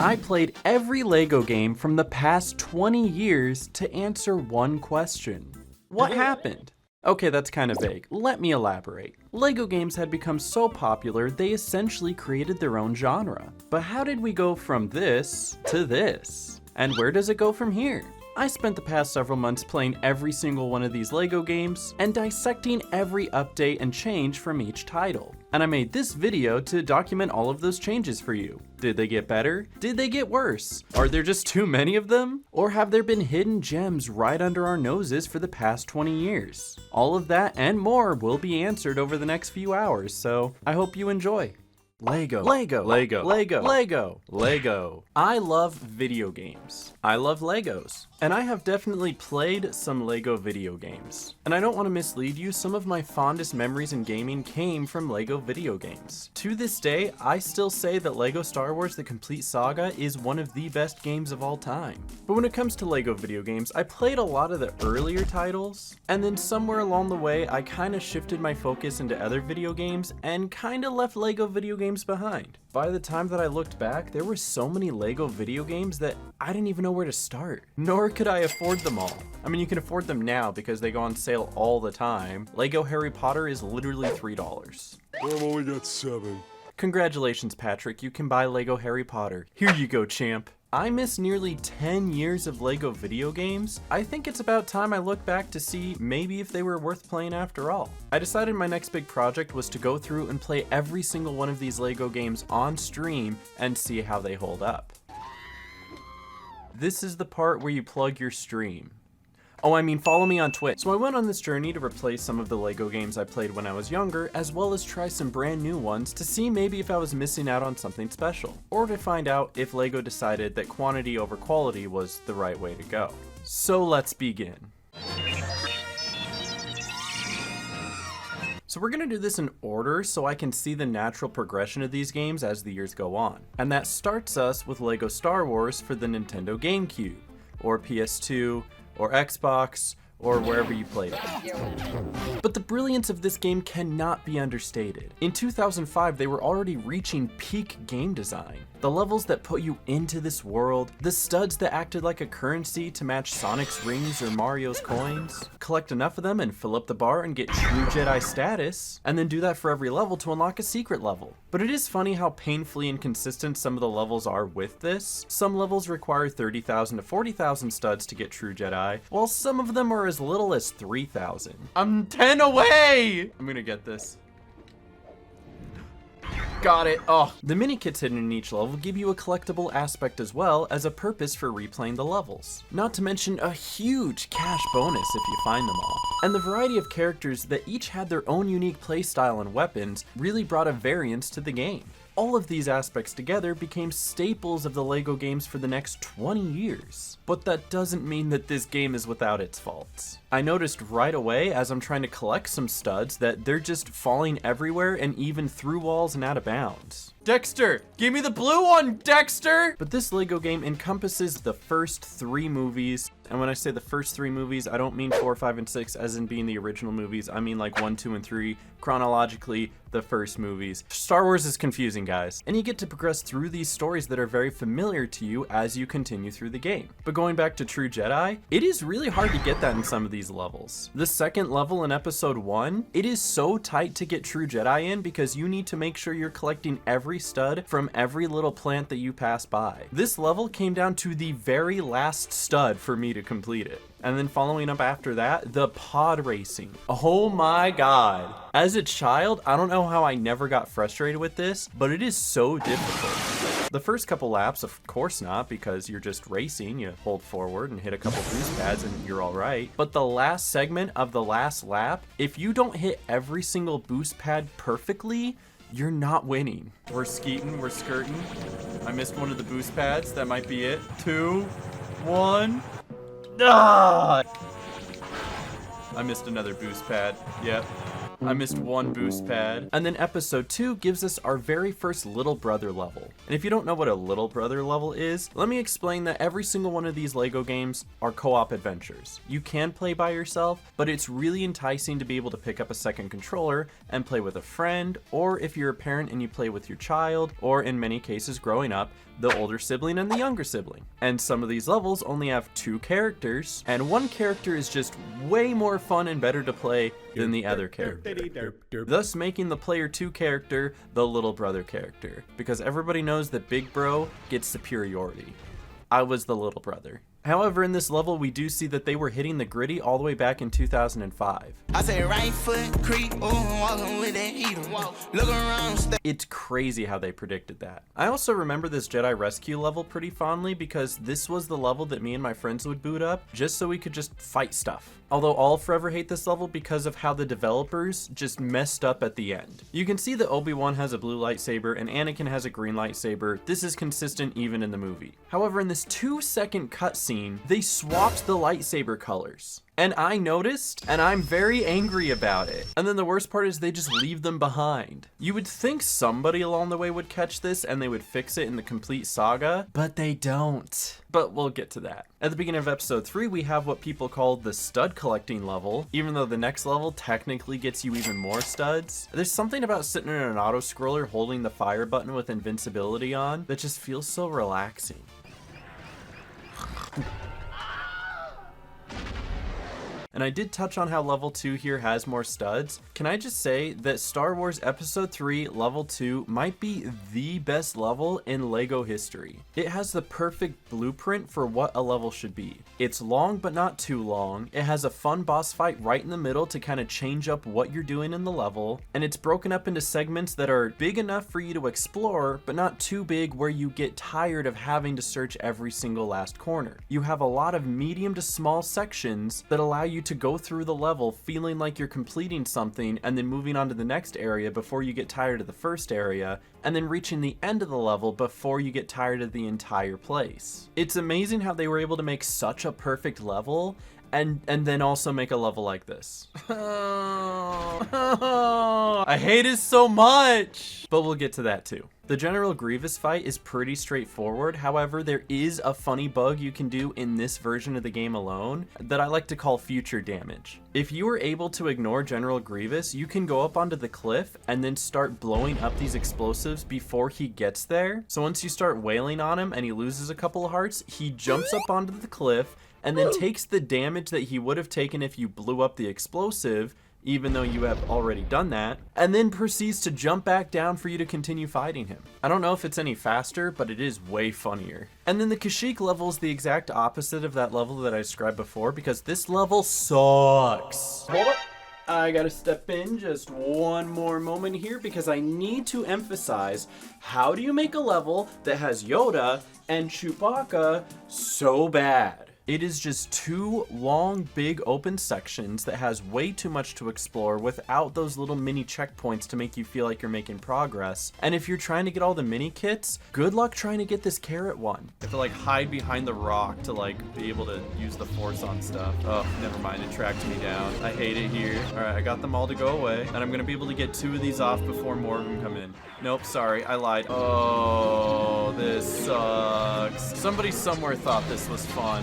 I played every LEGO game from the past 20 years to answer one question. What happened? Okay, that's kind of vague. Let me elaborate. LEGO games had become so popular, they essentially created their own genre. But how did we go from this to this? And where does it go from here? I spent the past several months playing every single one of these LEGO games and dissecting every update and change from each title. And I made this video to document all of those changes for you. Did they get better? Did they get worse? Are there just too many of them? Or have there been hidden gems right under our noses for the past 20 years? All of that and more will be answered over the next few hours, so I hope you enjoy. LEGO, LEGO, LEGO, LEGO, LEGO, LEGO. I love video games. I love Legos. And I have definitely played some LEGO video games. And I don't want to mislead you, some of my fondest memories in gaming came from LEGO video games. To this day, I still say that LEGO Star Wars: The Complete Saga is one of the best games of all time. But when it comes to LEGO video games, I played a lot of the earlier titles, and then somewhere along the way, I kind of shifted my focus into other video games and kind of left LEGO video games behind. By the time that I looked back, there were so many LEGO video games that I didn't even know where to start. Nor could I afford them all. I mean, you can afford them now because they go on sale all the time. LEGO Harry Potter is literally $3. I've only got 7. Congratulations, Patrick, you can buy LEGO Harry Potter. Here you go, champ. I missed nearly 10 years of LEGO video games. I think it's about time I look back to see maybe if they were worth playing after all. I decided my next big project was to go through and play every single one of these LEGO games on stream and see how they hold up. This is the part where you plug your stream. Oh, I mean, follow me on Twitch. So I went on this journey to replace some of the LEGO games I played when I was younger, as well as try some brand new ones to see maybe if I was missing out on something special, or to find out if LEGO decided that quantity over quality was the right way to go. So let's begin. So we're gonna do this in order so I can see the natural progression of these games as the years go on. And that starts us with LEGO Star Wars for the Nintendo GameCube, or PS2, or Xbox, or wherever you played it. But the brilliance of this game cannot be understated. In 2005, they were already reaching peak game design. The levels that put you into this world, the studs that acted like a currency to match Sonic's rings or Mario's coins. Collect enough of them and fill up the bar and get true Jedi status, and then do that for every level to unlock a secret level. But it is funny how painfully inconsistent some of the levels are with this. Some levels require 30,000 to 40,000 studs to get true Jedi, while some of them are as little as 3,000. I'm 10 away! I'm gonna get this. Got it. Oh, the mini kits hidden in each level give you a collectible aspect as well as a purpose for replaying the levels. Not to mention a huge cash bonus if you find them all. And the variety of characters that each had their own unique playstyle and weapons really brought a variance to the game. All of these aspects together became staples of the LEGO games for the next 20 years. But that doesn't mean that this game is without its faults. I noticed right away as I'm trying to collect some studs that they're just falling everywhere and even through walls and out of bounds. Dexter, give me the blue one, Dexter! But this LEGO game encompasses the first 3 movies. And when I say the first 3 movies, I don't mean 4, 5, and 6 as in being the original movies. I mean like 1, 2, and 3, chronologically, the first movies. Star Wars is confusing, guys. And you get to progress through these stories that are very familiar to you as you continue through the game. But going back to True Jedi, it is really hard to get that in some of these levels. The second level in episode 1, it is so tight to get True Jedi in because you need to make sure you're collecting every stud from every little plant that you pass by. This level came down to the very last stud for me to complete it. And then following up after that, the pod racing. Oh my god. As a child, I don't know how I never got frustrated with this, but it is so difficult. The first couple laps, of course not, because you're just racing. You hold forward and hit a couple boost pads and you're all right. But the last segment of the last lap, if you don't hit every single boost pad perfectly, you're not winning. We're skeeting, we're skirting. I missed one of the boost pads. That might be it. 2, 1. Ah! I missed another boost pad. Yep. I missed one boost pad. And then episode 2 gives us our very first little brother level. And if you don't know what a little brother level is, let me explain that every single one of these LEGO games are co-op adventures. You can play by yourself, but it's really enticing to be able to pick up a second controller and play with a friend, or if you're a parent and you play with your child, or in many cases growing up, the older sibling and the younger sibling. And some of these levels only have 2 characters, and one character is just way more fun and better to play than the other character, thus making the player 2 character the little brother character, because everybody knows that big bro gets superiority. I was the little brother. However, in this level, we do see that they were hitting the gritty all the way back in 2005. I say right foot creep, walking with that heater. Look around. It's crazy how they predicted that. I also remember this Jedi Rescue level pretty fondly because this was the level that me and my friends would boot up just so we could just fight stuff. Although I'll forever hate this level because of how the developers just messed up at the end. You can see that Obi-Wan has a blue lightsaber and Anakin has a green lightsaber. This is consistent even in the movie. However, in this 2-second cutscene, they swapped the lightsaber colors. And I noticed, and I'm very angry about it. And then the worst part is they just leave them behind. You would think somebody along the way would catch this and they would fix it in the complete saga, but they don't. But we'll get to that. At the beginning of episode 3, we have what people call the stud collecting level, even though the next level technically gets you even more studs. There's something about sitting in an auto-scroller holding the fire button with invincibility on that just feels so relaxing. And I did touch on how level 2 here has more studs. Can I just say that Star Wars Episode 3 level 2 might be the best level in LEGO history. It has the perfect blueprint for what a level should be. It's long but not too long. It has a fun boss fight right in the middle to kind of change up what you're doing in the level. And it's broken up into segments that are big enough for you to explore, but not too big where you get tired of having to search every single last corner. You have a lot of medium to small sections that allow you to go through the level feeling like you're completing something and then moving on to the next area before you get tired of the first area, and then reaching the end of the level before you get tired of the entire place. It's amazing how they were able to make such a perfect level and then also make a level like this. I hate it so much, but we'll get to that too. The General Grievous fight is pretty straightforward. However, there is a funny bug you can do in this version of the game alone that I like to call future damage. If you are able to ignore General Grievous, you can go up onto the cliff and then start blowing up these explosives before he gets there. So once you start wailing on him and he loses a couple of hearts, he jumps up onto the cliff and then takes the damage that he would have taken if you blew up the explosive, even though you have already done that, and then proceeds to jump back down for you to continue fighting him. I don't know if it's any faster, but it is way funnier. And then the Kashyyyk level is the exact opposite of that level that I described before, because this level sucks. Hold up. I gotta step in just one more moment here because I need to emphasize, how do you make a level that has Yoda and Chewbacca so bad? It is just 2 long, big open sections that has way too much to explore without those little mini checkpoints to make you feel like you're making progress. And if you're trying to get all the mini kits, good luck trying to get this carrot one. You have to like hide behind the rock to like be able to use the force on stuff. Oh, never mind, it tracked me down. I hate it here. All right, I got them all to go away, and I'm gonna be able to get 2 of these off before more of them come in. Nope, sorry, I lied. Oh, this sucks. Somebody somewhere thought this was fun.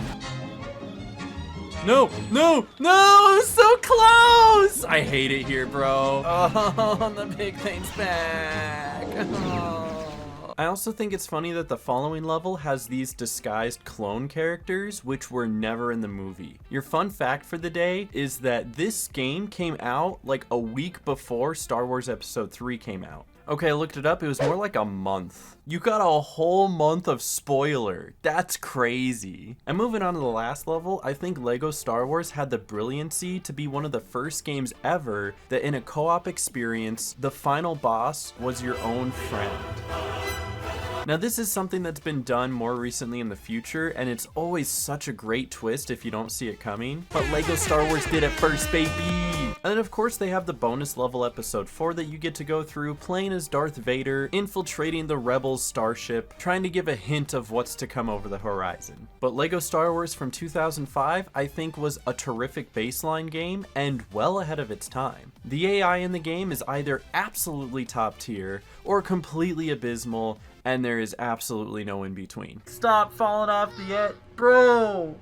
No, no, no, so close! I hate it here, bro. Oh, the big thing's back. Oh. I also think it's funny that the following level has these disguised clone characters, which were never in the movie. Your fun fact for the day is that this game came out like a week before Star Wars Episode 3 came out. Okay, I looked it up. It was more like a month. You got a whole month of spoiler. That's crazy. And moving on to the last level, I think LEGO Star Wars had the brilliancy to be one of the first games ever that in a co-op experience, the final boss was your own friend. Now this is something that's been done more recently in the future, and it's always such a great twist if you don't see it coming. But LEGO Star Wars did it first, baby! And then of course they have the bonus level episode 4 that you get to go through, playing as Darth Vader, infiltrating the Rebels starship, trying to give a hint of what's to come over the horizon. But LEGO Star Wars from 2005 I think was a terrific baseline game and well ahead of its time. The AI in the game is either absolutely top tier or completely abysmal, and there is absolutely no in between. Stop falling off the edge, bro!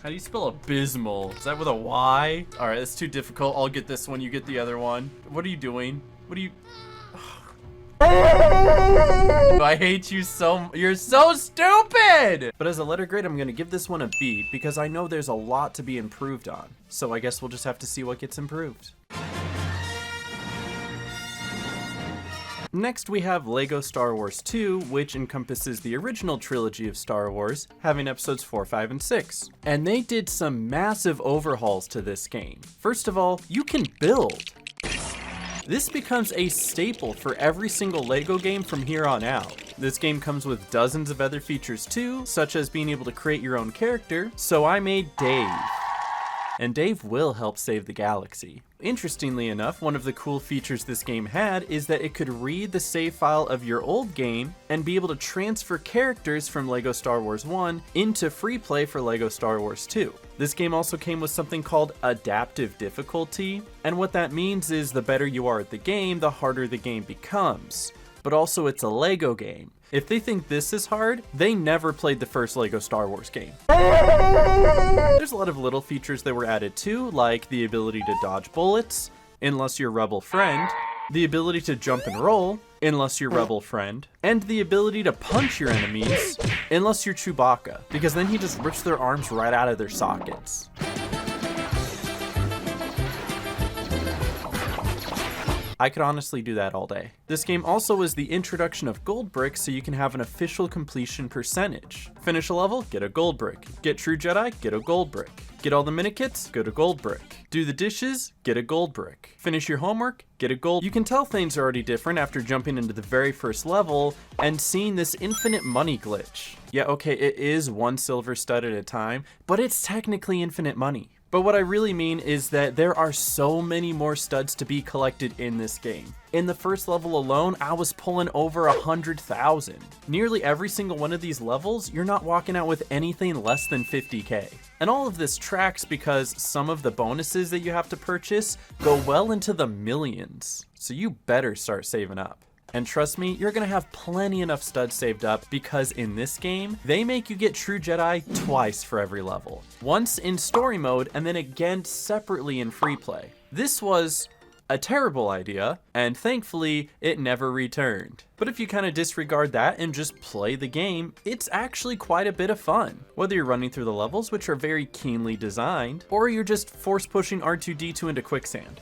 How do you spell abysmal? Is that with a Y? All right, that's too difficult. I'll get this one, you get the other one. What are you doing? What are you... I hate you so, you're so stupid! But as a letter grade, I'm gonna give this one a B because I know there's a lot to be improved on. So I guess we'll just have to see what gets improved. Next we have LEGO Star Wars 2, which encompasses the original trilogy of Star Wars, having episodes 4, 5, and 6. And they did some massive overhauls to this game. First of all, you can build. This becomes a staple for every single LEGO game from here on out. This game comes with dozens of other features too, such as being able to create your own character, so I made Dave. And Dave will help save the galaxy. Interestingly enough, one of the cool features this game had is that it could read the save file of your old game and be able to transfer characters from LEGO Star Wars 1 into free play for LEGO Star Wars 2. This game also came with something called adaptive difficulty, and what that means is the better you are at the game, the harder the game becomes. But also it's a LEGO game. If they think this is hard, they never played the first LEGO Star Wars game. There's a lot of little features that were added too, like the ability to dodge bullets, unless you're Rebel Friend, the ability to jump and roll, unless you're Rebel Friend, and the ability to punch your enemies, unless you're Chewbacca, because then he just rips their arms right out of their sockets. I could honestly do that all day. This game also is the introduction of gold bricks so you can have an official completion percentage. Finish a level, get a gold brick. Get True Jedi, get a gold brick. Get all the minikits, get a gold brick. Do the dishes, get a gold brick. Finish your homework, get a gold. You can tell things are already different after jumping into the very first level and seeing this infinite money glitch. Yeah, okay, it is one silver stud at a time, but it's technically infinite money. But what I really mean is that there are so many more studs to be collected in this game. In the first level alone, I was pulling over 100,000. Nearly every single one of these levels, you're not walking out with anything less than 50k. And all of this tracks because some of the bonuses that you have to purchase go well into the millions. So you better start saving up. And trust me, you're gonna have plenty enough studs saved up because in this game, they make you get True Jedi twice for every level. Once in story mode and then again separately in free play. This was a terrible idea, and thankfully, it never returned. But if you kind of disregard that and just play the game, it's actually quite a bit of fun. Whether you're running through the levels, which are very keenly designed, or you're just force pushing R2-D2 into quicksand.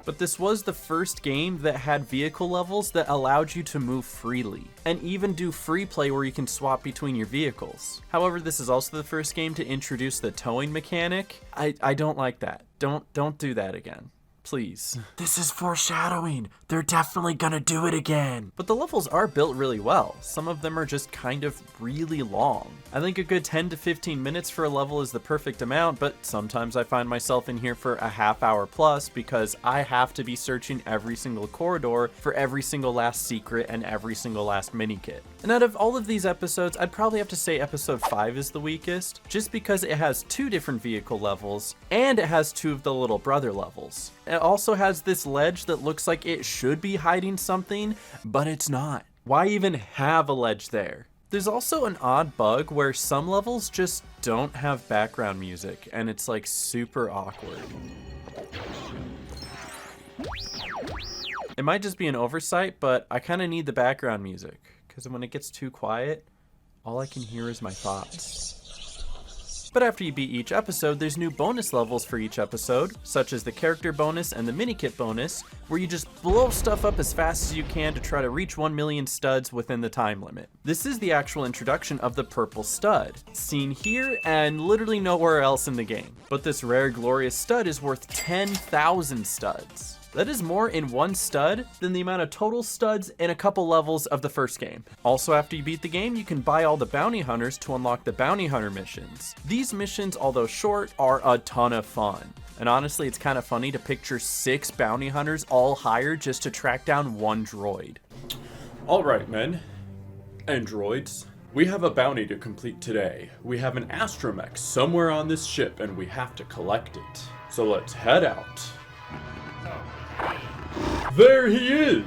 But this was the first game that had vehicle levels that allowed you to move freely, and even do free play where you can swap between your vehicles. However, this is also the first game to introduce the towing mechanic. I don't like that. Don't do that again. Please. This is foreshadowing. They're definitely gonna do it again. But the levels are built really well. Some of them are just kind of really long. I think a good 10 to 15 minutes for a level is the perfect amount, but sometimes I find myself in here for a half hour plus because I have to be searching every single corridor for every single last secret and every single last mini kit. And out of all of these episodes, I'd probably have to say episode 5 is the weakest, just because it has 2 different vehicle levels and it has 2 of the little brother levels. It also has this ledge that looks like it should be hiding something, but it's not. Why even have a ledge there? There's also an odd bug where some levels just don't have background music, and it's like super awkward. It might just be an oversight, but I kind of need the background music, because when it gets too quiet, all I can hear is my thoughts. But after you beat each episode, there's new bonus levels for each episode, such as the character bonus and the mini-kit bonus, where you just blow stuff up as fast as you can to try to reach 1 million studs within the time limit. This is the actual introduction of the purple stud, seen here and literally nowhere else in the game. But this rare glorious stud is worth 10,000 studs. That is more in one stud than the amount of total studs in a couple levels of the first game. Also, after you beat the game, you can buy all the bounty hunters to unlock the bounty hunter missions. These missions, although short, are a ton of fun. And honestly, it's kind of funny to picture 6 bounty hunters all hired just to track down 1 droid. All right, men and droids. We have a bounty to complete today. We have an astromech somewhere on this ship and we have to collect it. So let's head out. There he is!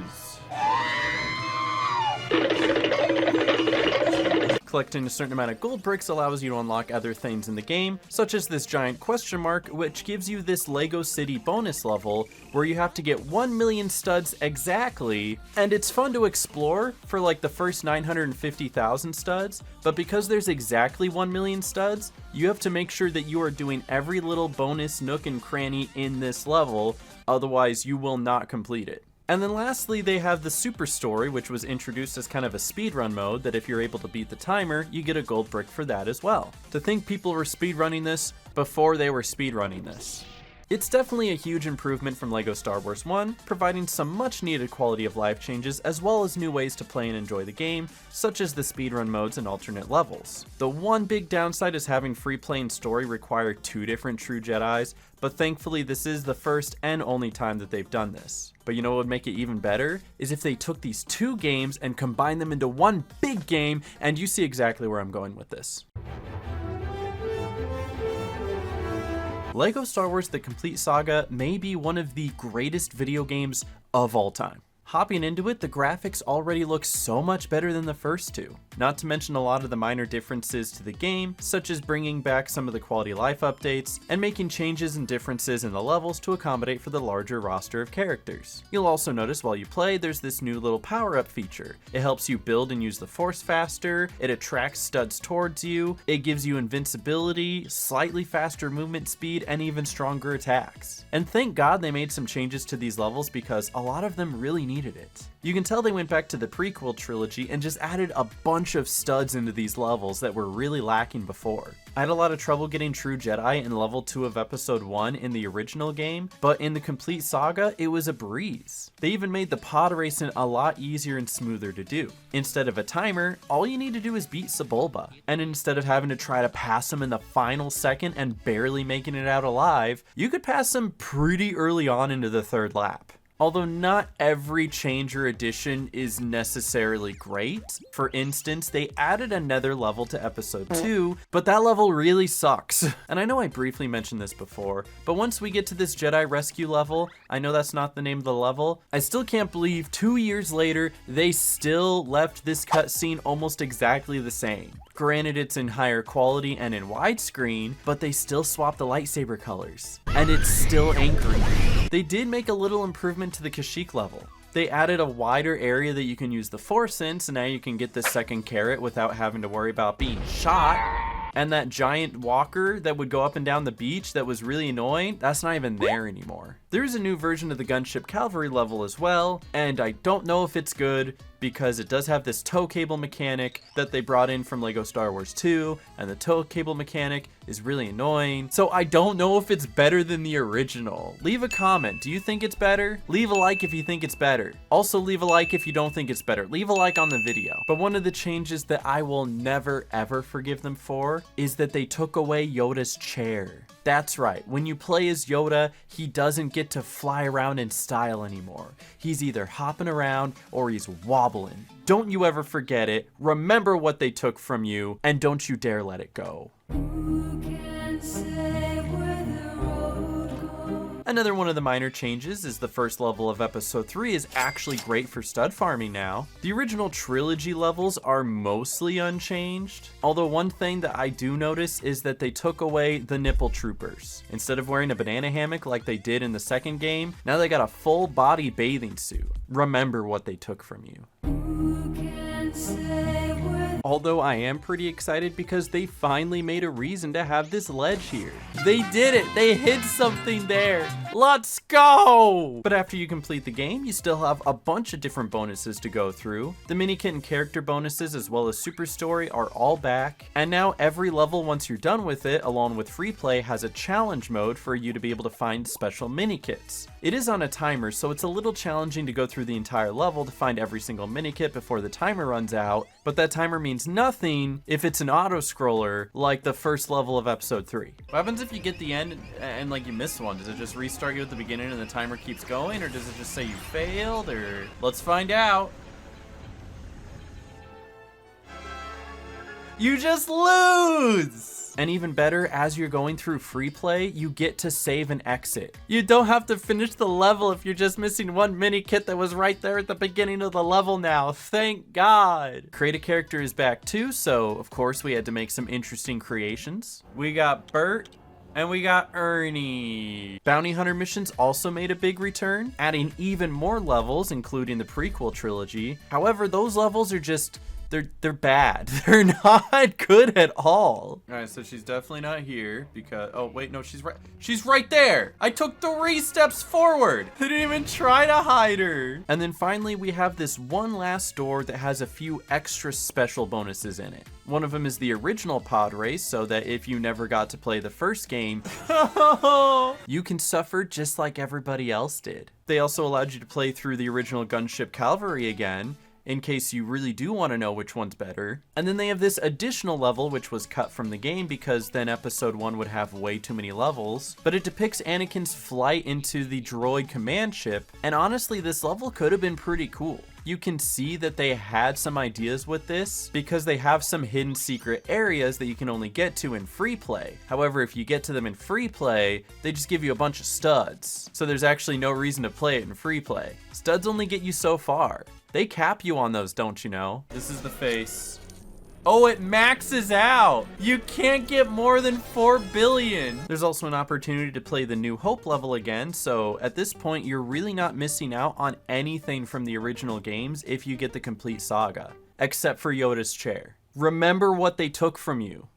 Collecting a certain amount of gold bricks allows you to unlock other things in the game, such as this giant question mark, which gives you this Lego City bonus level where you have to get 1 million studs exactly, and it's fun to explore for like the first 950,000 studs, but because there's exactly 1 million studs, you have to make sure that you are doing every little bonus nook and cranny in this level, otherwise you will not complete it. And then lastly, they have the Super Story, which was introduced as kind of a speedrun mode that if you're able to beat the timer, you get a gold brick for that as well. To think people were speedrunning this before they were speedrunning this. It's definitely a huge improvement from LEGO Star Wars 1, providing some much needed quality of life changes as well as new ways to play and enjoy the game, such as the speedrun modes and alternate levels. The one big downside is having free play and story require 2 different True Jedis, but thankfully this is the first and only time that they've done this. But you know what would make it even better? Is if they took these 2 games and combined them into one big game, and you see exactly where I'm going with this. LEGO Star Wars The Complete Saga may be one of the greatest video games of all time. Hopping into it, the graphics already look so much better than the first 2. Not to mention a lot of the minor differences to the game, such as bringing back some of the quality of life updates, and making changes and differences in the levels to accommodate for the larger roster of characters. You'll also notice while you play, there's this new little power-up feature. It helps you build and use the Force faster, it attracts studs towards you, it gives you invincibility, slightly faster movement speed, and even stronger attacks. And thank God they made some changes to these levels because a lot of them really needed it. You can tell they went back to the prequel trilogy and just added a bunch of studs into these levels that were really lacking before. I had a lot of trouble getting True Jedi in level 2 of episode 1 in the original game, but in the Complete Saga, it was a breeze. They even made the pod racing a lot easier and smoother to do. Instead of a timer, all you need to do is beat Sebulba, and instead of having to try to pass him in the final second and barely making it out alive, you could pass him pretty early on into the 3rd lap. Although not every change or addition is necessarily great. For instance, they added another level to episode 2, but that level really sucks. And I know I briefly mentioned this before, but once we get to this Jedi rescue level, I know that's not the name of the level, I still can't believe 2 years later, they still left this cutscene almost exactly the same. Granted, it's in higher quality and in widescreen, but they still swapped the lightsaber colors. And it's still angry. They did make a little improvement to the Kashyyyk level. They added a wider area that you can use the Force in, so now you can get the 2nd carrot without having to worry about being shot. And that giant walker that would go up and down the beach that was really annoying, that's not even there anymore. There's a new version of the Gunship Cavalry level as well, and I don't know if it's good because it does have this tow cable mechanic that they brought in from LEGO Star Wars 2, and the tow cable mechanic is really annoying. So I don't know if it's better than the original. Leave a comment. Do you think it's better? Leave a like if you think it's better. Also leave a like if you don't think it's better. Leave a like on the video. But one of the changes that I will never ever forgive them for is that they took away Yoda's chair. That's right, when you play as Yoda, he doesn't get to fly around in style anymore. He's either hopping around or he's wobbling. Don't you ever forget it, remember what they took from you, and don't you dare let it go. Who can say where the road goes? Another one of the minor changes is the first level of episode 3 is actually great for stud farming now. The original trilogy levels are mostly unchanged, although one thing that I do notice is that they took away the nipple troopers. Instead of wearing a banana hammock like they did in the 2nd game, now they got a full body bathing suit. Remember what they took from you. Who can say where... Although I am pretty excited because they finally made a reason to have this ledge here. They did it! They hid something there! Let's go! But after you complete the game, you still have a bunch of different bonuses to go through. The mini kit and character bonuses as well as Super Story are all back. And now every level once you're done with it, along with free play, has a challenge mode for you to be able to find special mini kits. It is on a timer, so it's a little challenging to go through the entire level to find every single mini kit before the timer runs out, but that timer means nothing if it's an auto-scroller like the first level of episode 3. What happens if you get the end and like you miss one? Does it just restart you at the beginning and the timer keeps going, or does it just say you failed, or... Let's find out. You just lose! And even better, as you're going through free play, you get to save and exit. You don't have to finish the level if you're just missing one mini kit that was right there at the beginning of the level now. Thank God. Create a character is back too, so of course we had to make some interesting creations. We got Bert, and we got Ernie. Bounty Hunter missions also made a big return, adding even more levels, including the prequel trilogy. However, those levels are just, they're bad. They're not good at all. All right, so she's definitely not here because, oh wait, no, she's right there. I took 3 steps forward. I didn't even try to hide her. And then finally, we have this one last door that has a few extra special bonuses in it. One of them is the original pod race, so that if you never got to play the first game, you can suffer just like everybody else did. They also allowed you to play through the original Gunship Cavalry again, in case you really do want to know which one's better. And then they have this additional level, which was cut from the game because then episode 1 would have way too many levels, but it depicts Anakin's flight into the droid command ship, and honestly, this level could have been pretty cool. You can see that they had some ideas with this because they have some hidden secret areas that you can only get to in free play. However, if you get to them in free play, they just give you a bunch of studs. So there's actually no reason to play it in free play. Studs only get you so far. They cap you on those, don't you know? This is the face. Oh, it maxes out. You can't get more than 4 billion. There's also an opportunity to play the New Hope level again, so at this point, you're really not missing out on anything from the original games if you get the complete saga, except for Yoda's chair. Remember what they took from you.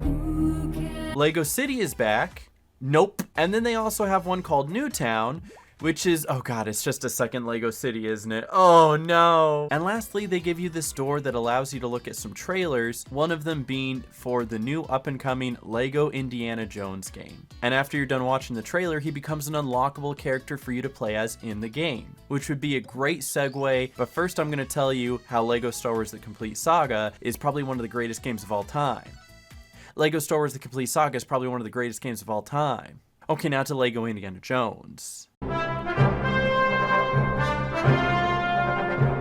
Lego City is back. Nope. And then they also have one called Newtown, which is, oh god, it's just a second Lego City, isn't it? Oh no. And lastly, they give you this door that allows you to look at some trailers, one of them being for the new up-and-coming Lego Indiana Jones game. And after you're done watching the trailer, he becomes an unlockable character for you to play as in the game, which would be a great segue. But first, I'm gonna tell you how Lego Star Wars The Complete Saga is probably one of the greatest games of all time. Lego Star Wars The Complete Saga is probably one of the greatest games of all time. Okay, now to Lego Indiana Jones.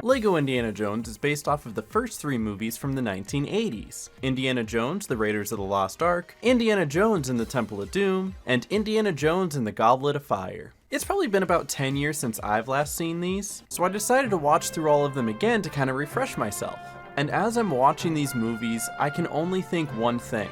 Lego Indiana Jones is based off of the first 3 movies from the 1980s. Indiana Jones, The Raiders of the Lost Ark, Indiana Jones and the Temple of Doom, and Indiana Jones and the Goblet of Fire. It's probably been about 10 years since I've last seen these, so I decided to watch through all of them again to kind of refresh myself. And as I'm watching these movies, I can only think one thing.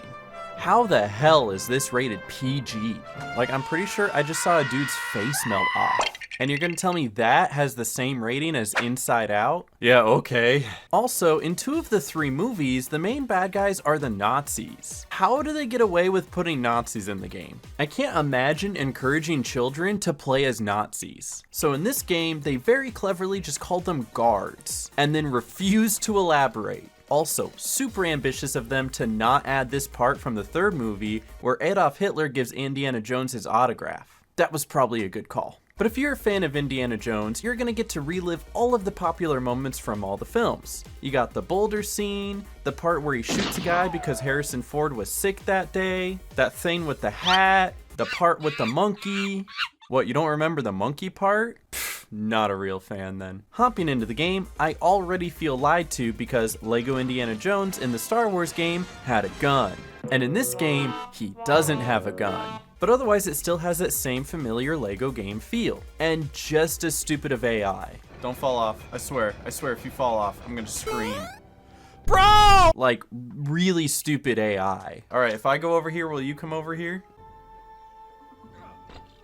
How the hell is this rated PG? Like, I'm pretty sure I just saw a dude's face melt off. And you're gonna tell me that has the same rating as Inside Out? Yeah, okay. Also, in 2 of the 3 movies, the main bad guys are the Nazis. How do they get away with putting Nazis in the game? I can't imagine encouraging children to play as Nazis. So in this game, they very cleverly just called them guards, and then refused to elaborate. Also, super ambitious of them to not add this part from the 3rd movie where Adolf Hitler gives Indiana Jones his autograph. That was probably a good call. But if you're a fan of Indiana Jones, you're gonna get to relive all of the popular moments from all the films. You got the boulder scene, the part where he shoots a guy because Harrison Ford was sick that day, that thing with the hat, the part with the monkey. What, you don't remember the monkey part? Pfft, not a real fan then. Hopping into the game, I already feel lied to because Lego Indiana Jones in the Star Wars game had a gun. And in this game, he doesn't have a gun. But otherwise it still has that same familiar Lego game feel. And just as stupid of AI. Don't fall off, I swear if you fall off, I'm gonna scream. Bro! Like, really stupid AI. All right, if I go over here, will you come over here?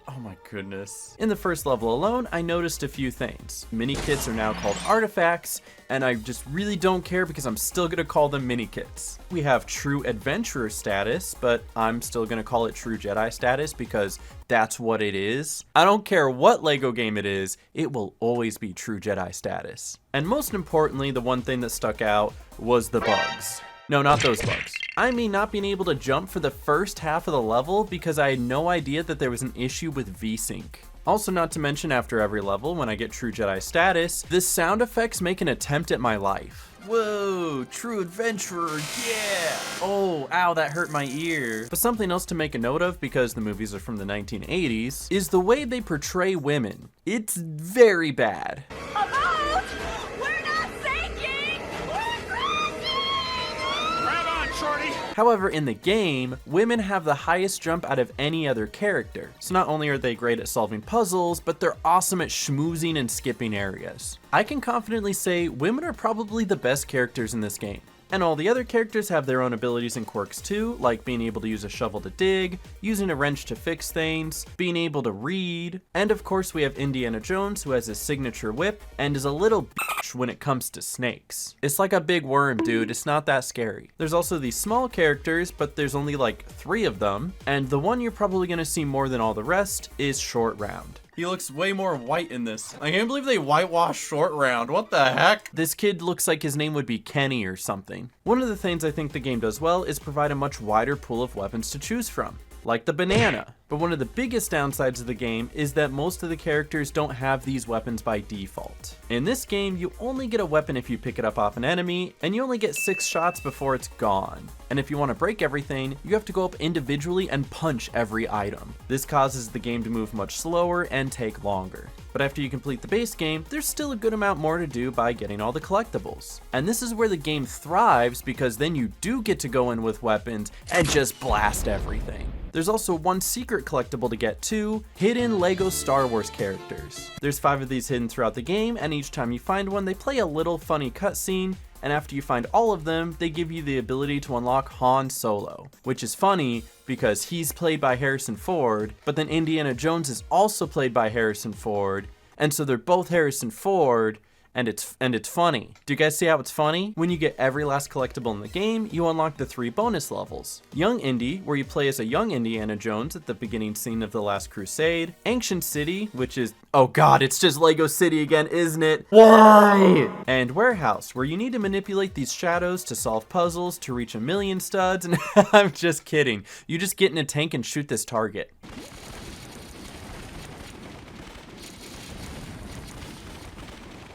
Oh my goodness. In the first level alone, I noticed a few things. Mini kits are now called artifacts, and I just really don't care because I'm still gonna call them mini kits. We have true adventurer status, but I'm still gonna call it true Jedi status because that's what it is. I don't care what Lego game it is, it will always be true Jedi status. And most importantly, the one thing that stuck out was the bugs. No, not those bugs. I mean not being able to jump for the first half of the level because I had no idea that there was an issue with VSync. Also, not to mention after every level, when I get true Jedi status, the sound effects make an attempt at my life. Whoa, true adventurer, yeah! Oh, ow, that hurt my ear. But something else to make a note of, because the movies are from the 1980s, is the way they portray women. It's very bad. We're not sinking! We're crashing! Grab on, shorty. However, in the game, women have the highest jump out of any other character. So not only are they great at solving puzzles, but they're awesome at schmoozing and skipping areas. I can confidently say women are probably the best characters in this game. And all the other characters have their own abilities and quirks too, like being able to use a shovel to dig, using a wrench to fix things, being able to read, and of course we have Indiana Jones, who has his signature whip and is a little bitch when it comes to snakes. It's like a big worm, dude, it's not that scary. There's also these small characters, but there's only like 3 of them, and the one you're probably gonna see more than all the rest is Short Round. He looks way more white in this. I can't believe they whitewashed Short Round. What the heck? This kid looks like his name would be Kenny or something. One of the things I think the game does well is provide a much wider pool of weapons to choose from, like the banana. But one of the biggest downsides of the game is that most of the characters don't have these weapons by default. In this game, you only get a weapon if you pick it up off an enemy, and you only get 6 shots before it's gone. And if you want to break everything, you have to go up individually and punch every item. This causes the game to move much slower and take longer. But after you complete the base game, there's still a good amount more to do by getting all the collectibles. And this is where the game thrives, because then you do get to go in with weapons and just blast everything. There's also one secret collectible to get too, hidden Lego Star Wars characters. There's 5 of these hidden throughout the game, and each time you find one, they play a little funny cutscene, and after you find all of them, they give you the ability to unlock Han Solo, which is funny because he's played by Harrison Ford, but then Indiana Jones is also played by Harrison Ford, and so they're both Harrison Ford, and it's funny. Do you guys see how it's funny? When you get every last collectible in the game, you unlock the 3 bonus levels. Young Indy, where you play as a young Indiana Jones at the beginning scene of The Last Crusade. Ancient City, which is, oh god, it's just Lego City again, isn't it? Why? And Warehouse, where you need to manipulate these shadows to solve puzzles to reach 1,000,000 studs, and I'm just kidding. You just get in a tank and shoot this target.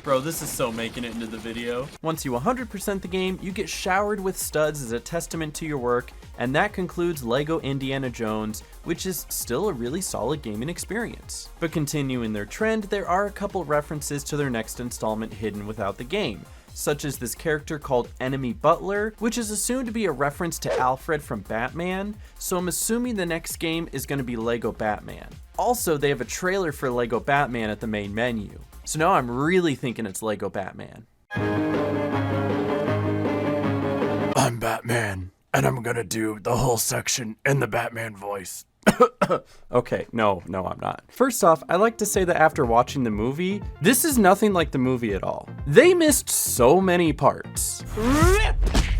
Bro, this is so making it into the video. Once you 100% the game, you get showered with studs as a testament to your work, and that concludes LEGO Indiana Jones, which is still a really solid gaming experience. But continuing their trend, there are a couple references to their next installment hidden without the game, such as this character called Enemy Butler, which is assumed to be a reference to Alfred from Batman, so I'm assuming the next game is going to be LEGO Batman. Also, they have a trailer for LEGO Batman at the main menu. So now I'm really thinking it's LEGO Batman. I'm Batman, and I'm gonna do the whole section in the Batman voice. Okay, no, I'm not. First off, I like to say that after watching the movie, this is nothing like the movie at all. They missed so many parts. Rip!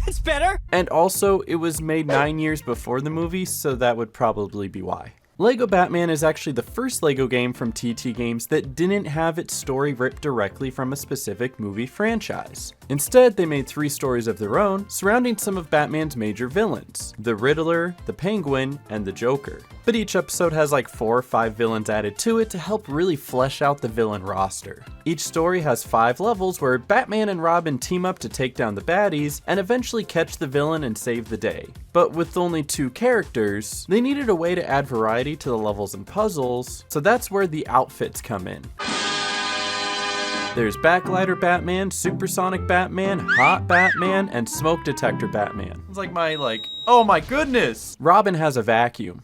It's better. And also, it was made 9 years before the movie, so that would probably be why. LEGO Batman is actually the first LEGO game from TT Games that didn't have its story ripped directly from a specific movie franchise. Instead, they made 3 stories of their own, surrounding some of Batman's major villains: the Riddler, the Penguin, and the Joker. But each episode has like 4 or 5 villains added to it to help really flesh out the villain roster. Each story has 5 levels where Batman and Robin team up to take down the baddies and eventually catch the villain and save the day. But with only 2 characters, they needed a way to add variety to the levels and puzzles, so that's where the outfits come in. There's Backlighter Batman, Supersonic Batman, Hot Batman, and Smoke Detector Batman. It's like oh my goodness! Robin has a vacuum.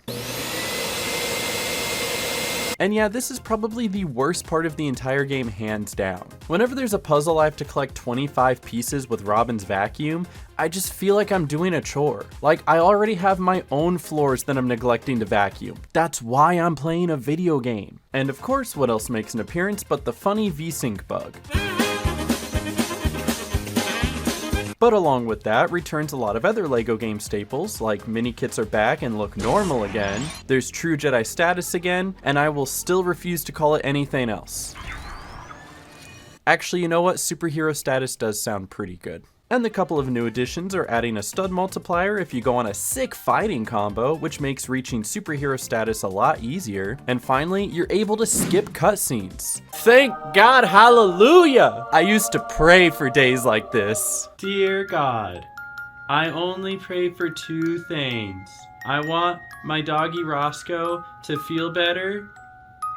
And yeah, this is probably the worst part of the entire game, hands down. Whenever there's a puzzle I have to collect 25 pieces with Robin's vacuum, I just feel like I'm doing a chore. Like, I already have my own floors that I'm neglecting to vacuum. That's why I'm playing a video game. And of course, what else makes an appearance but the funny VSync bug. But along with that, returns a lot of other LEGO game staples, like mini kits are back and look normal again, there's True Jedi status again, and I will still refuse to call it anything else. Actually, you know what? Superhero status does sound pretty good. And the couple of new additions are adding a stud multiplier if you go on a sick fighting combo, which makes reaching superhero status a lot easier. And finally, you're able to skip cutscenes. Thank God, hallelujah! I used to pray for days like this. Dear God, I only pray for 2 things. I want my doggy Roscoe to feel better,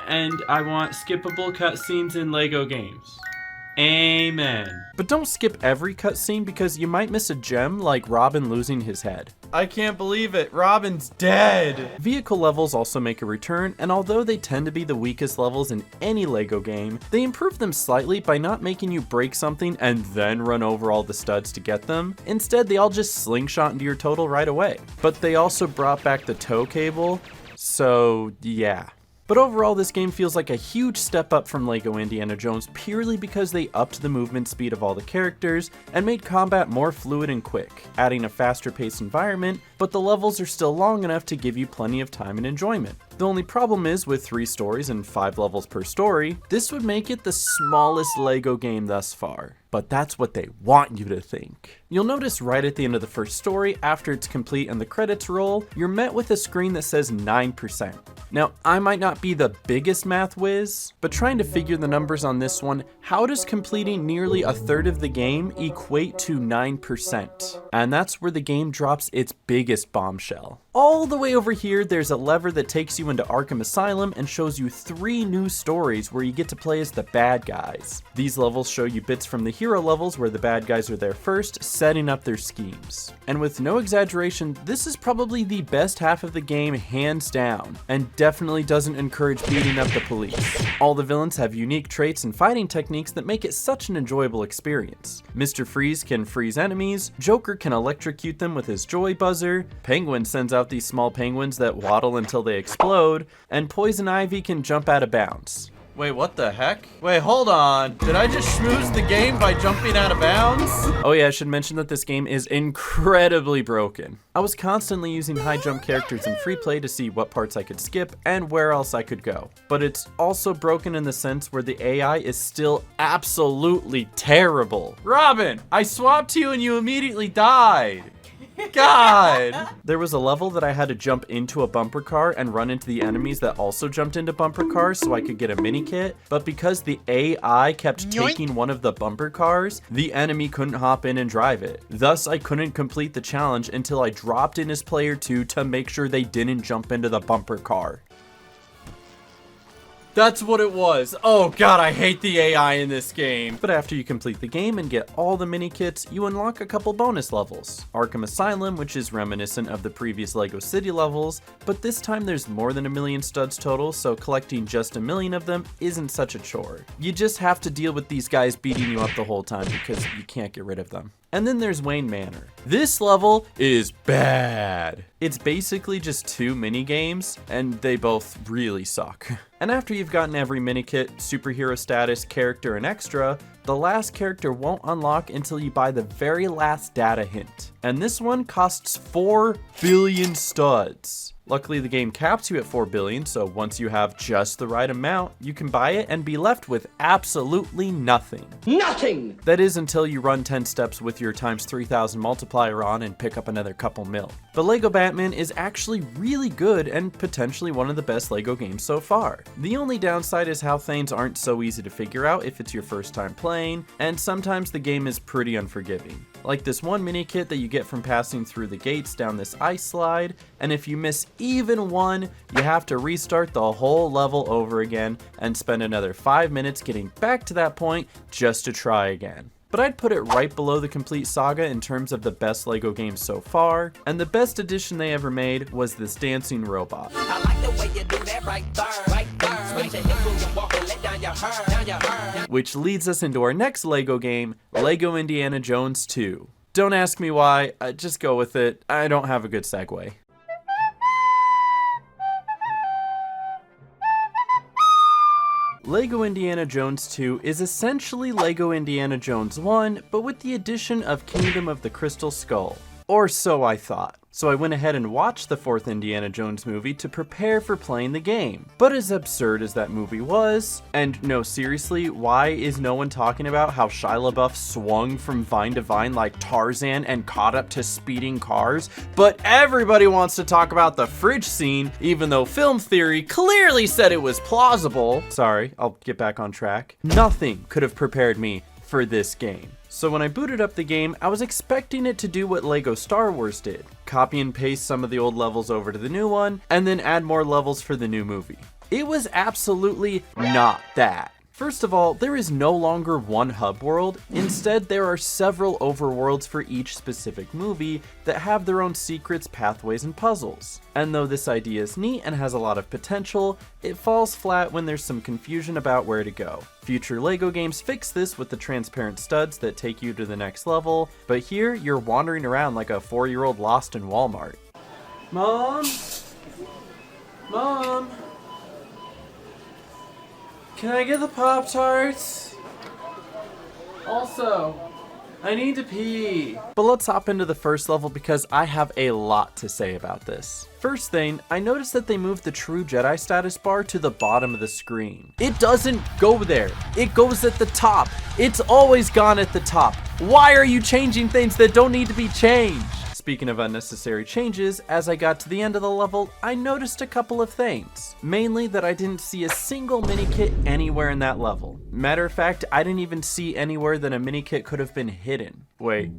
and I want skippable cutscenes in LEGO games. Amen. But don't skip every cutscene because you might miss a gem like Robin losing his head. I can't believe it, Robin's dead! Vehicle levels also make a return, and although they tend to be the weakest levels in any LEGO game, they improve them slightly by not making you break something and then run over all the studs to get them. Instead, they all just slingshot into your total right away. But they also brought back the tow cable, so yeah. But overall, this game feels like a huge step up from LEGO Indiana Jones purely because they upped the movement speed of all the characters and made combat more fluid and quick, adding a faster paced environment, but the levels are still long enough to give you plenty of time and enjoyment. The only problem is with 3 stories and 5 levels per story, this would make it the smallest LEGO game thus far. But that's what they want you to think. You'll notice right at the end of the first story, after it's complete and the credits roll, you're met with a screen that says 9%. Now, I might not be the biggest math whiz, but trying to figure the numbers on this one, how does completing nearly a third of the game equate to 9%? And that's where the game drops its biggest bombshell. All the way over here, there's a lever that takes you into Arkham Asylum and shows you 3 new stories where you get to play as the bad guys. These levels show you bits from the hero levels where the bad guys are there first, setting up their schemes. And with no exaggeration, this is probably the best half of the game hands down, and definitely doesn't encourage beating up the police. All the villains have unique traits and fighting techniques that make it such an enjoyable experience. Mr. Freeze can freeze enemies, Joker can electrocute them with his joy buzzer, Penguin sends out these small penguins that waddle until they explode, and Poison Ivy can jump out of bounds. Wait, what the heck? Wait, hold on. Did I just schmooze the game by jumping out of bounds? Oh yeah, I should mention that this game is incredibly broken. I was constantly using high jump characters in free play to see what parts I could skip and where else I could go. But it's also broken in the sense where the AI is still absolutely terrible. Robin, I swapped you and you immediately died. God! There was a level that I had to jump into a bumper car and run into the enemies that also jumped into bumper cars so I could get a mini kit, but because the AI kept taking one of the bumper cars, the enemy couldn't hop in and drive it. Thus, I couldn't complete the challenge until I dropped in as player 2 to make sure they didn't jump into the bumper car. That's what it was. Oh god, I hate the AI in this game. But after you complete the game and get all the mini kits, you unlock a couple bonus levels. Arkham Asylum, which is reminiscent of the previous LEGO City levels, but this time there's more than 1 million studs total, so collecting just 1 million of them isn't such a chore. You just have to deal with these guys beating you up the whole time because you can't get rid of them. And then there's Wayne Manor. This level is bad. It's basically just 2 mini games, and they both really suck. And after you've gotten every mini kit, superhero status, character, and extra, the last character won't unlock until you buy the very last data hint. And this one costs 4 billion studs. Luckily, the game caps you at 4 billion, so once you have just the right amount, you can buy it and be left with absolutely nothing. Nothing! That is until you run 10 steps with your times 3000 multiplier on and pick up another couple mil. But LEGO Batman is actually really good and potentially one of the best LEGO games so far. The only downside is how things aren't so easy to figure out if it's your first time playing, and sometimes the game is pretty unforgiving. Like this one mini kit that you get from passing through the gates down this ice slide, and if you miss even one, you have to restart the whole level over again and spend another 5 minutes getting back to that point just to try again. But I'd put it right below the complete Saga in terms of the best LEGO games so far, and the best addition they ever made was this dancing robot. I like the way you do that right there. Switch your hips when you walk and let down your hair. Which leads us into our next LEGO game, LEGO Indiana Jones 2. Don't ask me why, just go with it. I don't have a good segue. LEGO Indiana Jones 2 is essentially LEGO Indiana Jones 1, but with the addition of Kingdom of the Crystal Skull. Or so I thought. So I went ahead and watched the 4th Indiana Jones movie to prepare for playing the game. But as absurd as that movie was, and no seriously, why is no one talking about how Shia LaBeouf swung from vine to vine like Tarzan and caught up to speeding cars? But everybody wants to talk about the fridge scene, even though film theory clearly said it was plausible. Sorry, I'll get back on track. Nothing could have prepared me for this game. So when I booted up the game, I was expecting it to do what LEGO Star Wars did. Copy and paste some of the old levels over to the new one, and then add more levels for the new movie. It was absolutely not that. First of all, there is no longer one hub world. Instead, there are several overworlds for each specific movie that have their own secrets, pathways, and puzzles. And though this idea is neat and has a lot of potential, it falls flat when there's some confusion about where to go. Future LEGO games fix this with the transparent studs that take you to the next level, but here you're wandering around like a 4-year-old lost in Walmart. Mom? Mom? Can I get the Pop-Tarts? Also, I need to pee. But let's hop into the first level because I have a lot to say about this. First thing, I noticed that they moved the True Jedi status bar to the bottom of the screen. It doesn't go there. It goes at the top. It's always gone at the top. Why are you changing things that don't need to be changed? Speaking of unnecessary changes, as I got to the end of the level, I noticed a couple of things. Mainly that I didn't see a single mini kit anywhere in that level. Matter of fact, I didn't even see anywhere that a mini kit could have been hidden. Wait,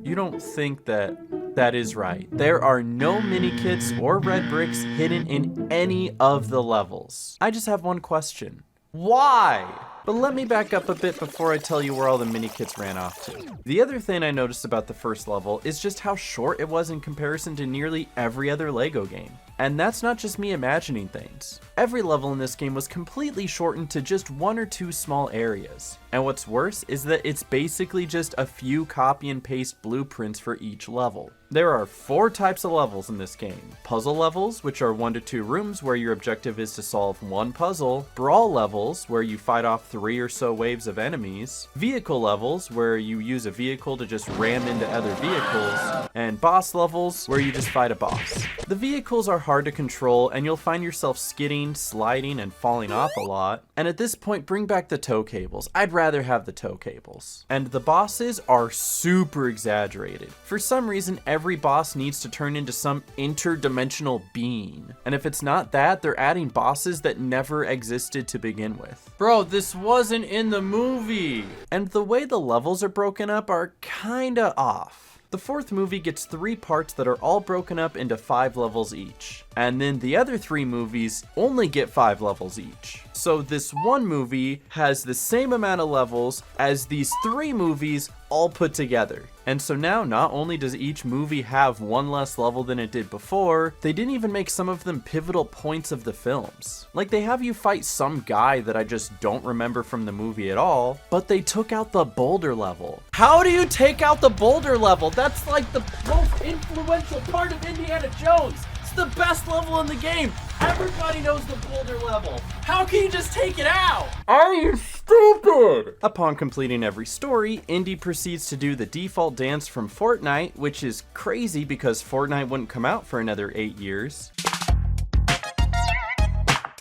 you don't think that is right? There are no mini kits or red bricks hidden in any of the levels. I just have one question. Why? But let me back up a bit before I tell you where all the mini kits ran off to. The other thing I noticed about the first level is just how short it was in comparison to nearly every other LEGO game. And that's not just me imagining things. Every level in this game was completely shortened to just 1 or 2 small areas. And what's worse is that it's basically just a few copy and paste blueprints for each level. There are 4 types of levels in this game. Puzzle levels, which are 1 to 2 rooms where your objective is to solve one puzzle. Brawl levels, where you fight off 3 or so waves of enemies. Vehicle levels, where you use a vehicle to just ram into other vehicles. And boss levels, where you just fight a boss. The vehicles are hard to control, and you'll find yourself skidding, sliding, and falling off a lot. And at this point, bring back the tow cables. I'd rather have the tow cables. And the bosses are super exaggerated. For some reason, every boss needs to turn into some interdimensional being. And if it's not that, they're adding bosses that never existed to begin with. Bro, this wasn't in the movie! And the way the levels are broken up are kinda off. The 4th movie gets 3 parts that are all broken up into 5 levels each. And then the other 3 movies only get 5 levels each. So this one movie has the same amount of levels as these 3 movies all put together. And so now not only does each movie have 1 less level than it did before, they didn't even make some of them pivotal points of the films. Like they have you fight some guy that I just don't remember from the movie at all, but they took out the boulder level. How do you take out the boulder level? That's like the most influential part of Indiana Jones. It's the best level in the game. Everybody knows the boulder level. How can you just take it out? Are you stupid? Upon completing every story, Indy proceeds to do the default dance from Fortnite, which is crazy because Fortnite wouldn't come out for another 8 years.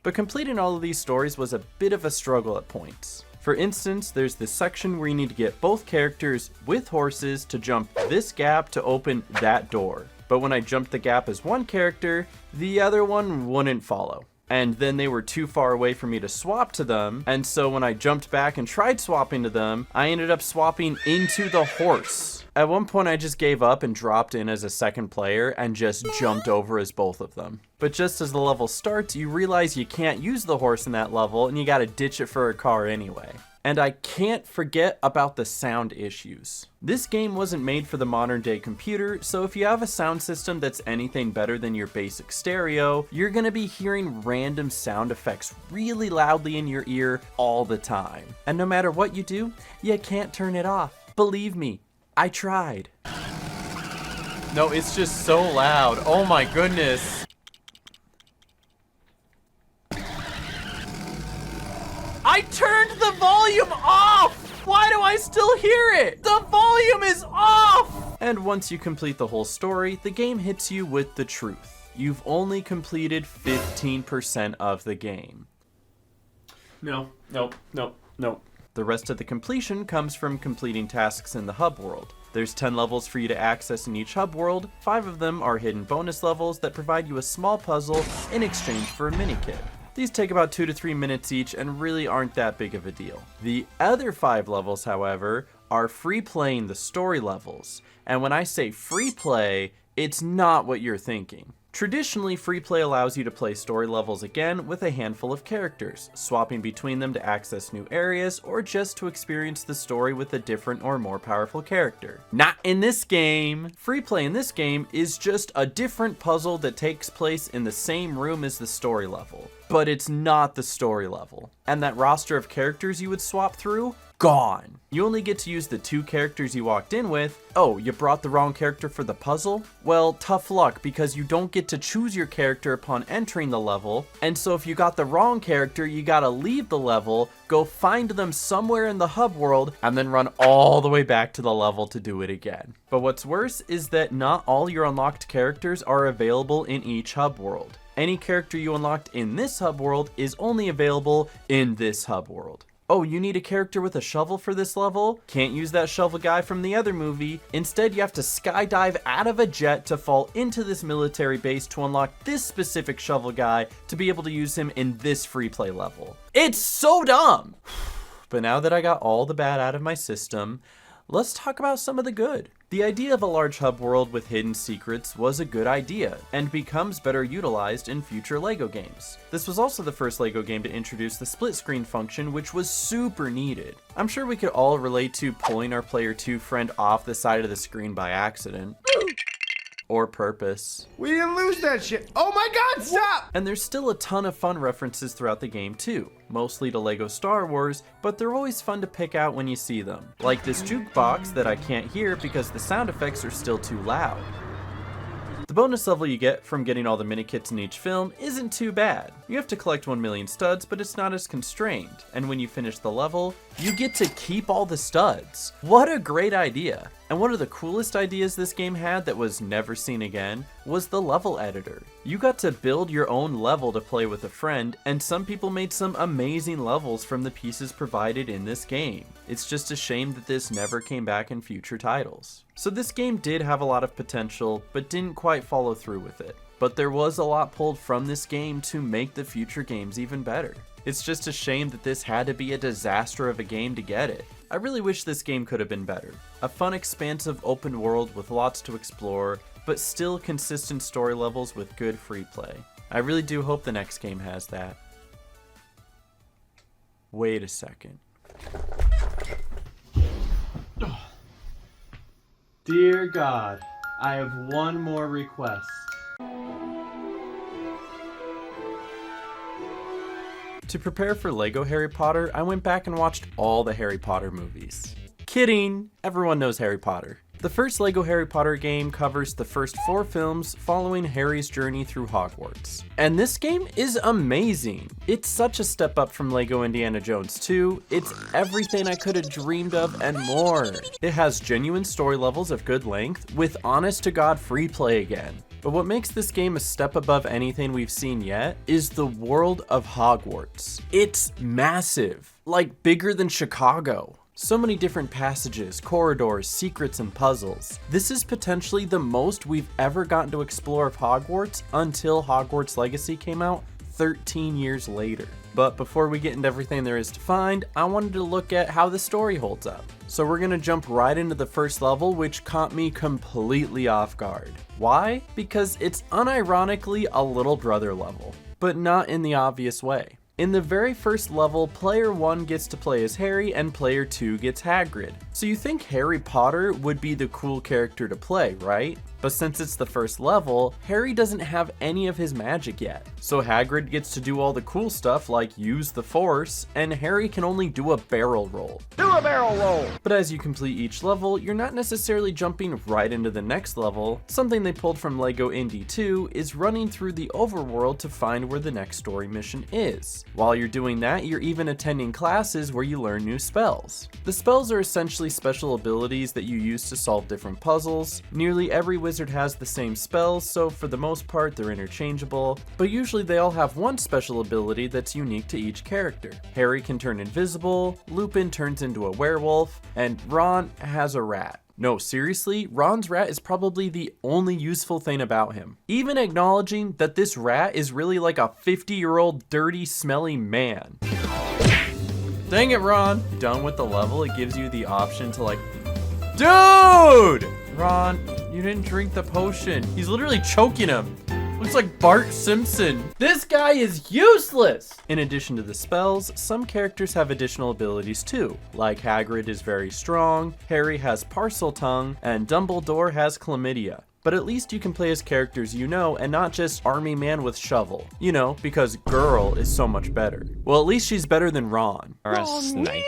But completing all of these stories was a bit of a struggle at points. For instance, there's this section where you need to get both characters with horses to jump this gap to open that door. But when I jumped the gap as one character, the other one wouldn't follow. And then they were too far away for me to swap to them, and so when I jumped back and tried swapping to them, I ended up swapping into the horse. At one point I just gave up and dropped in as a second player and just jumped over as both of them. But just as the level starts, you realize you can't use the horse in that level and you gotta ditch it for a car anyway. And I can't forget about the sound issues. This game wasn't made for the modern day computer, so if you have a sound system that's anything better than your basic stereo, you're gonna be hearing random sound effects really loudly in your ear all the time. And no matter what you do, you can't turn it off. Believe me, I tried. No, it's just so loud. Oh my goodness. I turned the volume off! Why do I still hear it? The volume is off! And once you complete the whole story, the game hits you with the truth. You've only completed 15% of the game. No. The rest of the completion comes from completing tasks in the hub world. There's 10 levels for you to access in each hub world. 5 of them are hidden bonus levels that provide you a small puzzle in exchange for a mini kit. These take about 2 to 3 minutes each and really aren't that big of a deal. The other 5 levels, however, are free playing the story levels. And when I say free play, it's not what you're thinking. Traditionally, free play allows you to play story levels again with a handful of characters, swapping between them to access new areas or just to experience the story with a different or more powerful character. Not in this game! Free play in this game is just a different puzzle that takes place in the same room as the story level, but it's not the story level. And that roster of characters you would swap through? Gone. You only get to use the 2 characters you walked in with. Oh, you brought the wrong character for the puzzle? Well, tough luck, because you don't get to choose your character upon entering the level, and so if you got the wrong character, you gotta leave the level, go find them somewhere in the hub world, and then run all the way back to the level to do it again. But what's worse is that not all your unlocked characters are available in each hub world. Any character you unlocked in this hub world is only available in this hub world. Oh, you need a character with a shovel for this level? Can't use that shovel guy from the other movie. Instead, you have to skydive out of a jet to fall into this military base to unlock this specific shovel guy to be able to use him in this free play level. It's so dumb! But now that I got all the bad out of my system, let's talk about some of the good. The idea of a large hub world with hidden secrets was a good idea, and becomes better utilized in future LEGO games. This was also the first LEGO game to introduce the split screen function, which was super needed. I'm sure we could all relate to pulling our player 2 friend off the side of the screen by accident. Or purpose. We didn't lose that shit. Oh my god, stop! And there's still a ton of fun references throughout the game too, mostly to LEGO Star Wars, but they're always fun to pick out when you see them. Like this jukebox that I can't hear because the sound effects are still too loud. The bonus level you get from getting all the mini kits in each film isn't too bad. You have to collect 1 million studs, but it's not as constrained. And when you finish the level, you get to keep all the studs. What a great idea. And one of the coolest ideas this game had that was never seen again was the level editor. You got to build your own level to play with a friend, and some people made some amazing levels from the pieces provided in this game. It's just a shame that this never came back in future titles. So this game did have a lot of potential, but didn't quite follow through with it. But there was a lot pulled from this game to make the future games even better. It's just a shame that this had to be a disaster of a game to get it. I really wish this game could have been better. A fun, expansive open world with lots to explore, but still consistent story levels with good free play. I really do hope the next game has that. Wait a second. Dear God, I have one more request. To prepare for LEGO Harry Potter, I went back and watched all the Harry Potter movies. Kidding! Everyone knows Harry Potter. The first LEGO Harry Potter game covers the first 4 films following Harry's journey through Hogwarts. And this game is amazing! It's such a step up from LEGO Indiana Jones 2, it's everything I could have dreamed of and more. It has genuine story levels of good length, with honest-to-God free play again. But what makes this game a step above anything we've seen yet is the world of Hogwarts. It's massive, like bigger than Chicago. So many different passages, corridors, secrets, and puzzles. This is potentially the most we've ever gotten to explore of Hogwarts until Hogwarts Legacy came out 13 years later. But before we get into everything there is to find, I wanted to look at how the story holds up. So we're gonna jump right into the first level, which caught me completely off guard. Why? Because it's unironically a little brother level, but not in the obvious way. In the very first level, player 1 gets to play as Harry and player 2 gets Hagrid. So you think Harry Potter would be the cool character to play, right? But since it's the first level, Harry doesn't have any of his magic yet. So Hagrid gets to do all the cool stuff like use the Force, and Harry can only do a barrel roll. Do a barrel roll! But as you complete each level, you're not necessarily jumping right into the next level. Something they pulled from LEGO Indy 2 is running through the overworld to find where the next story mission is. While you're doing that, you're even attending classes where you learn new spells. The spells are essentially special abilities that you use to solve different puzzles. Nearly every wizard has the same spells, so for the most part they're interchangeable, but usually they all have one special ability that's unique to each character. Harry can turn invisible, Lupin turns into a werewolf, and Ron has a rat. No, seriously, Ron's rat is probably the only useful thing about him. Even acknowledging that this rat is really like a 50-year-old dirty, smelly man. Dang it, Ron! Done with the level, it gives you the option to like, dude! Ron, you didn't drink the potion. He's literally choking him. Looks like Bart Simpson. This guy is useless! In addition to the spells, some characters have additional abilities too. Like Hagrid is very strong, Harry has parcel tongue, and Dumbledore has chlamydia. But at least you can play as characters you know and not just army man with shovel. You know, because girl is so much better. Well, at least she's better than Ron. Or a snipe.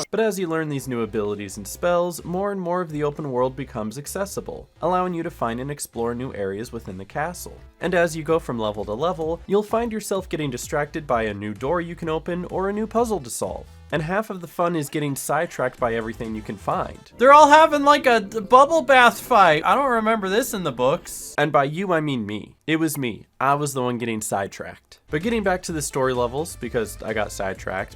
But as you learn these new abilities and spells, more and more of the open world becomes accessible, allowing you to find and explore new areas within the castle. And as you go from level to level, you'll find yourself getting distracted by a new door you can open or a new puzzle to solve. And half of the fun is getting sidetracked by everything you can find. They're all having like a bubble bath fight. I don't remember this in the books. And by you, I mean me. It was me. I was the one getting sidetracked. But getting back to the story levels, because I got sidetracked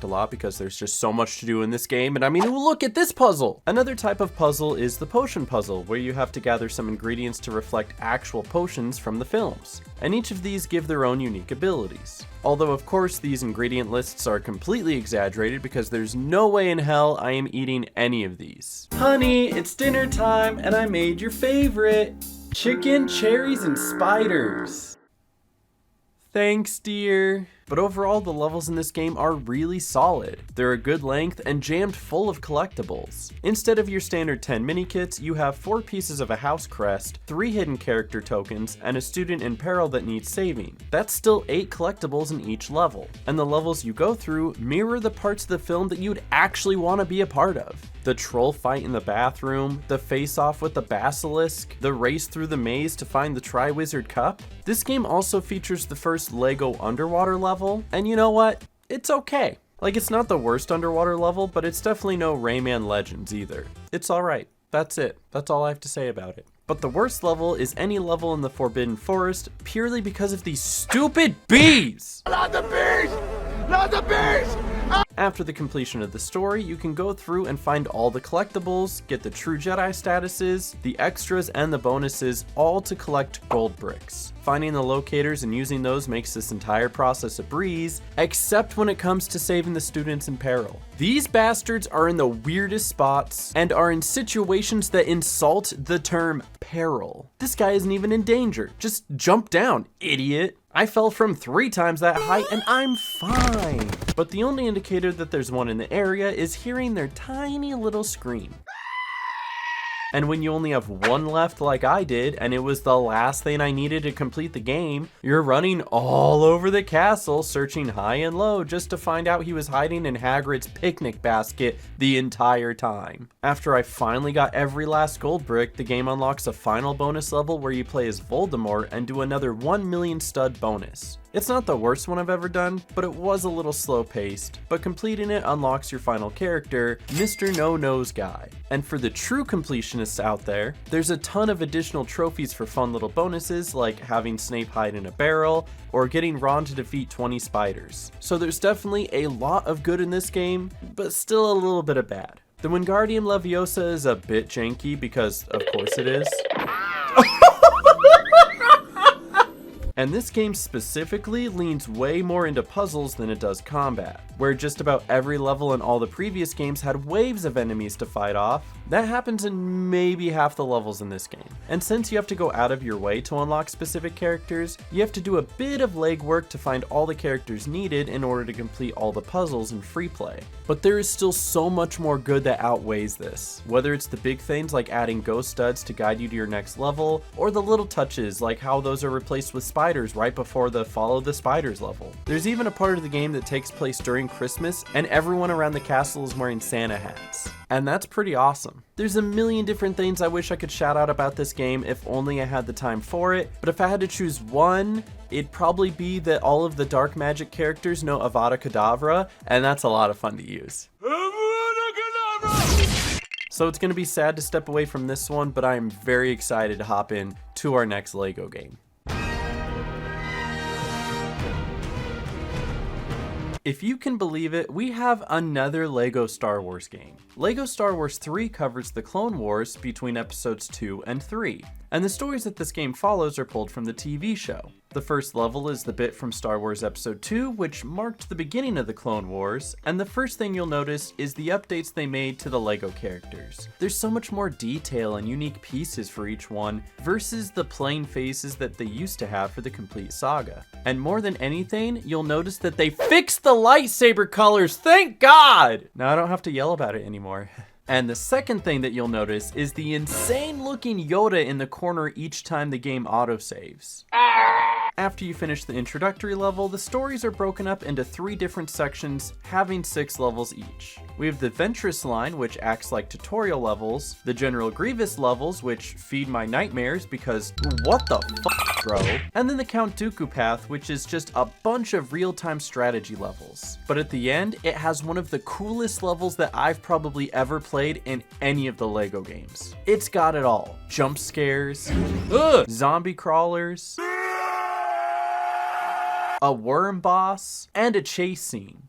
a lot because there's just so much to do in this game. And I mean, look at this puzzle. Another type of puzzle is the potion puzzle, where you have to gather some ingredients to reflect actual potions from the films. And each of these give their own unique abilities. Although of course these ingredient lists are completely exaggerated because there's no way in hell I am eating any of these. Honey, it's dinner time and I made your favorite. Chicken, cherries, and spiders. Thanks, dear. But overall, the levels in this game are really solid. They're a good length and jammed full of collectibles. Instead of your standard 10 mini-kits, you have 4 pieces of a house crest, 3 hidden character tokens, and a student in peril that needs saving. That's still 8 collectibles in each level. And the levels you go through mirror the parts of the film that you'd actually want to be a part of. The troll fight in the bathroom, the face-off with the basilisk, the race through the maze to find the Triwizard Cup. This game also features the first Lego underwater level, and you know what? It's okay. Like, it's not the worst underwater level, but it's definitely no Rayman Legends either. It's alright. That's it. That's all I have to say about it. But the worst level is any level in the Forbidden Forest, purely because of these stupid bees! Not the bees! Not the bees! After the completion of the story, you can go through and find all the collectibles, get the True Jedi statuses, the extras, and the bonuses, all to collect gold bricks. Finding the locators and using those makes this entire process a breeze, except when it comes to saving the students in peril. These bastards are in the weirdest spots and are in situations that insult the term peril. This guy isn't even in danger. Just jump down, idiot. I fell from 3 times that height and I'm fine. But the only indicator that there's one in the area is hearing their tiny little scream. And when you only have 1 left like I did, and it was the last thing I needed to complete the game, you're running all over the castle, searching high and low just to find out he was hiding in Hagrid's picnic basket the entire time. After I finally got every last gold brick, the game unlocks a final bonus level where you play as Voldemort and do another 1 million stud bonus. It's not the worst one I've ever done, but it was a little slow paced, but completing it unlocks your final character, Mr. No-Nose Guy. And for the true completionists out there, there's a ton of additional trophies for fun little bonuses like having Snape hide in a barrel, or getting Ron to defeat 20 spiders. So there's definitely a lot of good in this game, but still a little bit of bad. The Wingardium Leviosa is a bit janky because of course it is. And this game specifically leans way more into puzzles than it does combat, where just about every level in all the previous games had waves of enemies to fight off. That happens in maybe half the levels in this game. And since you have to go out of your way to unlock specific characters, you have to do a bit of legwork to find all the characters needed in order to complete all the puzzles in free play. But there is still so much more good that outweighs this, whether it's the big things like adding ghost studs to guide you to your next level, or the little touches like how those are replaced with spiders right before the Follow the Spiders level. There's even a part of the game that takes place during Christmas and everyone around the castle is wearing Santa hats. And that's pretty awesome. There's a million different things I wish I could shout out about this game if only I had the time for it, but if I had to choose one, it'd probably be that all of the dark magic characters know Avada Kedavra, and that's a lot of fun to use. So it's gonna be sad to step away from this one, but I am very excited to hop in to our next LEGO game. If you can believe it, we have another LEGO Star Wars game. LEGO Star Wars 3 covers the Clone Wars between episodes 2 and 3, and the stories that this game follows are pulled from the TV show. The first level is the bit from Star Wars Episode 2, which marked the beginning of the Clone Wars, and the first thing you'll notice is the updates they made to the LEGO characters. There's so much more detail and unique pieces for each one versus the plain faces that they used to have for the complete saga. And more than anything, you'll notice that they fixed the lightsaber colors, thank God! Now I don't have to yell about it anymore. And the second thing that you'll notice is the insane looking Yoda in the corner each time the game autosaves. After you finish the introductory level, the stories are broken up into 3 different sections, having 6 levels each. We have the Ventress line, which acts like tutorial levels, the General Grievous levels, which feed my nightmares because what the fuck, bro? And then the Count Dooku path, which is just a bunch of real-time strategy levels. But at the end, it has one of the coolest levels that I've probably ever played in any of the LEGO games. It's got it all. Jump scares, zombie crawlers, a worm boss, and a chase scene.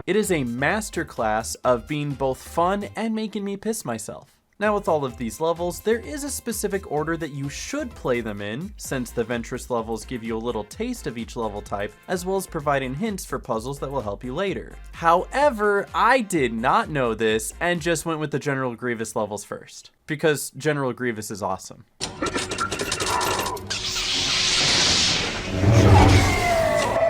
It is a masterclass of being both fun and making me piss myself. Now with all of these levels, there is a specific order that you should play them in, since the Ventress levels give you a little taste of each level type, as well as providing hints for puzzles that will help you later. However, I did not know this and just went with the General Grievous levels first, because General Grievous is awesome.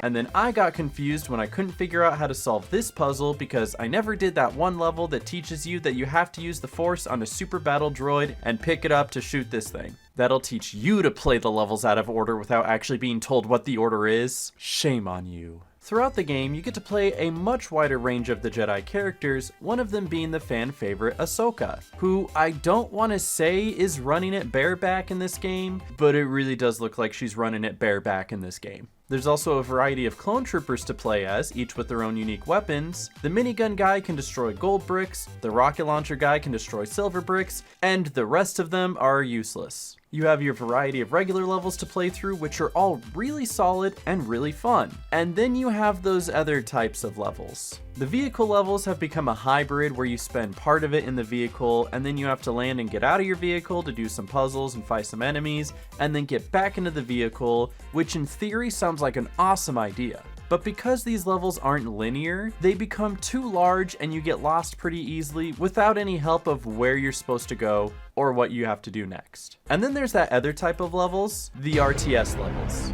And then I got confused when I couldn't figure out how to solve this puzzle because I never did that one level that teaches you that you have to use the Force on a super battle droid and pick it up to shoot this thing. That'll teach you to play the levels out of order without actually being told what the order is. Shame on you. Throughout the game, you get to play a much wider range of the Jedi characters, one of them being the fan favorite Ahsoka, who I don't want to say is running it bareback in this game, but it really does look like she's running it bareback in this game. There's also a variety of clone troopers to play as, each with their own unique weapons. The minigun guy can destroy gold bricks, the rocket launcher guy can destroy silver bricks, and the rest of them are useless. You have your variety of regular levels to play through, which are all really solid and really fun. And then you have those other types of levels. The vehicle levels have become a hybrid where you spend part of it in the vehicle and then you have to land and get out of your vehicle to do some puzzles and fight some enemies, and then get back into the vehicle, which in theory sounds like an awesome idea. But because these levels aren't linear, they become too large and you get lost pretty easily without any help of where you're supposed to go or what you have to do next. And then there's that other type of levels, the RTS levels.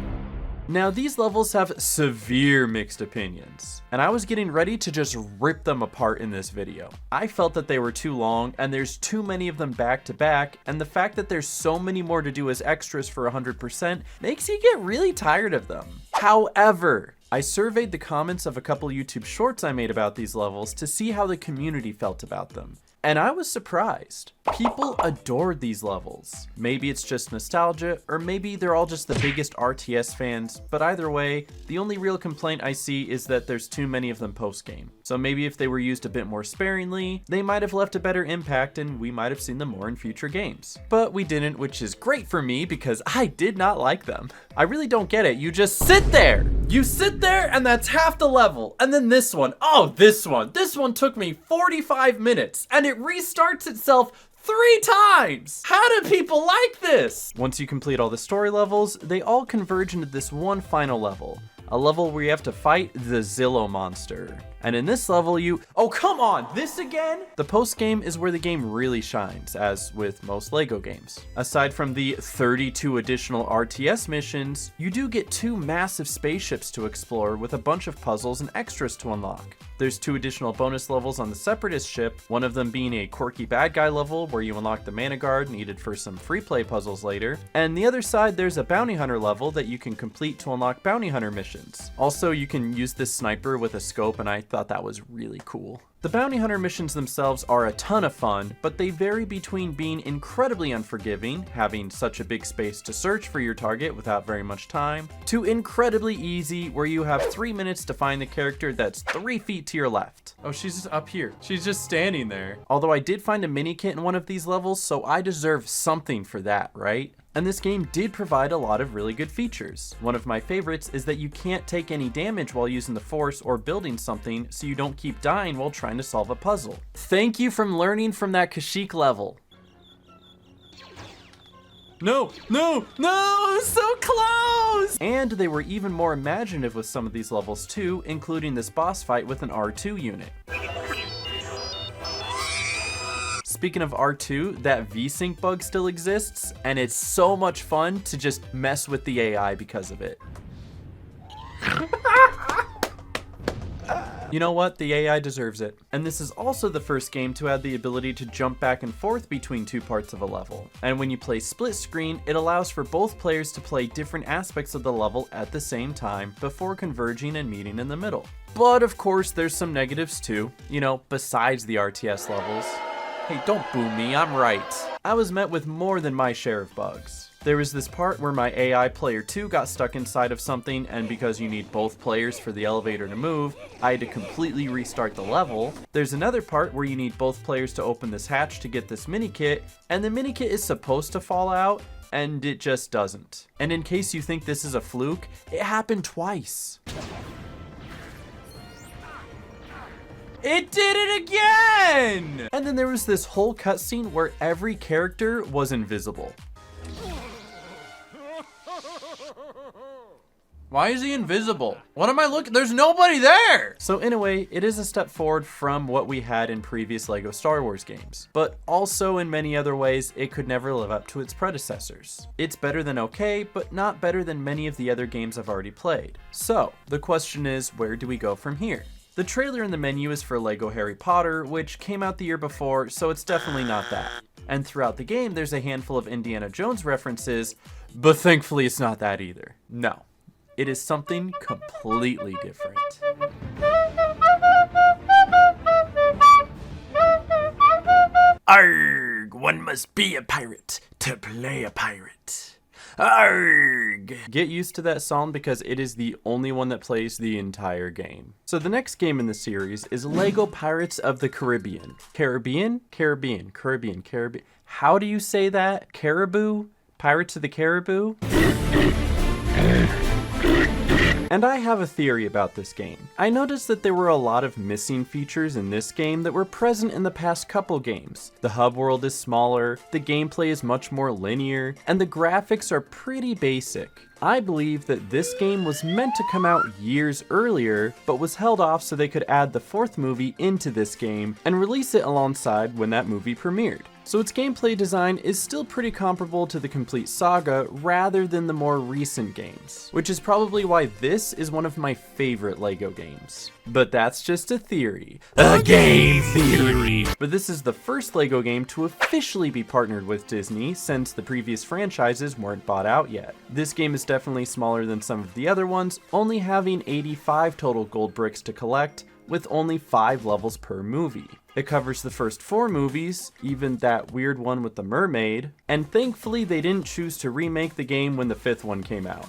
Now these levels have severe mixed opinions, and I was getting ready to just rip them apart in this video. I felt that they were too long and there's too many of them back to back, and the fact that there's so many more to do as extras for 100% makes you get really tired of them. However, I surveyed the comments of a couple YouTube shorts I made about these levels to see how the community felt about them. And I was surprised. People adored these levels. Maybe it's just nostalgia, or maybe they're all just the biggest RTS fans, but either way, the only real complaint I see is that there's too many of them post-game. So maybe if they were used a bit more sparingly, they might have left a better impact and we might have seen them more in future games. But we didn't, which is great for me because I did not like them. I really don't get it. You just sit there. You sit there and that's half the level. And then this one, oh, this one took me 45 minutes and it restarts itself 3 times! How do people like this? Once you complete all the story levels, they all converge into this one final level. A level where you have to fight the Zillo monster. And in this level oh come on, this again? The post game is where the game really shines, as with most LEGO games. Aside from the 32 additional RTS missions, you do get 2 massive spaceships to explore with a bunch of puzzles and extras to unlock. There's 2 additional bonus levels on the Separatist ship, one of them being a quirky bad guy level where you unlock the mana guard needed for some free play puzzles later, and the other side there's a bounty hunter level that you can complete to unlock bounty hunter missions. Also, you can use this sniper with a scope, and I thought that was really cool. The bounty hunter missions themselves are a ton of fun, but they vary between being incredibly unforgiving, having such a big space to search for your target without very much time, to incredibly easy, where you have 3 minutes to find the character that's 3 feet to your left. Oh, she's just up here. She's just standing there. Although I did find a mini kit in one of these levels, so I deserve something for that, right? And this game did provide a lot of really good features. One of my favorites is that you can't take any damage while using the Force or building something, so you don't keep dying while trying to solve a puzzle. Thank you for learning from that Kashyyyk level. No, no, no, so close! And they were even more imaginative with some of these levels too, including this boss fight with an R2 unit. Speaking of R2, that V-Sync bug still exists, and it's so much fun to just mess with the AI because of it. You know what? The AI deserves it. And this is also the first game to add the ability to jump back and forth between two parts of a level. And when you play split screen, it allows for both players to play different aspects of the level at the same time before converging and meeting in the middle. But of course, there's some negatives too, you know, besides the RTS levels. Hey, don't boo me, I'm right. I was met with more than my share of bugs. There was this part where my AI player 2 got stuck inside of something, and because you need both players for the elevator to move, I had to completely restart the level. There's another part where you need both players to open this hatch to get this mini kit, and the mini kit is supposed to fall out, and it just doesn't. And in case you think this is a fluke, it happened twice. It did it again! And then there was this whole cutscene where every character was invisible. Why is he invisible? What am I looking? There's nobody there! So in a way, it is a step forward from what we had in previous LEGO Star Wars games. But also in many other ways, it could never live up to its predecessors. It's better than okay, but not better than many of the other games I've already played. So, the question is, where do we go from here? The trailer in the menu is for LEGO Harry Potter, which came out the year before, so it's definitely not that. And throughout the game, there's a handful of Indiana Jones references, but thankfully it's not that either. No. It is something completely different. Arrgh, one must be a pirate to play a pirate. Arrgh! Get used to that song because it is the only one that plays the entire game. So the next game in the series is LEGO Pirates of the Caribbean. Caribbean? Caribbean. Caribbean. Caribbean. How do you say that? Caribou? Pirates of the Caribou? And I have a theory about this game. I noticed that there were a lot of missing features in this game that were present in the past couple games. The hub world is smaller, the gameplay is much more linear, and the graphics are pretty basic. I believe that this game was meant to come out years earlier, but was held off so they could add the fourth movie into this game and release it alongside when that movie premiered. So its gameplay design is still pretty comparable to the complete Saga rather than the more recent games, which is probably why this is one of my favorite LEGO games. But that's just a theory. A game theory. But this is the first LEGO game to officially be partnered with Disney since the previous franchises weren't bought out yet. This game is definitely smaller than some of the other ones, only having 85 total gold bricks to collect, with only 5 levels per movie. It covers the first 4 movies, even that weird one with the mermaid, and thankfully they didn't choose to remake the game when the 5th one came out.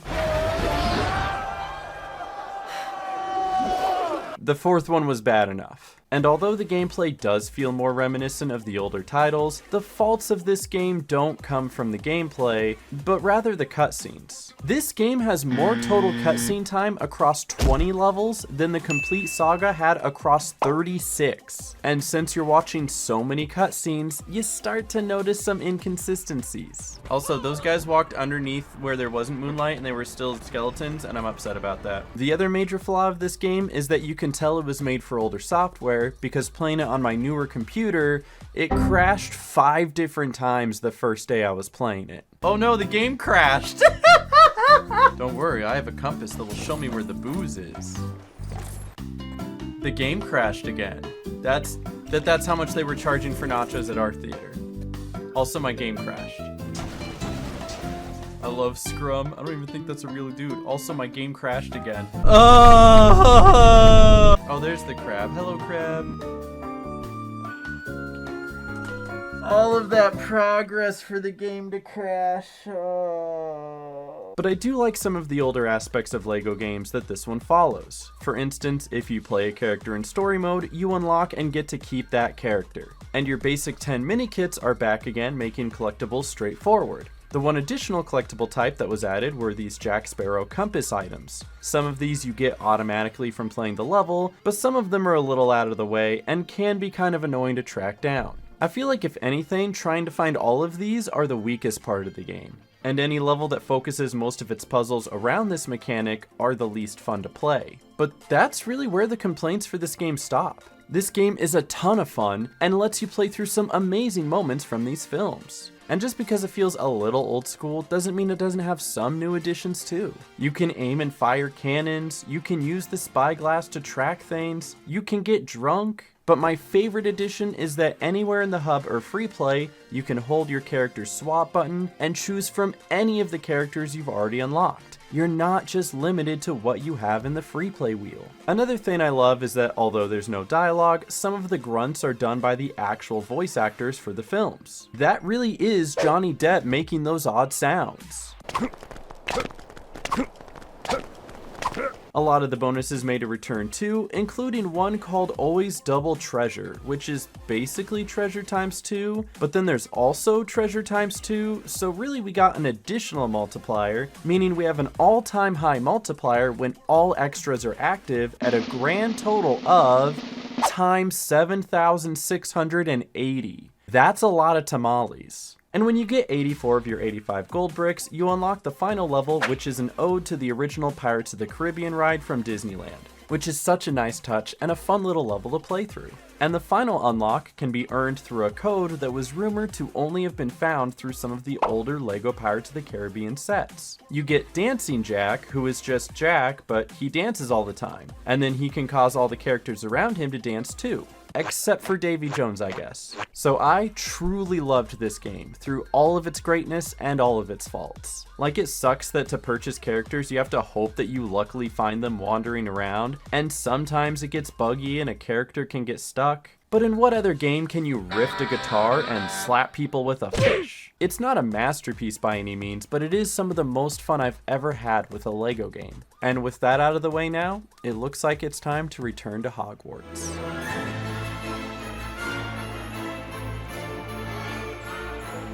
The 4th one was bad enough. And although the gameplay does feel more reminiscent of the older titles, the faults of this game don't come from the gameplay, but rather the cutscenes. This game has more total cutscene time across 20 levels than the complete Saga had across 36. And since you're watching so many cutscenes, you start to notice some inconsistencies. Also, those guys walked underneath where there wasn't moonlight and they were still skeletons, and I'm upset about that. The other major flaw of this game is that you can tell it was made for older software, because playing it on my newer computer, it crashed 5 different times the first day I was playing it. Oh no, the game crashed! Don't worry, I have a compass that will show me where the booze is. The game crashed again. That's how much they were charging for nachos at our theater. Also, my game crashed. I love Scrum. I don't even think that's a real dude. Also, my game crashed again. Oh, there's the crab. Hello, crab. All of that progress for the game to crash. Oh. But I do like some of the older aspects of LEGO games that this one follows. For instance, if you play a character in story mode, you unlock and get to keep that character. And your basic 10 mini kits are back again, making collectibles straightforward. The one additional collectible type that was added were these Jack Sparrow compass items. Some of these you get automatically from playing the level, but some of them are a little out of the way and can be kind of annoying to track down. I feel like if anything, trying to find all of these are the weakest part of the game. And any level that focuses most of its puzzles around this mechanic are the least fun to play. But that's really where the complaints for this game stop. This game is a ton of fun and lets you play through some amazing moments from these films. And just because it feels a little old school doesn't mean it doesn't have some new additions too. You can aim and fire cannons, you can use the spyglass to track things, you can get drunk. But my favorite addition is that anywhere in the hub or free play, you can hold your character's swap button and choose from any of the characters you've already unlocked. You're not just limited to what you have in the free play wheel. Another thing I love is that although there's no dialogue, some of the grunts are done by the actual voice actors for the films. That really is Johnny Depp making those odd sounds. A lot of the bonuses made a return too, including one called Always Double Treasure, which is basically treasure times 2, but then there's also treasure times 2, so really we got an additional multiplier, meaning we have an all-time high multiplier when all extras are active at a grand total of times 7,680. That's a lot of tamales. And when you get 84 of your 85 gold bricks, you unlock the final level, which is an ode to the original Pirates of the Caribbean ride from Disneyland, which is such a nice touch and a fun little level to play through. And the final unlock can be earned through a code that was rumored to only have been found through some of the older LEGO Pirates of the Caribbean sets. You get Dancing Jack, who is just Jack, but he dances all the time, and then he can cause all the characters around him to dance too. Except for Davy Jones, I guess. So I truly loved this game, through all of its greatness and all of its faults. Like, it sucks that to purchase characters you have to hope that you luckily find them wandering around, and sometimes it gets buggy and a character can get stuck. But in what other game can you riff a guitar and slap people with a fish? It's not a masterpiece by any means, but it is some of the most fun I've ever had with a LEGO game. And with that out of the way now, it looks like it's time to return to Hogwarts.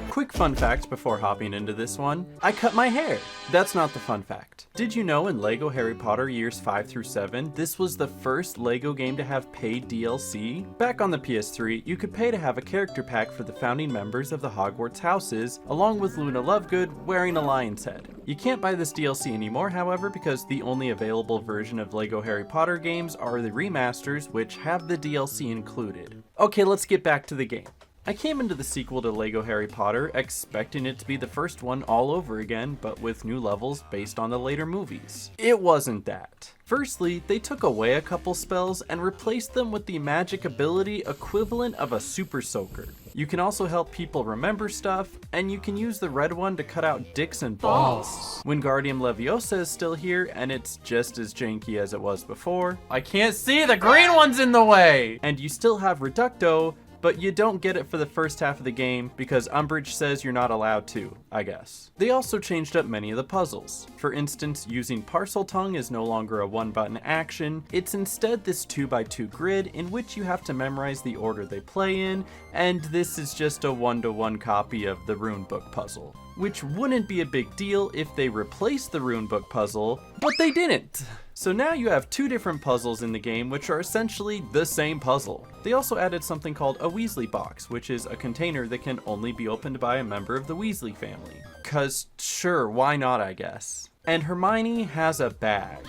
Quick fun fact before hopping into this one, I cut my hair. That's not the fun fact. Did you know in LEGO Harry Potter years 5 through 7, this was the first LEGO game to have paid DLC? Back on the PS3, you could pay to have a character pack for the founding members of the Hogwarts houses, along with Luna Lovegood wearing a lion's head. You can't buy this DLC anymore, however, because the only available version of LEGO Harry Potter games are the remasters, which have the DLC included. Okay, let's get back to the game. I came into the sequel to LEGO Harry Potter expecting it to be the first one all over again, but with new levels based on the later movies. It wasn't that. Firstly, they took away a couple spells and replaced them with the magic ability equivalent of a super soaker. You can also help people remember stuff, and you can use the red one to cut out dicks and balls. Wingardium Leviosa is still here, and it's just as janky as it was before. I can't see, the green one's in the way! And you still have Reducto, but you don't get it for the first half of the game because Umbridge says you're not allowed to, I guess. They also changed up many of the puzzles. For instance, using Parcel Tongue is no longer a one-button action, it's instead this 2x2 grid in which you have to memorize the order they play in, and this is just a one-to-one copy of the Runebook puzzle. Which wouldn't be a big deal if they replaced the Runebook puzzle, but they didn't! So now you have two different puzzles in the game which are essentially the same puzzle. They also added something called a Weasley box, which is a container that can only be opened by a member of the Weasley family. 'Cause sure, why not, I guess. And Hermione has a bag.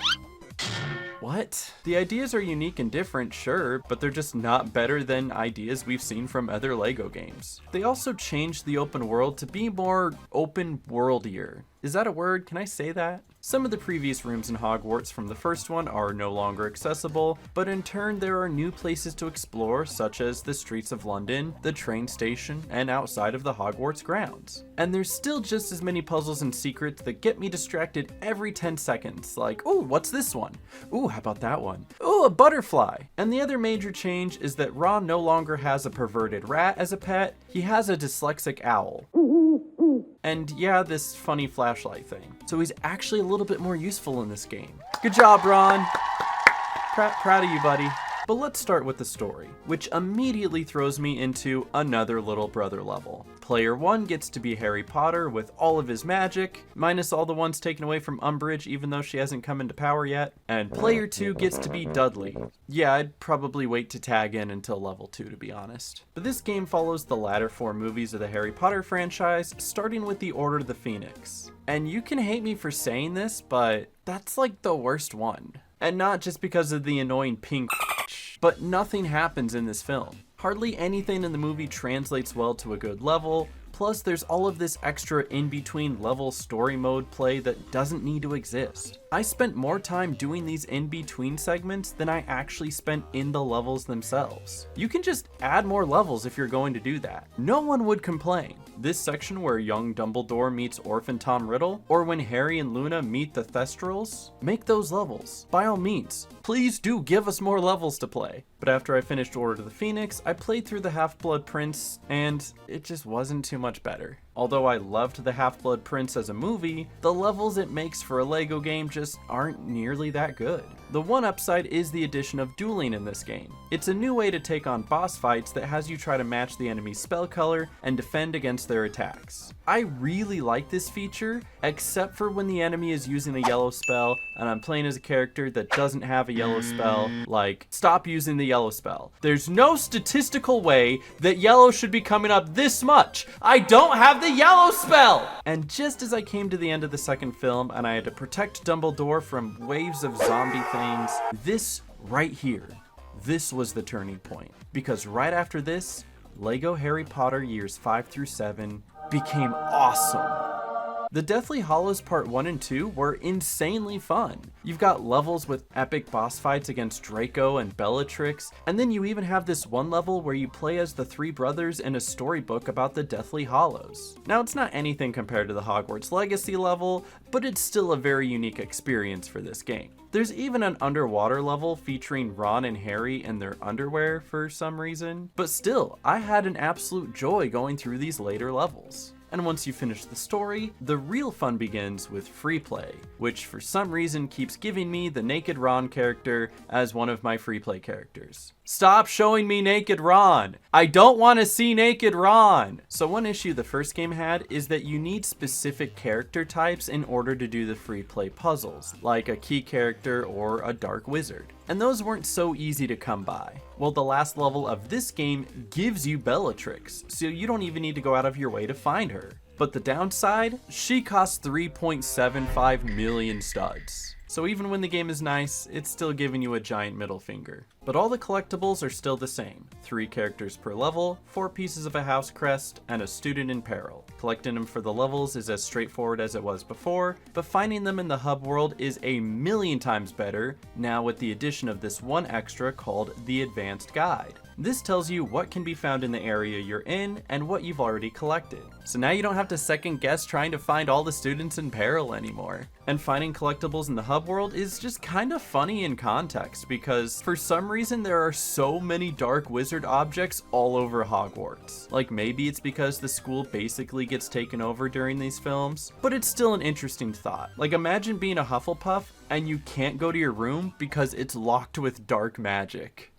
What? The ideas are unique and different, sure, but they're just not better than ideas we've seen from other LEGO games. They also changed the open world to be more open-worldier. Is that a word? Can I say that? Some of the previous rooms in Hogwarts from the first one are no longer accessible, but in turn there are new places to explore, such as the streets of London, the train station, and outside of the Hogwarts grounds. And there's still just as many puzzles and secrets that get me distracted every 10 seconds, like, ooh, what's this one? Ooh, how about that one? Ooh, a butterfly! And the other major change is that Ron no longer has a perverted rat as a pet, he has a dyslexic owl. And yeah, this funny flashlight thing. So he's actually a little bit more useful in this game. Good job, Ron! Proud of you, buddy. But let's start with the story, which immediately throws me into another little brother level. Player 1 gets to be Harry Potter with all of his magic, minus all the ones taken away from Umbridge even though she hasn't come into power yet. And player 2 gets to be Dudley. Yeah, I'd probably wait to tag in until level 2 to be honest. But this game follows the latter 4 movies of the Harry Potter franchise, starting with the Order of the Phoenix. And you can hate me for saying this, but that's like the worst one. And not just because of the annoying pink but nothing happens in this film. Hardly anything in the movie translates well to a good level, plus there's all of this extra in-between level story mode play that doesn't need to exist. I spent more time doing these in-between segments than I actually spent in the levels themselves. You can just add more levels if you're going to do that. No one would complain. This section where young Dumbledore meets orphan Tom Riddle, or when Harry and Luna meet the Thestrals, make those levels. By all means, please do give us more levels to play. But after I finished Order of the Phoenix, I played through the Half-Blood Prince, and it just wasn't too much better. Although I loved the Half-Blood Prince as a movie, the levels it makes for a LEGO game just aren't nearly that good. The one upside is the addition of dueling in this game. It's a new way to take on boss fights that has you try to match the enemy's spell color and defend against their attacks. I really like this feature, except for when the enemy is using a yellow spell and I'm playing as a character that doesn't have a yellow spell, like, stop using the yellow spell. There's no statistical way that yellow should be coming up this much. I don't have the yellow spell! And just as I came to the end of the second film and I had to protect Dumbledore from waves of zombie things, this right here, this was the turning point. Because right after this, LEGO Harry Potter years 5 through 7 became awesome. The Deathly Hallows Part 1 and 2 were insanely fun. You've got levels with epic boss fights against Draco and Bellatrix, and then you even have this one level where you play as the 3 brothers in a storybook about the Deathly Hallows. Now, it's not anything compared to the Hogwarts Legacy level, but it's still a very unique experience for this game. There's even an underwater level featuring Ron and Harry in their underwear for some reason, but still, I had an absolute joy going through these later levels. And once you finish the story, the real fun begins with free play, which for some reason keeps giving me the Naked Ron character as one of my free play characters. Stop showing me Naked Ron! I don't want to see Naked Ron! So one issue the first game had is that you need specific character types in order to do the free play puzzles, like a key character or a dark wizard. And those weren't so easy to come by. Well, the last level of this game gives you Bellatrix, so you don't even need to go out of your way to find her. But the downside? She costs 3.75 million studs. So even when the game is nice, it's still giving you a giant middle finger. But all the collectibles are still the same. 3 characters per level, 4 pieces of a house crest, and a student in peril. Collecting them for the levels is as straightforward as it was before, but finding them in the hub world is a million times better, now with the addition of this one extra called the Advanced Guide. This tells you what can be found in the area you're in and what you've already collected. So now you don't have to second guess trying to find all the students in peril anymore. And finding collectibles in the hub world is just kind of funny in context because for some reason there are so many dark wizard objects all over Hogwarts. Like maybe it's because the school basically gets taken over during these films, but it's still an interesting thought. Like imagine being a Hufflepuff and you can't go to your room because it's locked with dark magic.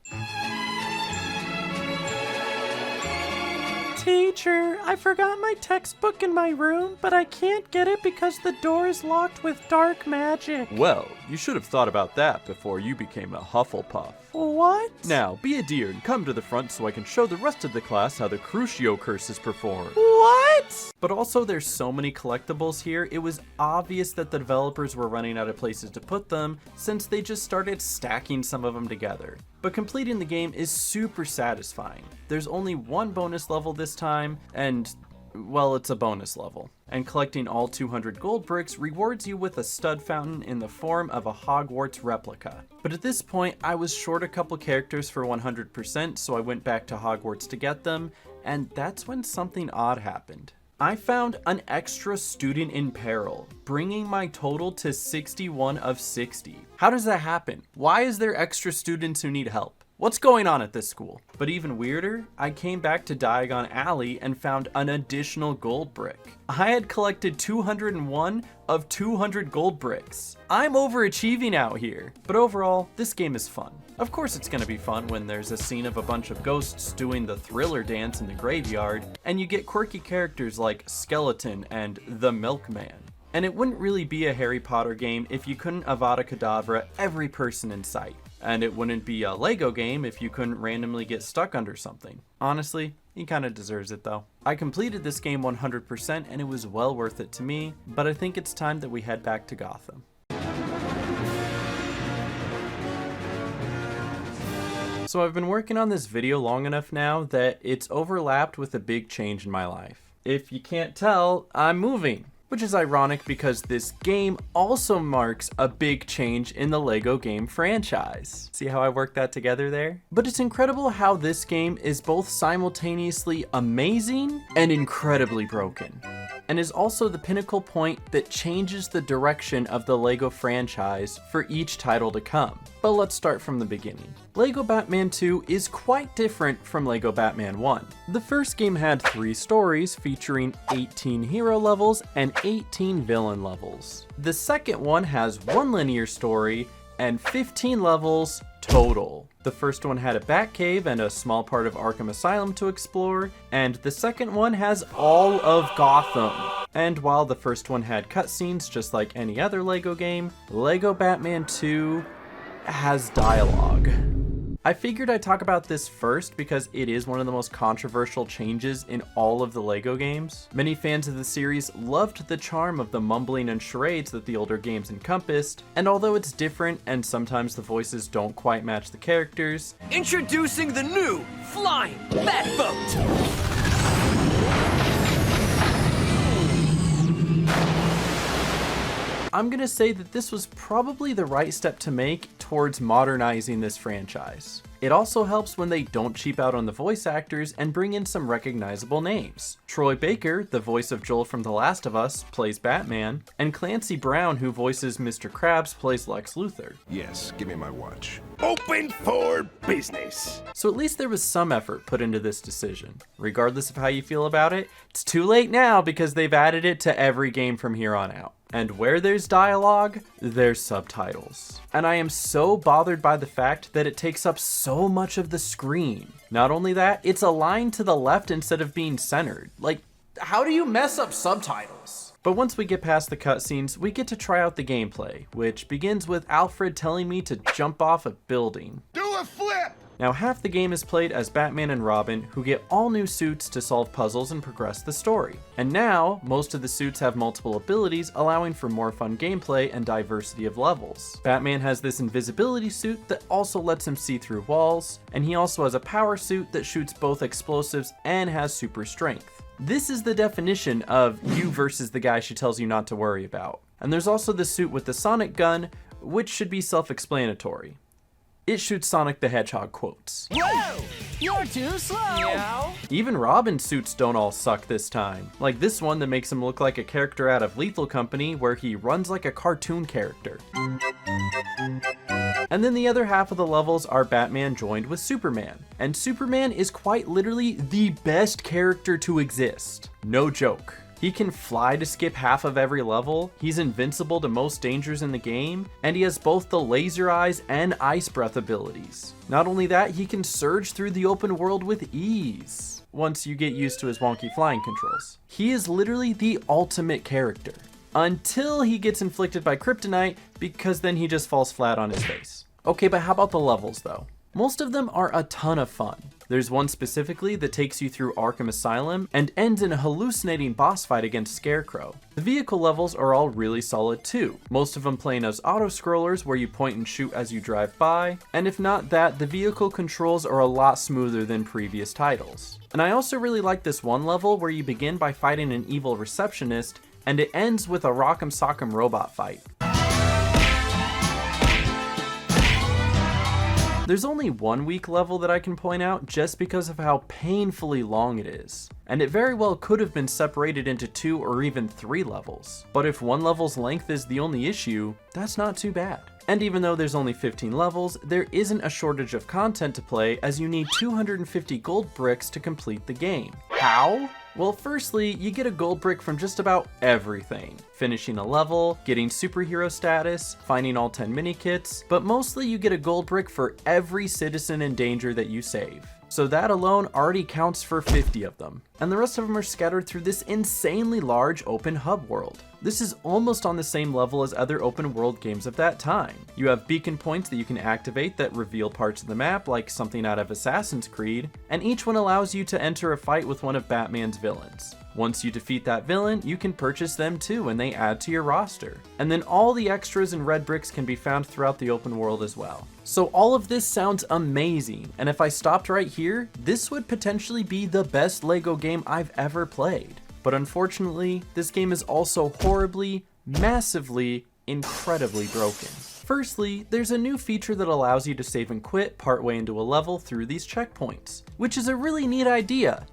Teacher, I forgot my textbook in my room, but I can't get it because the door is locked with dark magic. Well, you should have thought about that before you became a Hufflepuff. What? Now, be a dear and come to the front so I can show the rest of the class how the Crucio curse is performed. What? But also, there's so many collectibles here, it was obvious that the developers were running out of places to put them since they just started stacking some of them together. But completing the game is super satisfying. There's only one bonus level this time, and well, it's a bonus level. And collecting all 200 gold bricks rewards you with a stud fountain in the form of a Hogwarts replica. But at this point, I was short a couple characters for 100%, so I went back to Hogwarts to get them, and that's when something odd happened. I found an extra student in peril, bringing my total to 61 of 60. How does that happen? Why is there extra students who need help? What's going on at this school? But even weirder, I came back to Diagon Alley and found an additional gold brick. I had collected 201 of 200 gold bricks. I'm overachieving out here. But overall, this game is fun. Of course it's gonna be fun when there's a scene of a bunch of ghosts doing the Thriller dance in the graveyard, and you get quirky characters like Skeleton and the Milkman. And it wouldn't really be a Harry Potter game if you couldn't Avada Kedavra every person in sight. And it wouldn't be a Lego game if you couldn't randomly get stuck under something. Honestly, he kinda deserves it though. I completed this game 100% and it was well worth it to me, but I think it's time that we head back to Gotham. So I've been working on this video long enough now that it's overlapped with a big change in my life. If you can't tell, I'm moving. Which is ironic because this game also marks a big change in the Lego game franchise. See how I worked that together there? But it's incredible how this game is both simultaneously amazing and incredibly broken, and is also the pinnacle point that changes the direction of the Lego franchise for each title to come. But let's start from the beginning. Lego Batman 2 is quite different from Lego Batman 1. The first game had 3 stories featuring 18 hero levels and 18 villain levels. The second one has 1 linear story and 15 levels total. The first one had a Batcave and a small part of Arkham Asylum to explore, and the second one has all of Gotham. And while the first one had cutscenes just like any other Lego game, Lego Batman 2 has dialogue. I figured I'd talk about this first because it is one of the most controversial changes in all of the Lego games. Many fans of the series loved the charm of the mumbling and charades that the older games encompassed, and although it's different and sometimes the voices don't quite match the characters, introducing the new Flying Batboat! I'm gonna say that this was probably the right step to make towards modernizing this franchise. It also helps when they don't cheap out on the voice actors and bring in some recognizable names. Troy Baker, the voice of Joel from The Last of Us, plays Batman, and Clancy Brown, who voices Mr. Krabs, plays Lex Luthor. Yes, give me my watch. Open for business. So at least there was some effort put into this decision. Regardless of how you feel about it, it's too late now because they've added it to every game from here on out. And where there's dialogue, there's subtitles. And I am so bothered by the fact that it takes up so much of the screen. Not only that, it's aligned to the left instead of being centered. Like, how do you mess up subtitles? But once we get past the cutscenes, we get to try out the gameplay, which begins with Alfred telling me to jump off a building. Do a flip! Now, half the game is played as Batman and Robin, who get all new suits to solve puzzles and progress the story. And now, most of the suits have multiple abilities, allowing for more fun gameplay and diversity of levels. Batman has this invisibility suit that also lets him see through walls, and he also has a power suit that shoots both explosives and has super strength. This is the definition of you versus the guy she tells you not to worry about. And there's also the suit with the sonic gun, which should be self-explanatory. It shoots Sonic the Hedgehog quotes. Whoa! You're too slow! Meow. Even Robin's suits don't all suck this time. Like this one that makes him look like a character out of Lethal Company where he runs like a cartoon character. And then the other half of the levels are Batman joined with Superman. And Superman is quite literally the best character to exist. No joke. He can fly to skip half of every level, he's invincible to most dangers in the game, and he has both the laser eyes and ice breath abilities. Not only that, he can surge through the open world with ease, once you get used to his wonky flying controls. He is literally the ultimate character, until he gets inflicted by kryptonite, because then he just falls flat on his face. Okay, but how about the levels though? Most of them are a ton of fun. There's one specifically that takes you through Arkham Asylum and ends in a hallucinating boss fight against Scarecrow. The vehicle levels are all really solid too, most of them playing as auto-scrollers where you point and shoot as you drive by, and if not that, the vehicle controls are a lot smoother than previous titles. And I also really like this one level where you begin by fighting an evil receptionist, and it ends with a Rock'em Sock'em robot fight. There's only one weak level that I can point out just because of how painfully long it is, and it very well could have been separated into 2 or even 3 levels. But if one level's length is the only issue, that's not too bad. And even though there's only 15 levels, there isn't a shortage of content to play as you need 250 gold bricks to complete the game. How? Well, firstly, you get a gold brick from just about everything. Finishing a level, getting superhero status, finding all 10 mini-kits, but mostly you get a gold brick for every citizen in danger that you save. So that alone already counts for 50 of them. And the rest of them are scattered through this insanely large open hub world. This is almost on the same level as other open world games of that time. You have beacon points that you can activate that reveal parts of the map like something out of Assassin's Creed, and each one allows you to enter a fight with one of Batman's villains. Once you defeat that villain, you can purchase them too and they add to your roster. And then all the extras and red bricks can be found throughout the open world as well. So all of this sounds amazing, and if I stopped right here, this would potentially be the best LEGO game I've ever played. But unfortunately, this game is also horribly, massively, incredibly broken. Firstly, there's a new feature that allows you to save and quit partway into a level through these checkpoints, which is a really neat idea,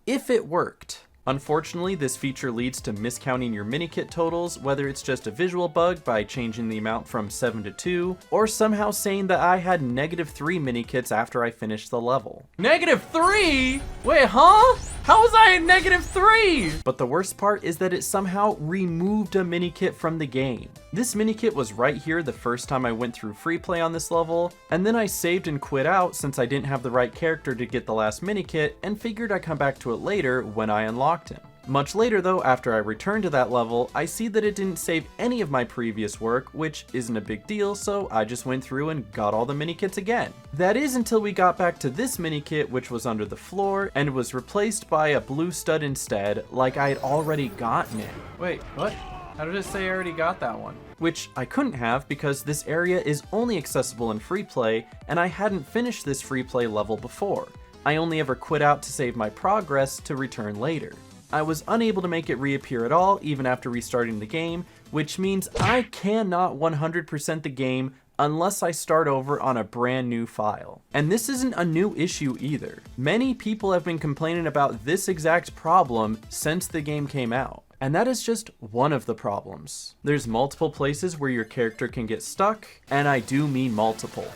if it worked. Unfortunately, this feature leads to miscounting your mini-kit totals, whether it's just a visual bug by changing the amount from 7 to 2, or somehow saying that I had -3 mini-kits after I finished the level. -3? Wait, huh? How was I at -3? But the worst part is that it somehow removed a mini-kit from the game. This mini-kit was right here the first time I went through free play on this level, and then I saved and quit out since I didn't have the right character to get the last mini-kit and figured I'd come back to it later when I unlocked him. Much later though, after I returned to that level, I see that it didn't save any of my previous work, which isn't a big deal, so I just went through and got all the mini-kits again. That is until we got back to this mini-kit, which was under the floor, and was replaced by a blue stud instead, like I had already gotten it. Wait, what? How did it say I already got that one? Which I couldn't have because this area is only accessible in free play, and I hadn't finished this free play level before. I only ever quit out to save my progress to return later. I was unable to make it reappear at all even after restarting the game, which means I cannot 100% the game unless I start over on a brand new file. And this isn't a new issue either. Many people have been complaining about this exact problem since the game came out. And that is just one of the problems. There's multiple places where your character can get stuck, and I do mean multiple.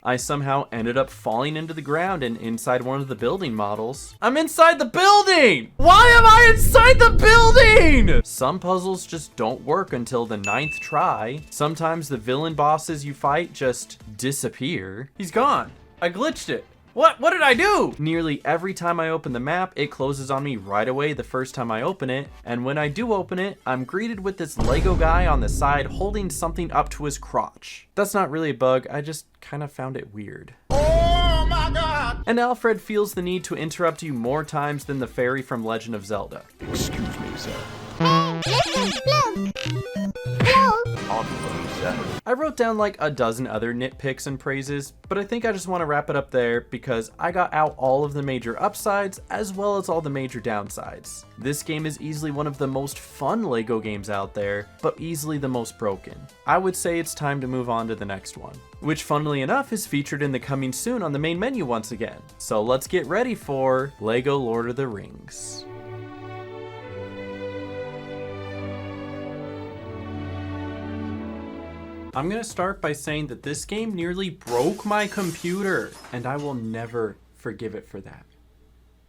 I somehow ended up falling into the ground and inside one of the building models. I'm inside the building! Why am I inside the building? Some puzzles just don't work until the 9th try. Sometimes the villain bosses you fight just disappear. He's gone. I glitched it. What did I do? Nearly every time I open the map, it closes on me right away the first time I open it, and when I do open it, I'm greeted with this Lego guy on the side holding something up to his crotch. That's not really a bug, I just kind of found it weird. Oh my God! And Alfred feels the need to interrupt you more times than the fairy from Legend of Zelda. Excuse me, sir. I wrote down like a dozen other nitpicks and praises, but I think I just want to wrap it up there because I got out all of the major upsides as well as all the major downsides. This game is easily one of the most fun LEGO games out there, but easily the most broken. I would say it's time to move on to the next one, which funnily enough is featured in the coming soon on the main menu once again. So let's get ready for LEGO Lord of the Rings. I'm gonna start by saying that this game nearly broke my computer, and I will never forgive it for that.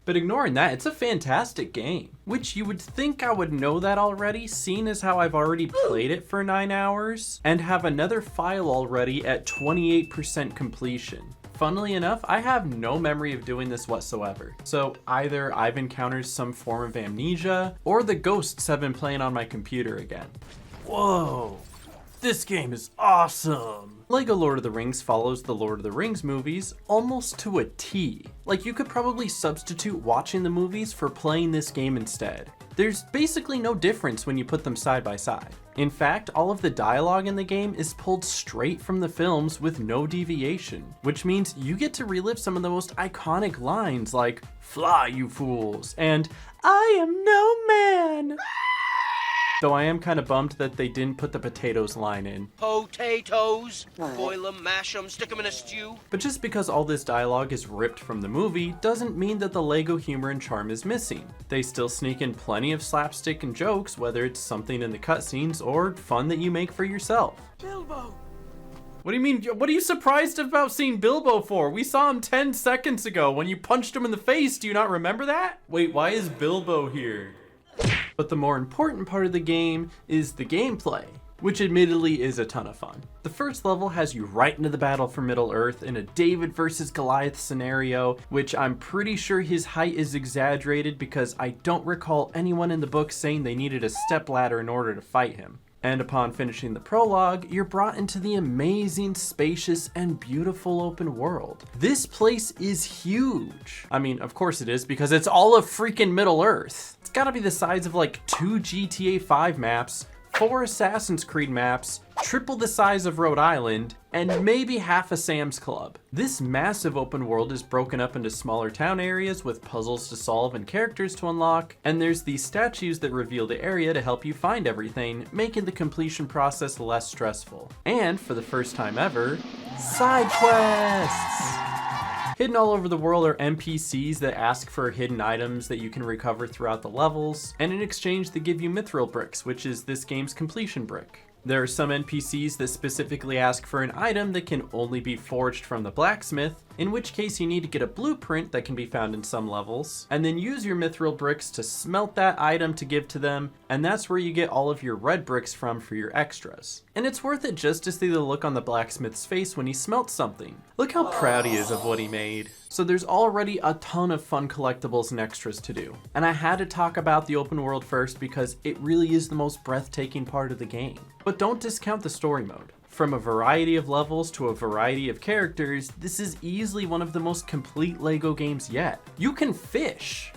But ignoring that, it's a fantastic game, which you would think I would know that already, seeing as how I've already played it for 9 hours, and have another file already at 28% completion. Funnily enough, I have no memory of doing this whatsoever. So either I've encountered some form of amnesia, or the ghosts have been playing on my computer again. Whoa. This game is awesome! LEGO Lord of the Rings follows the Lord of the Rings movies almost to a T. Like you could probably substitute watching the movies for playing this game instead. There's basically no difference when you put them side by side. In fact, all of the dialogue in the game is pulled straight from the films with no deviation, which means you get to relive some of the most iconic lines like, "Fly, you fools," and "I am no man." Though I am kind of bummed that they didn't put the potatoes line in. Potatoes, boil them, mash them, stick them in a stew. But just because all this dialogue is ripped from the movie doesn't mean that the LEGO humor and charm is missing. They still sneak in plenty of slapstick and jokes, whether it's something in the cutscenes or fun that you make for yourself. Bilbo! What do you mean? What are you surprised about seeing Bilbo for? We saw him 10 seconds ago when you punched him in the face. Do you not remember that? Wait, why is Bilbo here? But the more important part of the game is the gameplay, which admittedly is a ton of fun. The first level has you right into the battle for Middle-earth in a David versus Goliath scenario, which I'm pretty sure his height is exaggerated because I don't recall anyone in the book saying they needed a stepladder in order to fight him. And upon finishing the prologue, you're brought into the amazing, spacious, and beautiful open world. This place is huge. I mean, of course it is, because it's all of freaking Middle-earth. It's gotta be the size of like 2 GTA 5 maps, 4 Assassin's Creed maps, triple the size of Rhode Island, and maybe half a Sam's Club. This massive open world is broken up into smaller town areas with puzzles to solve and characters to unlock, and there's these statues that reveal the area to help you find everything, making the completion process less stressful. And for the first time ever, side quests! Hidden all over the world are NPCs that ask for hidden items that you can recover throughout the levels, and in exchange they give you mithril bricks, which is this game's completion brick. There are some NPCs that specifically ask for an item that can only be forged from the blacksmith, in which case you need to get a blueprint that can be found in some levels, and then use your mithril bricks to smelt that item to give to them, and that's where you get all of your red bricks from for your extras. And it's worth it just to see the look on the blacksmith's face when he smelts something. Look how proud he is of what he made. So there's already a ton of fun collectibles and extras to do. And I had to talk about the open world first because it really is the most breathtaking part of the game. But don't discount the story mode. From a variety of levels to a variety of characters, this is easily one of the most complete LEGO games yet. You can fish!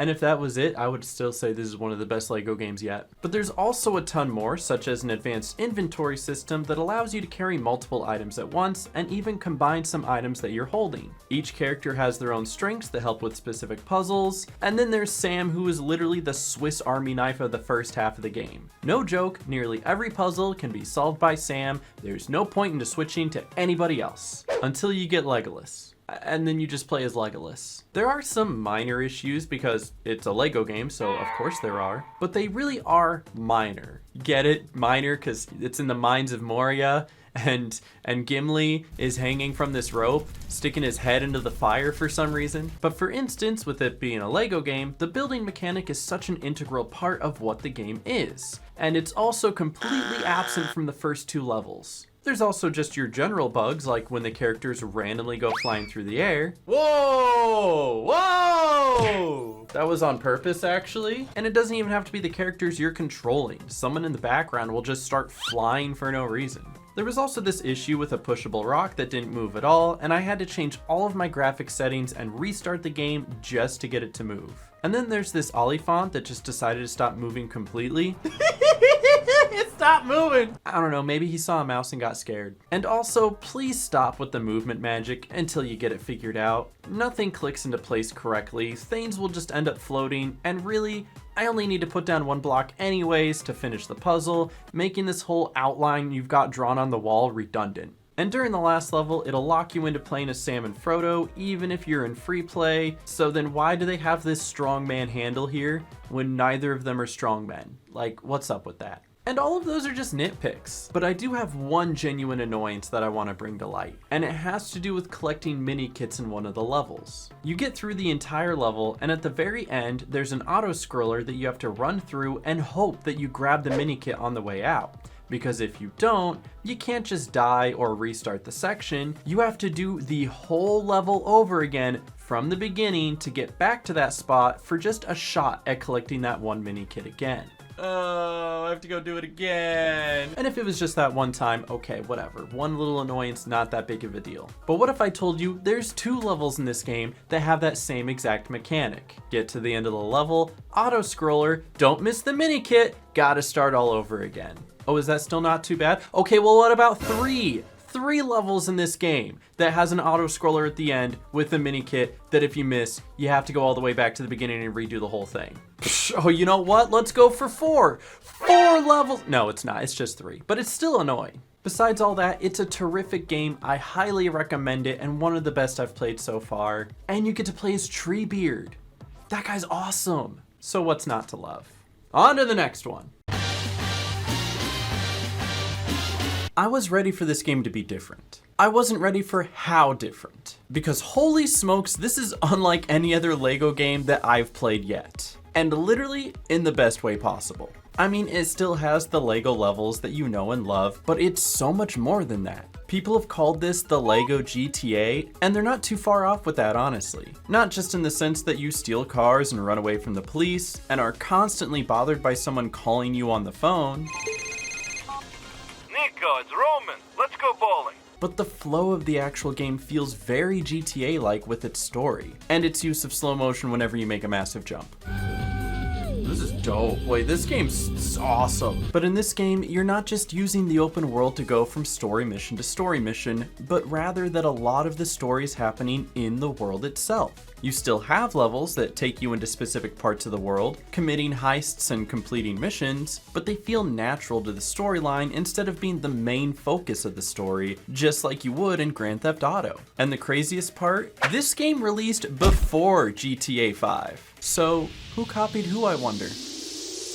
And if that was it, I would still say this is one of the best LEGO games yet. But there's also a ton more, such as an advanced inventory system that allows you to carry multiple items at once and even combine some items that you're holding. Each character has their own strengths that help with specific puzzles, and then there's Sam, who is literally the Swiss Army knife of the first half of the game. No joke, nearly every puzzle can be solved by Sam. There's no point into switching to anybody else. Until you get Legolas. And then you just play as Legolas. There are some minor issues because it's a LEGO game, so of course there are, but they really are minor. Get it? Minor, because it's in the Mines of Moria, and Gimli is hanging from this rope, sticking his head into the fire for some reason. But for instance, with it being a LEGO game, the building mechanic is such an integral part of what the game is. And it's also completely absent from the first 2 levels. There's also just your general bugs, like when the characters randomly go flying through the air. Whoa! Whoa! That was on purpose, actually. And it doesn't even have to be the characters you're controlling. Someone in the background will just start flying for no reason. There was also this issue with a pushable rock that didn't move at all, and I had to change all of my graphics settings and restart the game just to get it to move. And then there's this Oliphant that just decided to stop moving completely. It stopped moving! I don't know, maybe he saw a mouse and got scared. And also, please stop with the movement magic until you get it figured out. Nothing clicks into place correctly, things will just end up floating, and really, I only need to put down 1 block anyways to finish the puzzle, making this whole outline you've got drawn on the wall redundant. And during the last level, it'll lock you into playing as Sam and Frodo, even if you're in free play. So then why do they have this strongman handle here when neither of them are strongmen? Like, what's up with that? And all of those are just nitpicks. But I do have one genuine annoyance that I want to bring to light, and it has to do with collecting mini kits in one of the levels. You get through the entire level, and at the very end, there's an auto-scroller that you have to run through and hope that you grab the mini kit on the way out. Because if you don't, you can't just die or restart the section. You have to do the whole level over again from the beginning to get back to that spot for just a shot at collecting that one mini kit again. Oh, I have to go do it again. And if it was just that one time, okay, whatever. One little annoyance, not that big of a deal. But what if I told you there's 2 levels in this game that have that same exact mechanic? Get to the end of the level, auto-scroller, don't miss the mini kit, gotta start all over again. Oh, is that still not too bad? Okay, well, what about 3? 3 levels in this game that has an auto-scroller at the end with a mini kit that if you miss, you have to go all the way back to the beginning and redo the whole thing. Oh, you know what? Let's go for 4. 4 levels. No, it's not. It's just 3, but it's still annoying. Besides all that, it's a terrific game. I highly recommend it and one of the best I've played so far. And you get to play as Treebeard. That guy's awesome. So what's not to love? On to the next one. I was ready for this game to be different. I wasn't ready for how different. Because holy smokes, this is unlike any other LEGO game that I've played yet. And literally in the best way possible. I mean, it still has the LEGO levels that you know and love, but it's so much more than that. People have called this the LEGO GTA, and they're not too far off with that, honestly. Not just in the sense that you steal cars and run away from the police, and are constantly bothered by someone calling you on the phone. Nico, it's Roman. Let's go bowling. But the flow of the actual game feels very GTA-like with its story, and its use of slow motion whenever you make a massive jump. This is dope. Wait, this game's awesome. But in this game, you're not just using the open world to go from story mission to story mission, but rather that a lot of the story is happening in the world itself. You still have levels that take you into specific parts of the world, committing heists and completing missions, but they feel natural to the storyline instead of being the main focus of the story, just like you would in Grand Theft Auto. And the craziest part, this game released before GTA 5. So who copied who, I wonder?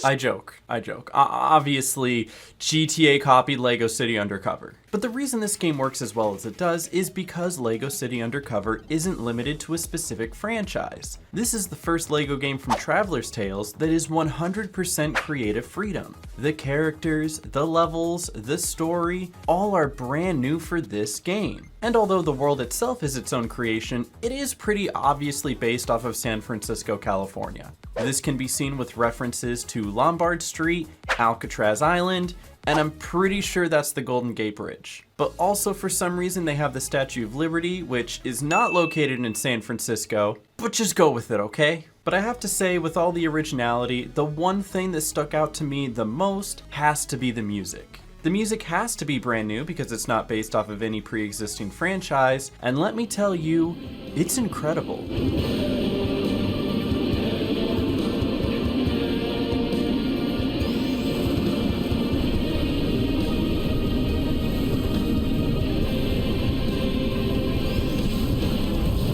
I joke. Obviously, GTA copied LEGO City Undercover. But the reason this game works as well as it does is because LEGO City Undercover isn't limited to a specific franchise. This is the first LEGO game from Traveler's Tales that is 100% creative freedom. The characters, the levels, the story, all are brand new for this game. And although the world itself is its own creation, it is pretty obviously based off of San Francisco, California. This can be seen with references to Lombard Street, Alcatraz Island, and I'm pretty sure that's the Golden Gate Bridge. But also for some reason they have the Statue of Liberty, which is not located in San Francisco, but just go with it, okay? But I have to say, with all the originality, the one thing that stuck out to me the most has to be the music. The music has to be brand new because it's not based off of any pre-existing franchise, and let me tell you, it's incredible.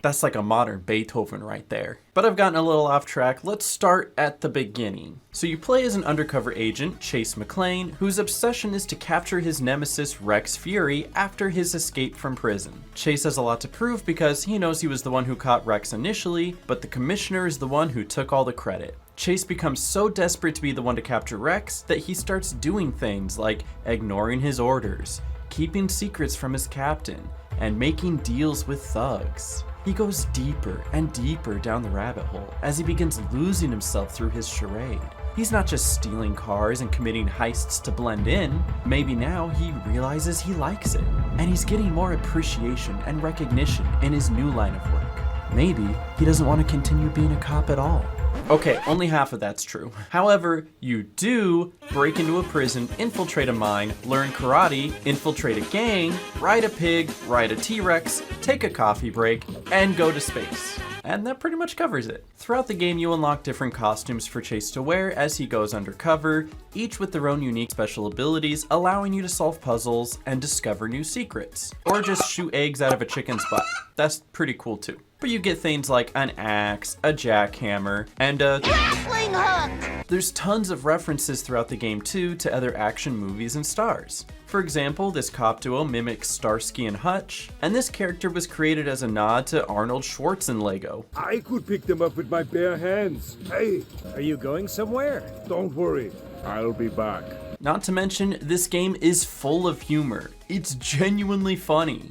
That's like a modern Beethoven right there. But I've gotten a little off track. Let's start at the beginning. So you play as an undercover agent, Chase McClane, whose obsession is to capture his nemesis Rex Fury after his escape from prison. Chase has a lot to prove because he knows he was the one who caught Rex initially, but the commissioner is the one who took all the credit. Chase becomes so desperate to be the one to capture Rex that he starts doing things like ignoring his orders, keeping secrets from his captain, and making deals with thugs. He goes deeper and deeper down the rabbit hole as he begins losing himself through his charade. He's not just stealing cars and committing heists to blend in. Maybe now he realizes he likes it, and he's getting more appreciation and recognition in his new line of work. Maybe he doesn't want to continue being a cop at all. Okay, only half of that's true. However, you do break into a prison, infiltrate a mine, learn karate, infiltrate a gang, ride a pig, ride a T-Rex, take a coffee break, and go to space. And that pretty much covers it. Throughout the game, you unlock different costumes for Chase to wear as he goes undercover, each with their own unique special abilities, allowing you to solve puzzles and discover new secrets. Or just shoot eggs out of a chicken's butt. That's pretty cool too. But you get things like an axe, a jackhammer, and a grappling hook. There's tons of references throughout the game too to other action movies and stars. For example, this cop duo mimics Starsky and Hutch, and this character was created as a nod to Arnold Schwarzenegger. I could pick them up with my bare hands. Hey, are you going somewhere? Don't worry, I'll be back. Not to mention, this game is full of humor. It's genuinely funny.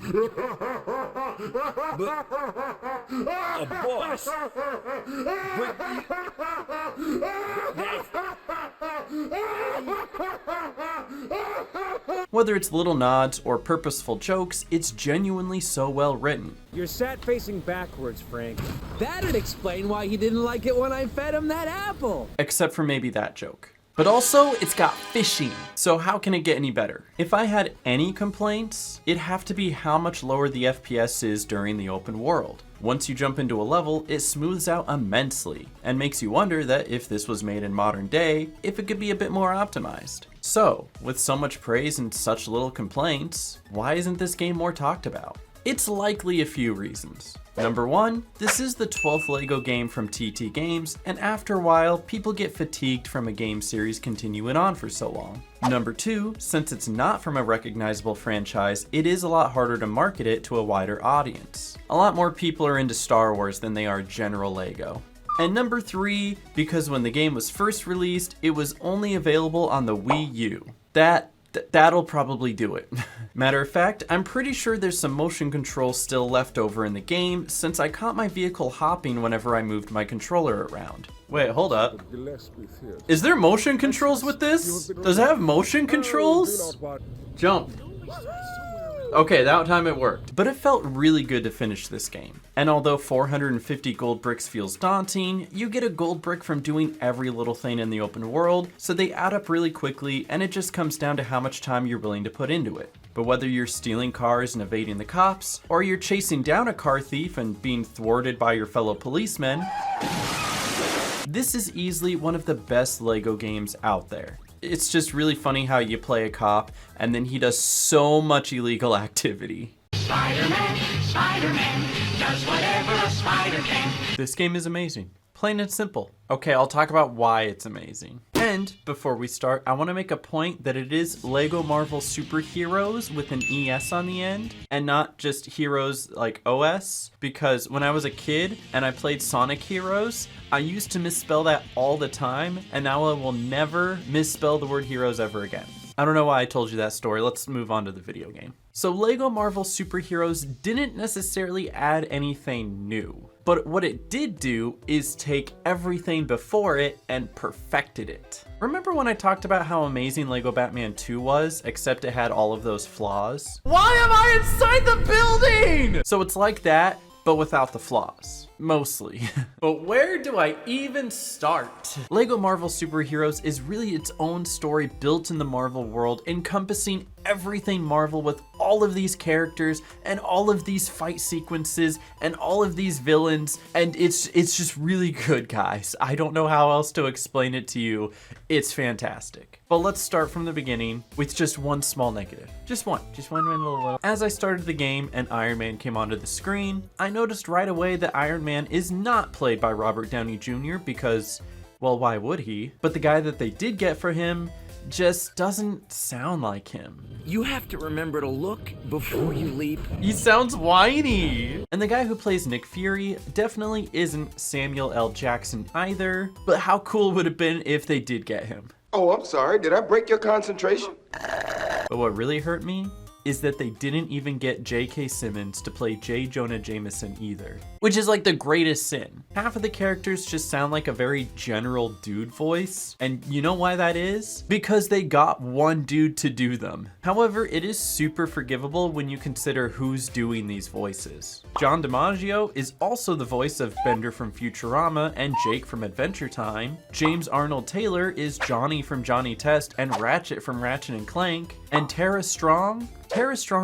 Boss. Whether it's little nods or purposeful jokes, it's genuinely so well written. You're sat facing backwards, Frank. That'd explain why he didn't like it when I fed him that apple. Except for maybe that joke. But also, it's got fishing. So how can it get any better? If I had any complaints, it'd have to be how much lower the FPS is during the open world. Once you jump into a level, it smooths out immensely, and makes you wonder that if this was made in modern day, if it could be a bit more optimized. So, with so much praise and such little complaints, why isn't this game more talked about? It's likely a few reasons. Number 1, this is the 12th LEGO game from TT Games, and after a while, people get fatigued from a game series continuing on for so long. Number 2, since it's not from a recognizable franchise, it is a lot harder to market it to a wider audience. A lot more people are into Star Wars than they are general LEGO. And number 3, because when the game was first released, it was only available on the Wii U. That'll probably do it. Matter of fact, I'm pretty sure there's some motion control still left over in the game, since I caught my vehicle hopping whenever I moved my controller around. Wait, hold up. Is there motion controls with this? Does it have motion controls? Jump. Okay, that time it worked. But it felt really good to finish this game. And although 450 gold bricks feels daunting, you get a gold brick from doing every little thing in the open world, so they add up really quickly, and it just comes down to how much time you're willing to put into it. But whether you're stealing cars and evading the cops, or you're chasing down a car thief and being thwarted by your fellow policemen, this is easily one of the best LEGO games out there. It's just really funny how you play a cop and then he does so much illegal activity. Spider-Man does whatever a spider can. This game is amazing. Plain and simple. Okay, I'll talk about why it's amazing. And before we start, I want to make a point that it is LEGO Marvel Superheroes with an ES on the end and not just heroes like OS, because when I was a kid and I played Sonic Heroes, I used to misspell that all the time, and now I will never misspell the word heroes ever again. I don't know why I told you that story. Let's move on to the video game. So LEGO Marvel Superheroes didn't necessarily add anything new, but what it did do is take everything before it and perfected it. Remember when I talked about how amazing LEGO Batman 2 was, except it had all of those flaws? Why am I inside the building? So it's like that, but without the flaws. Mostly. But where do I even start? LEGO Marvel Superheroes is really its own story built in the Marvel world, encompassing everything Marvel with all of these characters and all of these fight sequences and all of these villains, and it's just really good, guys. I don't know how else to explain it to you. It's fantastic. But let's start from the beginning with just one small negative. Just one little. As I started the game and Iron Man came onto the screen, I noticed right away that Iron Man is not played by Robert Downey Jr. because, well, why would he? But the guy that they did get for him just doesn't sound like him. You have to remember to look before you leap. He sounds whiny. And the guy who plays Nick Fury definitely isn't Samuel L. Jackson either, but how cool would it have been if they did get him? Oh, I'm sorry. Did I break your concentration? But what really hurt me is that they didn't even get J.K. Simmons to play J. Jonah Jameson either, which is like the greatest sin. Half of the characters just sound like a very general dude voice, and you know why that is? Because they got one dude to do them. However, it is super forgivable when you consider who's doing these voices. John DiMaggio is also the voice of Bender from Futurama and Jake from Adventure Time. James Arnold Taylor is Johnny from Johnny Test and Ratchet from Ratchet and Clank. And Tara Strong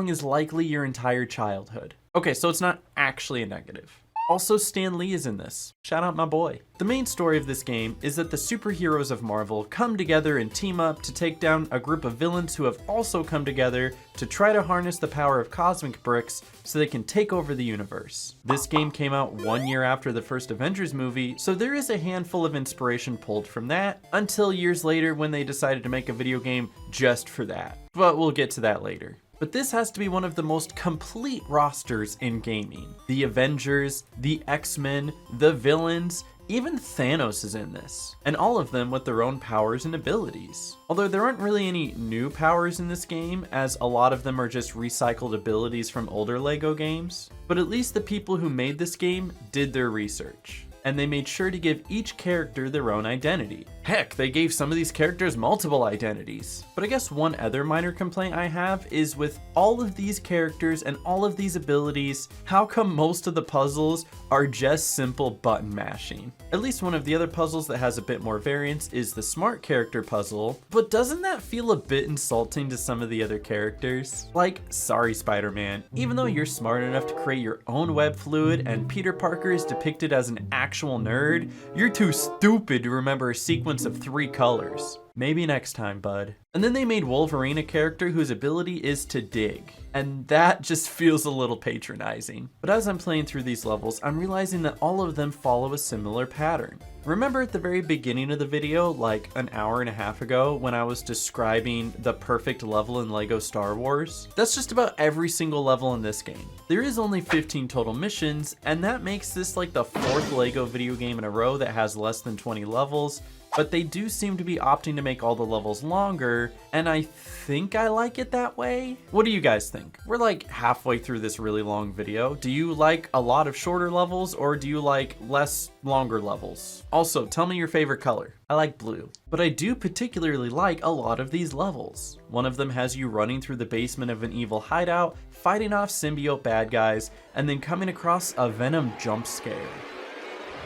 is likely your entire childhood. Okay, so it's not actually a negative. Also, Stan Lee is in this. Shout out my boy. The main story of this game is that the superheroes of Marvel come together and team up to take down a group of villains who have also come together to try to harness the power of cosmic bricks so they can take over the universe. This game came out 1 year after the first Avengers movie, so there is a handful of inspiration pulled from that, until years later when they decided to make a video game just for that. But we'll get to that later. But this has to be one of the most complete rosters in gaming. The Avengers, the X-Men, the villains, even Thanos is in this, and all of them with their own powers and abilities. Although there aren't really any new powers in this game, as a lot of them are just recycled abilities from older LEGO games. But at least the people who made this game did their research, and they made sure to give each character their own identity. Heck, they gave some of these characters multiple identities. But I guess one other minor complaint I have is with all of these characters and all of these abilities, how come most of the puzzles are just simple button mashing? At least one of the other puzzles that has a bit more variance is the smart character puzzle, but doesn't that feel a bit insulting to some of the other characters? Like, sorry Spider-Man, even though you're smart enough to create your own web fluid and Peter Parker is depicted as an actual nerd, you're too stupid to remember a sequence moments of 3 colors. Maybe next time, bud. And then they made Wolverine a character whose ability is to dig. And that just feels a little patronizing. But as I'm playing through these levels, I'm realizing that all of them follow a similar pattern. Remember at the very beginning of the video, like an hour and a half ago, when I was describing the perfect level in LEGO Star Wars? That's just about every single level in this game. There is only 15 total missions, and that makes this like the 4th LEGO video game in a row that has less than 20 levels, but they do seem to be opting to make all the levels longer, and I think I like it that way. What do you guys think? We're like halfway through this really long video. Do you like a lot of shorter levels, or do you like less longer levels? Also, tell me your favorite color. I like blue. But I do particularly like a lot of these levels. One of them has you running through the basement of an evil hideout, fighting off symbiote bad guys, and then coming across a Venom jump scare.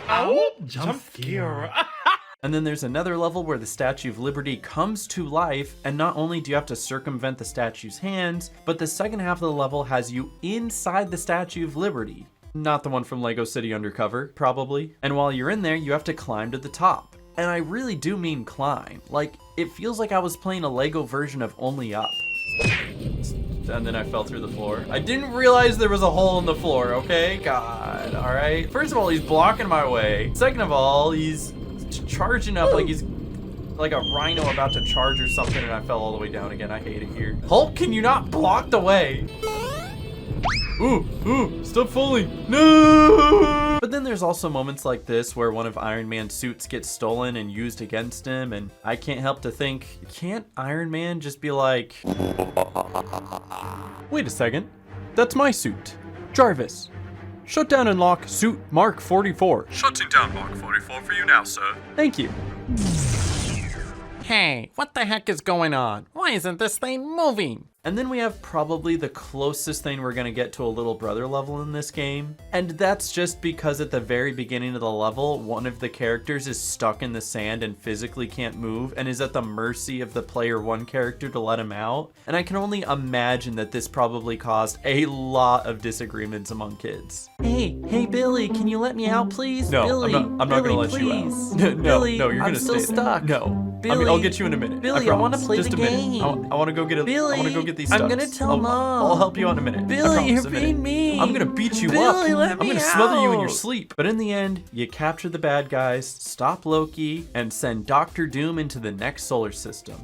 Oh, jump scare. And then there's another level where the Statue of Liberty comes to life, and not only do you have to circumvent the statue's hands, but the second half of the level has you inside the Statue of Liberty. Not the one from Lego City Undercover, probably. And while you're in there, you have to climb to the top. And I really do mean climb. Like, it feels like I was playing a Lego version of Only Up. And then I fell through the floor. I didn't realize there was a hole in the floor, okay? God, all right. First of all, he's blocking my way. Second of all, he's charging up like he's like a rhino about to charge or something, and I fell all the way down again. I hate it here. Hulk, can you not block the way? Ooh, stop falling. No! But then there's also moments like this where one of Iron Man's suits gets stolen and used against him, and I can't help to think, can't Iron Man just be like, wait a second, that's my suit. Jarvis, shut down and lock suit Mark 44. Shutting down Mark 44 for you now, sir. Thank you. Hey, what the heck is going on? Why isn't this thing moving? And then we have probably the closest thing we're gonna get to a little brother level in this game. And that's just because at the very beginning of the level, one of the characters is stuck in the sand and physically can't move and is at the mercy of the player 1 character to let him out. And I can only imagine that this probably caused a lot of disagreements among kids. Hey Billy, can you let me out please? No, Billy, I'm not gonna let you out. No, Billy, you're gonna I'm still stay stuck. there. No. Billy, I'll get you in a minute. Billy, I want to play Just the a minute. game. I want to go get Billy, I want to go get these stuff. I'm gonna tell Mom. I'll help you out in a minute. Billy, you're A minute. being mean. I'm gonna beat you Billy, up. let I'm me gonna smother you in your out. sleep. But in the end, you capture the bad guys, stop Loki, and send Doctor Doom into the next solar system.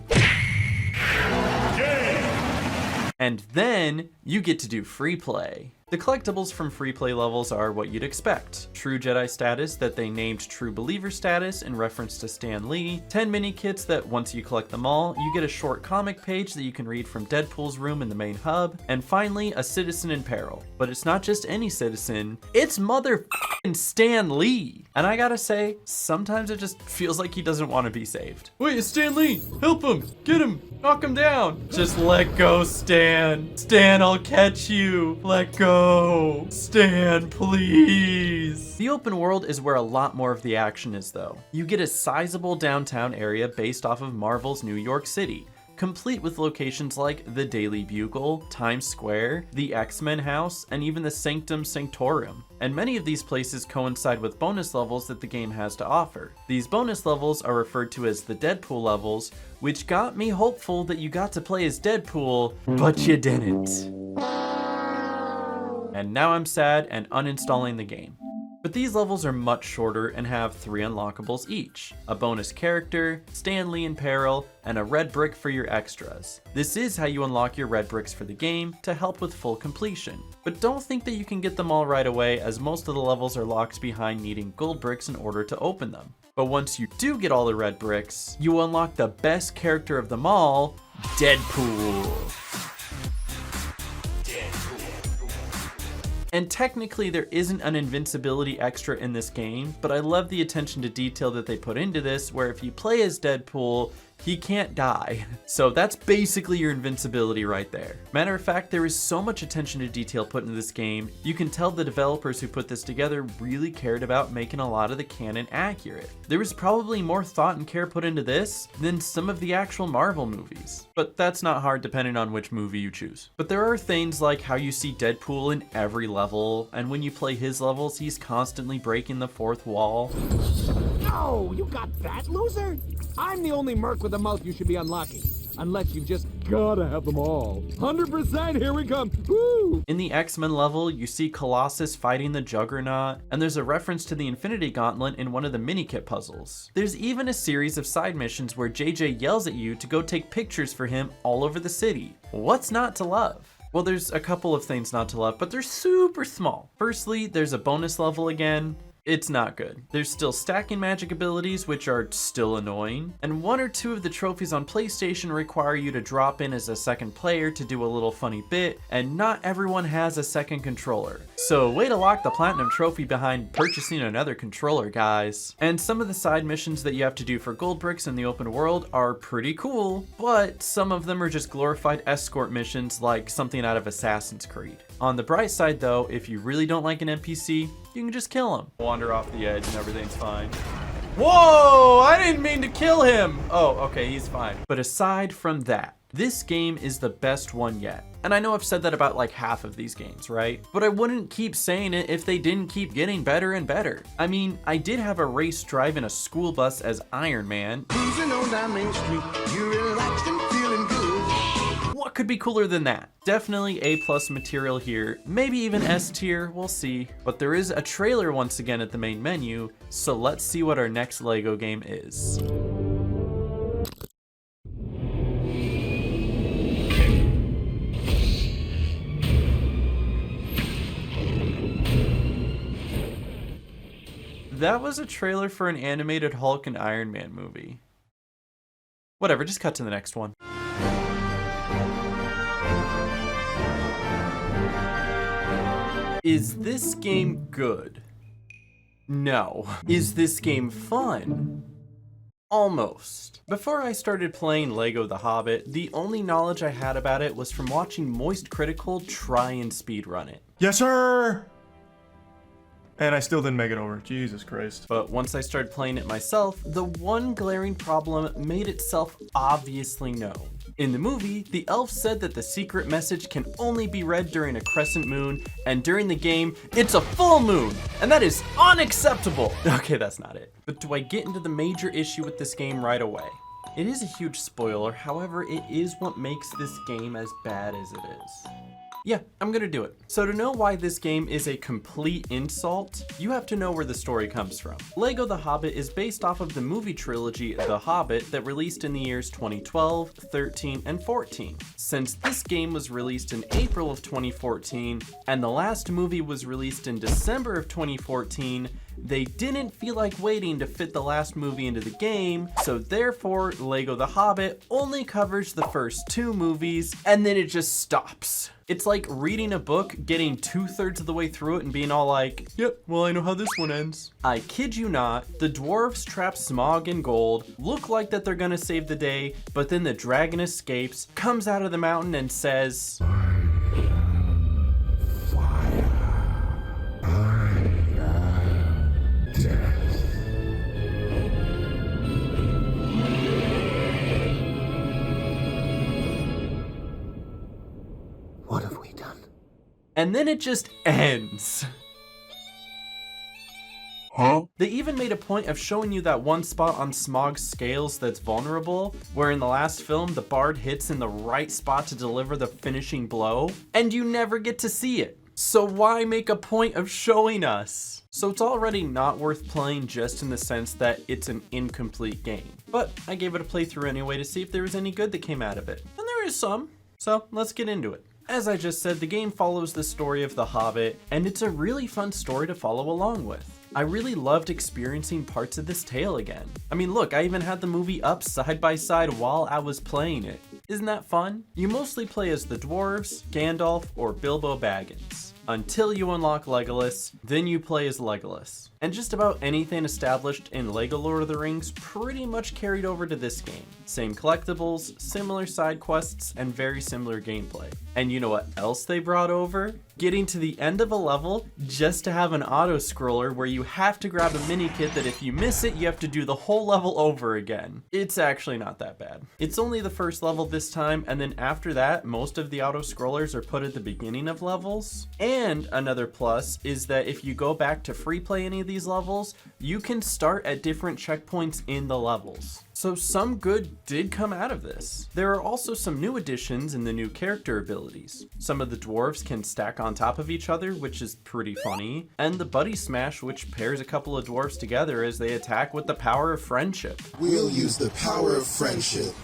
And then you get to do free play. The collectibles from free play levels are what you'd expect. True Jedi status that they named True Believer status in reference to Stan Lee, 10 mini kits that once you collect them all, you get a short comic page that you can read from Deadpool's room in the main hub, and finally a citizen in peril. But it's not just any citizen, it's motherfucking Stan Lee. And I gotta say, sometimes it just feels like he doesn't want to be saved. Wait, it's Stan Lee! Help him! Get him! Knock him down! Just let go, Stan! Stan, I'll catch you! Let go! Stan, please! The open world is where a lot more of the action is though. You get a sizable downtown area based off of Marvel's New York City, complete with locations like the Daily Bugle, Times Square, the X-Men house, and even the Sanctum Sanctorum. And many of these places coincide with bonus levels that the game has to offer. These bonus levels are referred to as the Deadpool levels, which got me hopeful that you got to play as Deadpool, but you didn't. And now I'm sad and uninstalling the game. But these levels are much shorter and have 3 unlockables each. A bonus character, Stan Lee in peril, and a red brick for your extras. This is how you unlock your red bricks for the game to help with full completion. But don't think that you can get them all right away, as most of the levels are locked behind needing gold bricks in order to open them. But once you do get all the red bricks, you unlock the best character of them all, Deadpool. And technically there isn't an invincibility extra in this game, but I love the attention to detail that they put into this, where if you play as Deadpool, he can't die. So that's basically your invincibility right there. Matter of fact, there is so much attention to detail put into this game, you can tell the developers who put this together really cared about making a lot of the canon accurate. There was probably more thought and care put into this than some of the actual Marvel movies. But that's not hard depending on which movie you choose. But there are things like how you see Deadpool in every level, and when you play his levels, he's constantly breaking the fourth wall. Oh, you got that, loser? I'm the only merc with a mouth you should be unlocking. Unless you've just gotta have them all. 100%, here we come. Woo! In the X-Men level, you see Colossus fighting the Juggernaut, and there's a reference to the Infinity Gauntlet in one of the mini-kit puzzles. There's even a series of side missions where JJ yells at you to go take pictures for him all over the city. What's not to love? Well, there's a couple of things not to love, but they're super small. Firstly, there's a bonus level again. It's not good. There's still stacking magic abilities, which are still annoying, and one or two of the trophies on PlayStation require you to drop in as a second player to do a little funny bit, and not everyone has a second controller. So way to lock the platinum trophy behind purchasing another controller, guys. And some of the side missions that you have to do for gold bricks in the open world are pretty cool, but some of them are just glorified escort missions like something out of Assassin's Creed. On the bright side though, if you really don't like an NPC, you can just kill him. Wander off the edge and everything's fine. Whoa, I didn't mean to kill him. Oh, okay, he's fine. But aside from that, this game is the best one yet. And I know I've said that about like half of these games, right? But I wouldn't keep saying it if they didn't keep getting better and better. I mean, I did have a race driving a school bus as Iron Man. Cruising on down Main Street, you relaxed and feeling good. What could be cooler than that? Definitely A+ material here, maybe even S tier, we'll see. But there is a trailer once again at the main menu, so let's see what our next LEGO game is. That was a trailer for an animated Hulk and Iron Man movie. Whatever, just cut to the next one. Is this game good? No. Is this game fun? Almost. Before I started playing LEGO The Hobbit, the only knowledge I had about it was from watching Moist Critical try and speedrun it. Yes, sir! And I still didn't make it over. Jesus Christ. But once I started playing it myself, the one glaring problem made itself obviously known. In the movie, the elf said that the secret message can only be read during a crescent moon, and during the game, it's a full moon! And that is unacceptable! Okay, that's not it. But do I get into the major issue with this game right away? It is a huge spoiler, however, it is what makes this game as bad as it is. Yeah, I'm gonna do it. So to know why this game is a complete insult, you have to know where the story comes from. LEGO The Hobbit is based off of the movie trilogy The Hobbit that released in the years 2012, 13, and 14. Since this game was released in April of 2014, and the last movie was released in December of 2014, they didn't feel like waiting to fit the last movie into the game, so therefore LEGO The Hobbit only covers the first two movies, and then it just stops. It's like reading a book, getting 2/3 of the way through it and being all like, yep, well I know how this one ends. I kid you not, the dwarves trap Smaug in gold, look like that they're gonna save the day, but then the dragon escapes, comes out of the mountain and says, What have we done? and then it just ends. Huh? They even made a point of showing you that one spot on Smaug's scales that's vulnerable, where in the last film the bard hits in the right spot to deliver the finishing blow, and you never get to see it. So why make a point of showing us? So it's already not worth playing just in the sense that it's an incomplete game. But I gave it a playthrough anyway to see if there was any good that came out of it. And there is some, so let's get into it. As I just said, the game follows the story of The Hobbit, and it's a really fun story to follow along with. I really loved experiencing parts of this tale again. I mean, look, I even had the movie up side by side while I was playing it. Isn't that fun? You mostly play as the dwarves, Gandalf, or Bilbo Baggins. Until you unlock Legolas, then you play as Legolas. And just about anything established in LEGO Lord of the Rings pretty much carried over to this game. Same collectibles, similar side quests, and very similar gameplay. And you know what else they brought over? getting to the end of a level just to have an auto scroller where you have to grab a mini kit that if you miss it, you have to do the whole level over again. It's actually not that bad. It's only the first level this time, and then after that, most of the auto scrollers are put at the beginning of levels. And another plus is that if you go back to free play any of these levels, you can start at different checkpoints in the levels. So some good did come out of this. There are also some new additions in the new character abilities. Some of the dwarves can stack on top of each other, which is pretty funny, and the buddy smash, which pairs a couple of dwarves together as they attack with the power of friendship. We'll use the power of friendship.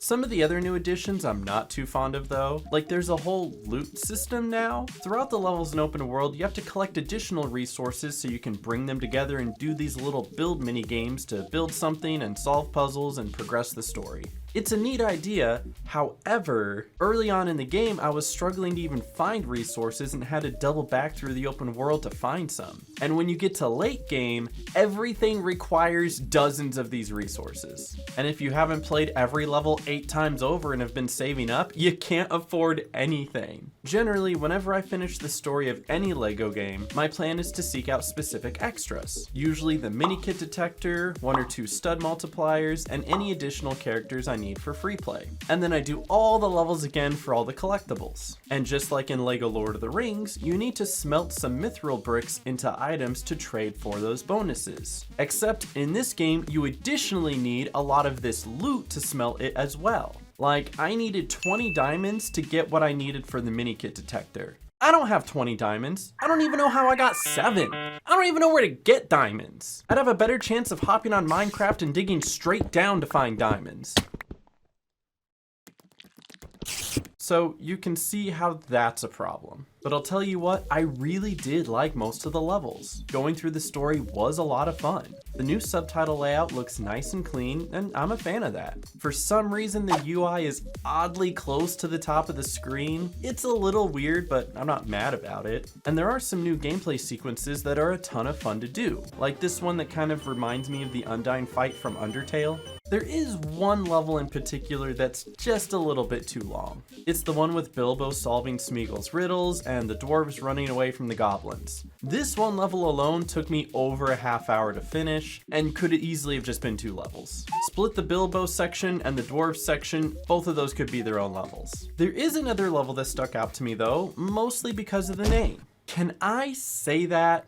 Some of the other new additions I'm not too fond of though. Like there's a whole loot system now. Throughout the levels in open world, you have to collect additional resources so you can bring them together and do these little build mini games to build something and solve puzzles and progress the story. It's a neat idea, however, early on in the game I was struggling to even find resources and had to double back through the open world to find some. And when you get to late game, everything requires dozens of these resources. And if you haven't played every level 8 times over and have been saving up, you can't afford anything. Generally, whenever I finish the story of any LEGO game, my plan is to seek out specific extras. Usually the mini kit detector, 1 or 2 stud multipliers, and any additional characters I need for free play. And then I do all the levels again for all the collectibles. And just like in LEGO Lord of the Rings, you need to smelt some mithril bricks into items to trade for those bonuses. Except in this game, you additionally need a lot of this loot to smelt it as well. Like, I needed 20 diamonds to get what I needed for the mini kit detector. I don't have 20 diamonds. I don't even know how I got 7. I don't even know where to get diamonds. I'd have a better chance of hopping on Minecraft and digging straight down to find diamonds. So you can see how that's a problem. But I'll tell you what, I really did like most of the levels. Going through the story was a lot of fun. The new subtitle layout looks nice and clean, and I'm a fan of that. For some reason, the UI is oddly close to the top of the screen. It's a little weird, but I'm not mad about it. And there are some new gameplay sequences that are a ton of fun to do. Like this one that kind of reminds me of the Undyne fight from Undertale. There is one level in particular that's just a little bit too long. It's the one with Bilbo solving Smeagol's riddles and the dwarves running away from the goblins. This one level alone took me over a half hour to finish and could easily have just been 2 levels. Split the Bilbo section and the dwarf section, both of those could be their own levels. There is another level that stuck out to me though, mostly because of the name. Can I say that?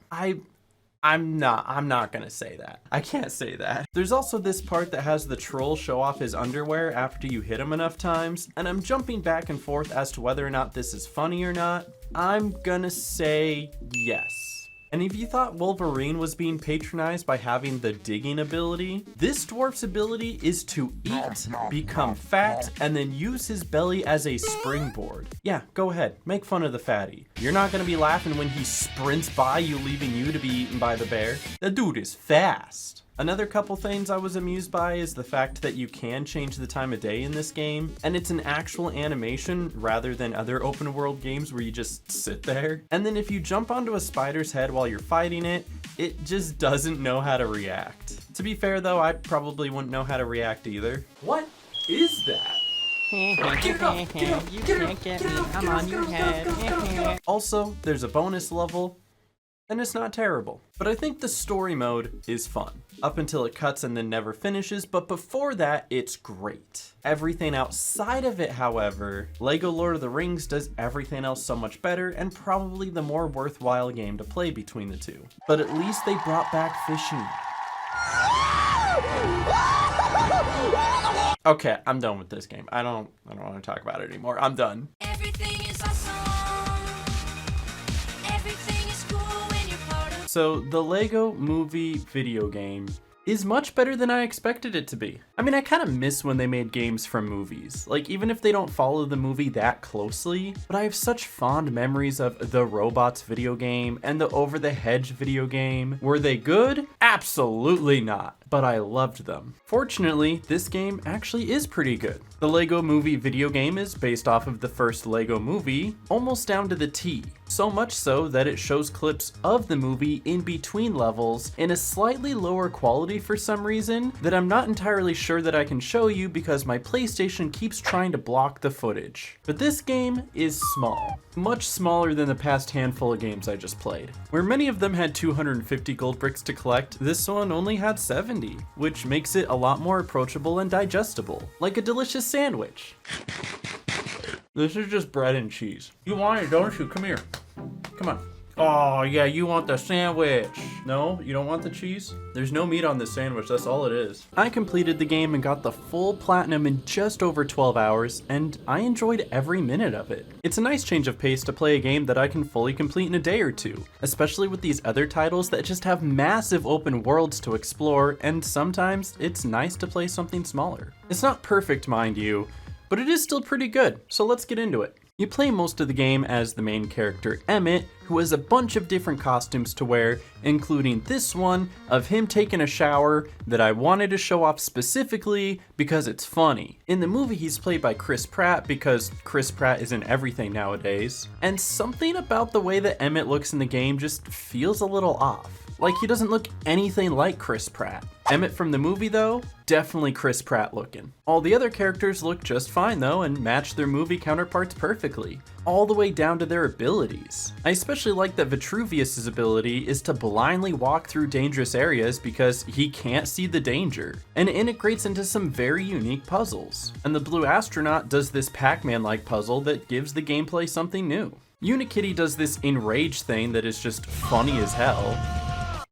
I'm not gonna say that. I can't say that. There's also this part that has the troll show off his underwear after you hit him enough times, and I'm jumping back and forth as to whether or not this is funny or not. I'm gonna say yes. And if you thought Wolverine was being patronized by having the digging ability, this dwarf's ability is to eat, become fat, and then use his belly as a springboard. Yeah, go ahead, make fun of the fatty. You're not gonna be laughing when he sprints by you, leaving you to be eaten by the bear. The dude is fast. Another couple things I was amused by is the fact that you can change the time of day in this game, and it's an actual animation rather than other open world games where you just sit there. And then if you jump onto a spider's head while you're fighting it, it just doesn't know how to react. To be fair though, I probably wouldn't know how to react either. What is that? Get it off! Get it off! You can't get me. I'm on your head. Also, there's a bonus level, and it's not terrible. But I think the story mode is fun, up until it cuts and then never finishes, but before that, it's great. Everything outside of it, however, LEGO Lord of the Rings does everything else so much better and probably the more worthwhile game to play between the two. But at least they brought back fishing. Okay, I'm done with this game. I don't want to talk about it anymore. I'm done. Everything is awesome. Everything is cool when you're part of. So the LEGO Movie video game is much better than I expected it to be. I mean, I kind of miss when they made games from movies, like even if they don't follow the movie that closely, but I have such fond memories of the Robots video game and the Over the Hedge video game. Were they good? Absolutely not. but I loved them. Fortunately, this game actually is pretty good. The Lego Movie video game is based off of the first Lego Movie, almost down to the T. So much so that it shows clips of the movie in between levels in a slightly lower quality for some reason that I'm not entirely sure that I can show you because my PlayStation keeps trying to block the footage. But this game is small, much smaller than the past handful of games I just played. Where many of them had 250 gold bricks to collect, this one only had 70, which makes it a lot more approachable and digestible, like a delicious sandwich. This is just bread and cheese. You want it, don't you? Come here. Come on. Oh, yeah, you want the sandwich. No, you don't want the cheese? There's no meat on this sandwich, that's all it is. I completed the game and got the full platinum in just over 12 hours, and I enjoyed every minute of it. It's a nice change of pace to play a game that I can fully complete in a day or two, especially with these other titles that just have massive open worlds to explore, and sometimes it's nice to play something smaller. It's not perfect, mind you, but it is still pretty good, so let's get into it. You play most of the game as the main character Emmett, who has a bunch of different costumes to wear, including this one of him taking a shower that I wanted to show off specifically because it's funny. In the movie he's played by Chris Pratt because Chris Pratt is in everything nowadays, and something about the way that Emmett looks in the game just feels a little off. Like he doesn't look anything like Chris Pratt. Emmett from the movie though, definitely Chris Pratt looking. All the other characters look just fine though and match their movie counterparts perfectly, all the way down to their abilities. I especially like that Vitruvius's ability is to blindly walk through dangerous areas because he can't see the danger, and it integrates into some very unique puzzles. And the Blue Astronaut does this Pac-Man-like puzzle that gives the gameplay something new. Unikitty does this enrage thing that is just funny as hell.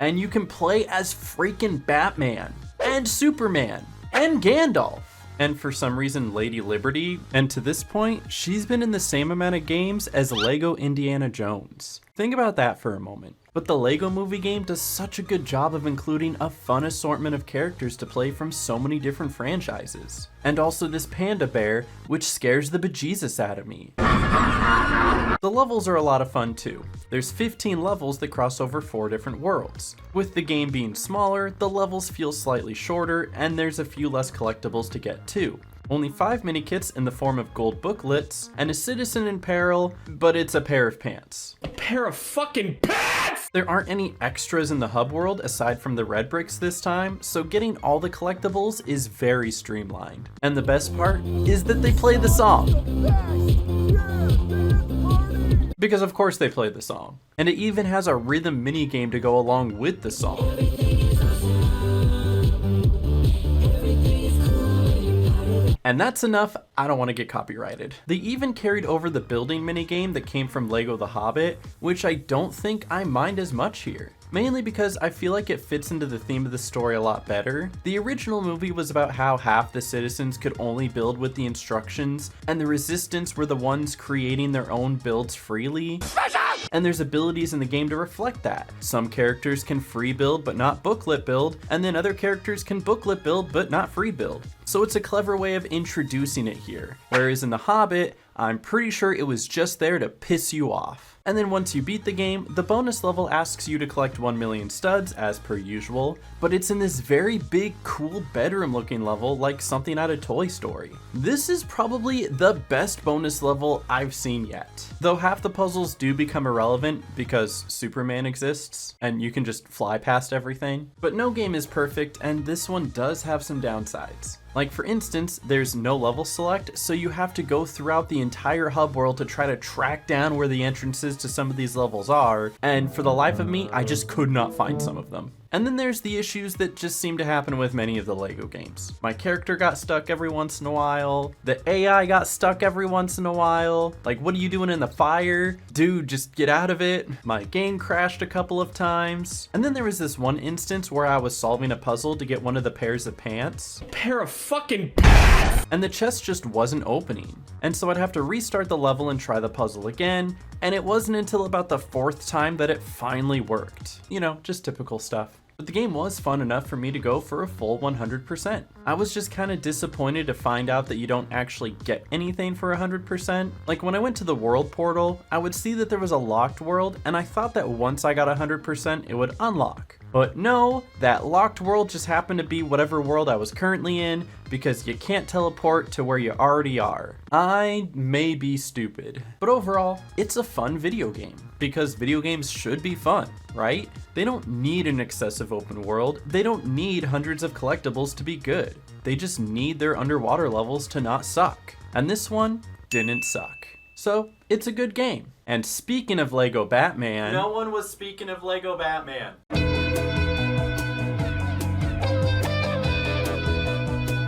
And you can play as freaking Batman, and Superman, and Gandalf, and for some reason Lady Liberty, and to this point, she's been in the same amount of games as Lego Indiana Jones. Think about that for a moment. But the Lego Movie game does such a good job of including a fun assortment of characters to play from so many different franchises. And also this panda bear, which scares the bejesus out of me. The levels are a lot of fun too. There's 15 levels that cross over 4 different worlds. With the game being smaller, the levels feel slightly shorter, and there's a few less collectibles to get too. Only 5 mini-kits in the form of gold booklets, and a citizen in peril, but it's a pair of pants. A pair of fucking pants! There aren't any extras in the hub world aside from the red bricks this time, so getting all the collectibles is very streamlined. And the best part is that they play the song. Because of course they play the song. And it even has a rhythm mini game to go along with the song. And that's enough, I don't want to get copyrighted. They even carried over the building minigame that came from Lego The Hobbit, which I don't think I mind as much here. Mainly because I feel like it fits into the theme of the story a lot better. The original movie was about how half the citizens could only build with the instructions, and the resistance were the ones creating their own builds freely. And there's abilities in the game to reflect that. Some characters can free build but not booklet build, and then other characters can booklet build but not free build. So it's a clever way of introducing it here. Whereas in The Hobbit, I'm pretty sure it was just there to piss you off. And then once you beat the game, the bonus level asks you to collect 1 million studs as per usual, but it's in this very big, cool bedroom looking level like something out of Toy Story. This is probably the best bonus level I've seen yet. Though half the puzzles do become irrelevant because Superman exists and you can just fly past everything. But no game is perfect, and this one does have some downsides. Like for instance, there's no level select, so you have to go throughout the entire hub world to try to track down where the entrances to some of these levels are, and for the life of me, I just could not find some of them. And then there's the issues that just seem to happen with many of the Lego games. My character got stuck every once in a while, the AI got stuck every once in a while, like what are you doing in the fire? Dude, just get out of it. My game crashed a couple of times. And then there was this one instance where I was solving a puzzle to get one of the pairs of pants. A pair of fucking pants! And the chest just wasn't opening. And so I'd have to restart the level and try the puzzle again, and it wasn't until about the 4th time that it finally worked. You know, just typical stuff. But the game was fun enough for me to go for a full 100%. I was just kind of disappointed to find out that you don't actually get anything for 100%. Like when I went to the world portal, I would see that there was a locked world, and I thought that once I got 100%, it would unlock. But no, that locked world just happened to be whatever world I was currently in, because you can't teleport to where you already are. I may be stupid, but overall, it's a fun video game, because video games should be fun, right? They don't need an excessive open world, they don't need hundreds of collectibles to be good. They just need their underwater levels to not suck. And this one didn't suck. So, it's a good game. And speaking of Lego Batman... No one was speaking of Lego Batman.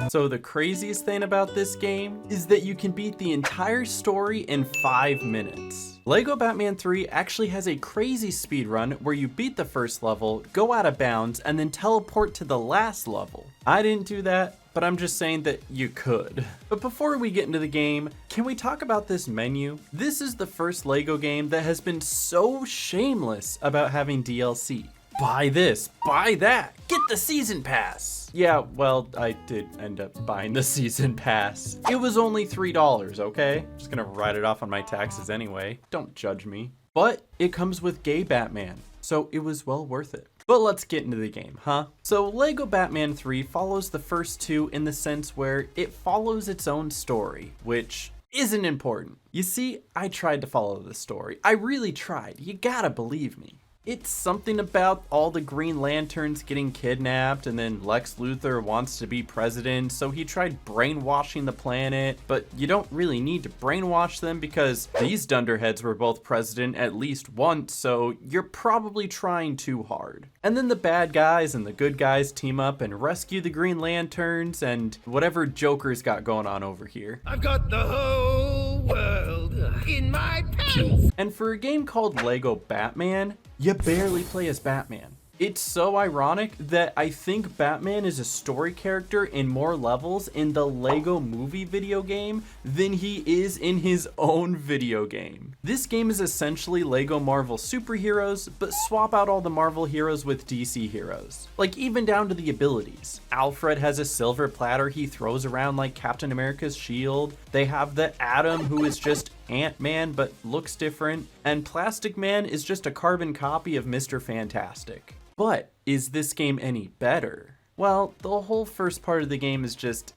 So the craziest thing about this game is that you can beat the entire story in 5 minutes. Lego Batman 3 actually has a crazy speed run where you beat the first level, go out of bounds, and then teleport to the last level. I didn't do that, but I'm just saying that you could. But before we get into the game, can we talk about this menu? This is the first Lego game that has been so shameless about having DLC. Buy this, buy that, get the season pass. Yeah, well, I did end up buying the season pass. It was only $3, okay? Just gonna write it off on my taxes anyway. Don't judge me. But it comes with gay Batman, so it was well worth it. But let's get into the game, huh? So Lego Batman 3 follows the first two in the sense where it follows its own story, which isn't important. You see, I tried to follow the story. I really tried. You gotta believe me. It's something about all the Green Lanterns getting kidnapped, and then Lex Luthor wants to be president, so he tried brainwashing the planet, but you don't really need to brainwash them because these dunderheads were both president at least once, so you're probably trying too hard. And then the bad guys and the good guys team up and rescue the Green Lanterns and whatever Joker's got going on over here. I've got the whole world in my pants. And for a game called Lego Batman, you barely play as Batman. It's so ironic that I think Batman is a story character in more levels in the Lego movie video game than he is in his own video game. This game is essentially Lego Marvel superheroes, but swap out all the Marvel heroes with DC heroes. Like even down to the abilities. Alfred has a silver platter he throws around like Captain America's shield. They have the Atom, who is just Ant-Man but looks different. And Plastic Man is just a carbon copy of Mr. Fantastic. But is this game any better? Well, the whole first part of the game is just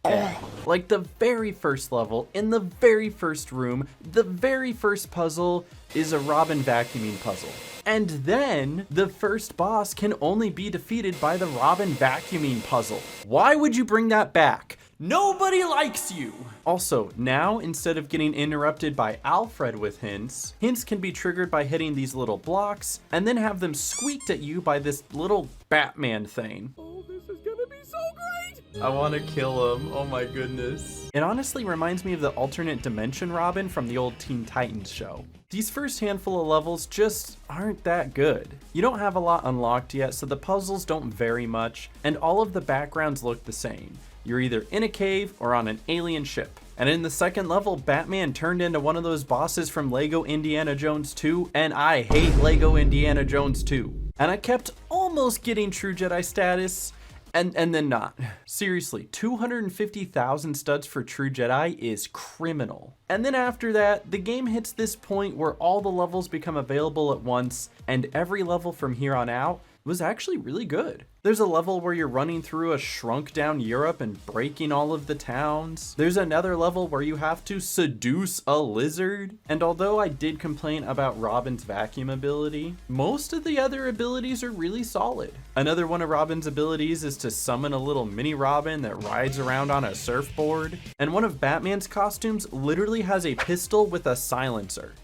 like the very first level, in the very first room, the very first puzzle is a Robin vacuuming puzzle. And then the first boss can only be defeated by the Robin vacuuming puzzle. Why would you bring that back? Nobody likes you! Also, now instead of getting interrupted by Alfred with hints, hints can be triggered by hitting these little blocks and then have them squeaked at you by this little Batman thing. Oh, this is gonna be so great! I want to kill him, oh my goodness. It honestly reminds me of the alternate dimension Robin from the old Teen Titans show. These first handful of levels just aren't that good. You don't have a lot unlocked yet, so the puzzles don't vary much, and all of the backgrounds look the same. You're either in a cave or on an alien ship. And in the second level, Batman turned into one of those bosses from Lego Indiana Jones 2, and I hate Lego Indiana Jones 2. And I kept almost getting True Jedi status, and then not. Seriously, 250,000 studs for True Jedi is criminal. And then after that, the game hits this point where all the levels become available at once, and every level from here on out was actually really good. There's a level where you're running through a shrunk down Europe and breaking all of the towns. There's another level where you have to seduce a lizard. And although I did complain about Robin's vacuum ability, most of the other abilities are really solid. Another one of Robin's abilities is to summon a little mini Robin that rides around on a surfboard. And one of Batman's costumes literally has a pistol with a silencer.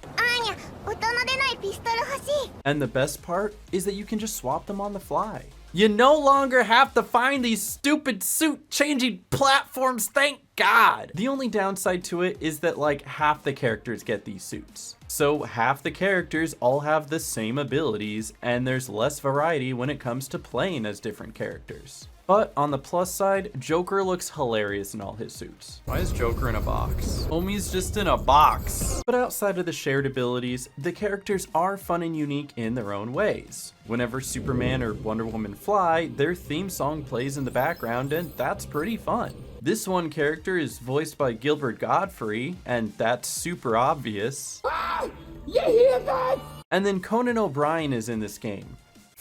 And the best part is that you can just swap them on the fly. You no longer have to find these stupid suit changing platforms, thank God. The only downside to it is that like half the characters get these suits. So half the characters all have the same abilities, and there's less variety when it comes to playing as different characters. But on the plus side, Joker looks hilarious in all his suits. Why is Joker in a box? Homie's just in a box. But outside of the shared abilities, the characters are fun and unique in their own ways. Whenever Superman or Wonder Woman fly, their theme song plays in the background, and that's pretty fun. This one character is voiced by Gilbert Godfrey, and that's super obvious. Ah! You hear that? And then Conan O'Brien is in this game.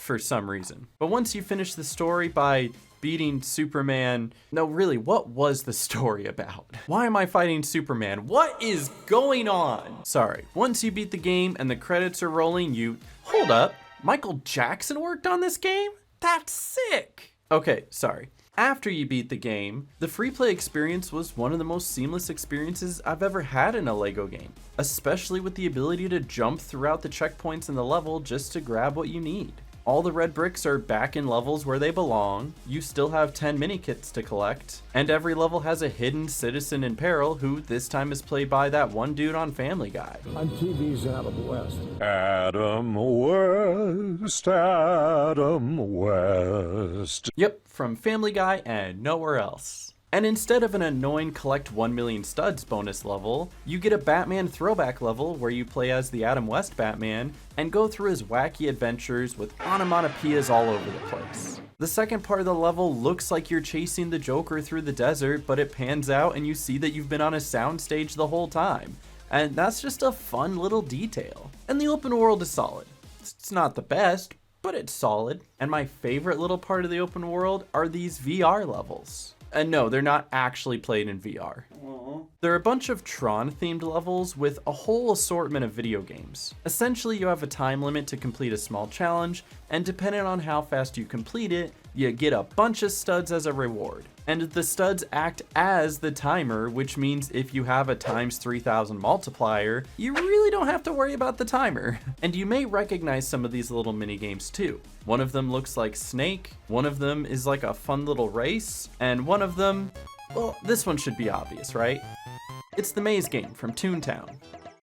for some reason. But once you finish the story by beating Superman... No, really, what was the story about? Why am I fighting Superman? What is going on? Sorry. Once you beat the game and the credits are rolling, you... Hold up. Michael Jackson worked on this game? That's sick. Okay, sorry. After you beat the game, the free play experience was one of the most seamless experiences I've ever had in a LEGO game, especially with the ability to jump throughout the checkpoints in the level just to grab what you need. All the red bricks are back in levels where they belong, you still have 10 mini-kits to collect, and every level has a hidden citizen in peril who this time is played by that one dude on Family Guy. On TV's Adam West. Adam West, Adam West. Yep, from Family Guy and nowhere else. And instead of an annoying collect 1 million studs bonus level, you get a Batman throwback level where you play as the Adam West Batman and go through his wacky adventures with onomatopoeias all over the place. The second part of the level looks like you're chasing the Joker through the desert, but it pans out and you see that you've been on a soundstage the whole time. And that's just a fun little detail. And the open world is solid. It's not the best, but it's solid. And my favorite little part of the open world are these VR levels. And no, they're not actually played in VR. They're a bunch of Tron-themed levels with a whole assortment of video games. Essentially, you have a time limit to complete a small challenge, and depending on how fast you complete it, you get a bunch of studs as a reward. And the studs act as the timer, which means if you have a times 3000 multiplier, you really don't have to worry about the timer. And you may recognize some of these little mini games too. One of them looks like Snake, one of them is like a fun little race, and one of them, well, this one should be obvious, right? It's the maze game from Toontown.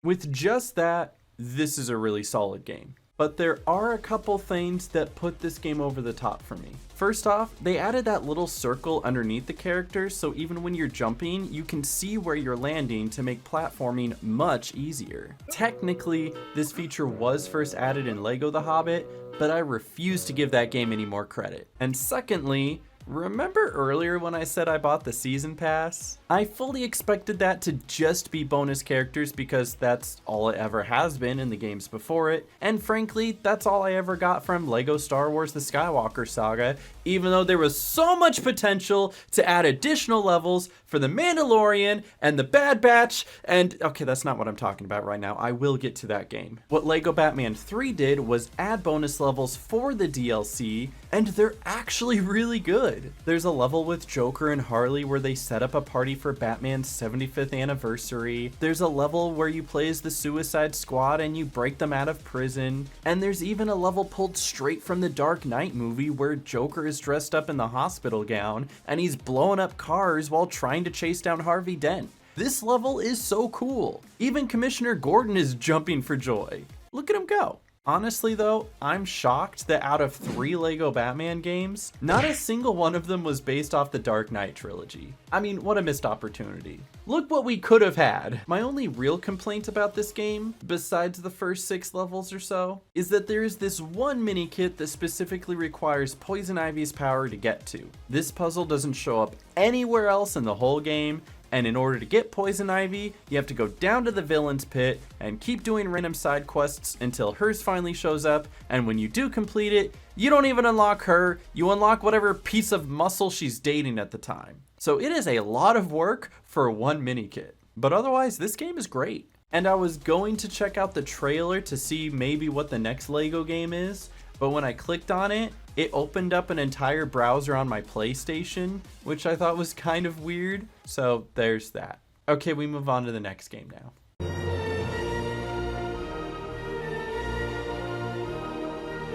With just that, this is a really solid game. But there are a couple things that put this game over the top for me. First off, they added that little circle underneath the characters, so even when you're jumping, you can see where you're landing to make platforming much easier. Technically, this feature was first added in LEGO The Hobbit, but I refuse to give that game any more credit. And secondly, remember earlier when I said I bought the season pass? I fully expected that to just be bonus characters because that's all it ever has been in the games before it, and frankly, that's all I ever got from LEGO Star Wars The Skywalker Saga, even though there was so much potential to add additional levels for the Mandalorian and the Bad Batch, and okay, that's not what I'm talking about right now. I will get to that game. What LEGO Batman 3 did was add bonus levels for the DLC, and they're actually really good. There's a level with Joker and Harley where they set up a party for Batman's 75th anniversary. There's a level where you play as the Suicide Squad and you break them out of prison. And there's even a level pulled straight from the Dark Knight movie where Joker is dressed up in the hospital gown and he's blowing up cars while trying to chase down Harvey Dent. This level is so cool. Even Commissioner Gordon is jumping for joy. Look at him go. Honestly though, I'm shocked that out of 3 LEGO Batman games, not a single one of them was based off the Dark Knight trilogy. I mean, what a missed opportunity. Look what we could have had. My only real complaint about this game, besides the first 6 levels or so, is that there is this one mini kit that specifically requires Poison Ivy's power to get to. This puzzle doesn't show up anywhere else in the whole game, and in order to get Poison Ivy, you have to go down to the villain's pit and keep doing random side quests until hers finally shows up, and when you do complete it, you don't even unlock her, you unlock whatever piece of muscle she's dating at the time. So it is a lot of work for one mini kit. But otherwise, this game is great. And I was going to check out the trailer to see maybe what the next LEGO game is, but when I clicked on it, it opened up an entire browser on my PlayStation, which I thought was kind of weird, so there's that. Okay, we move on to the next game now.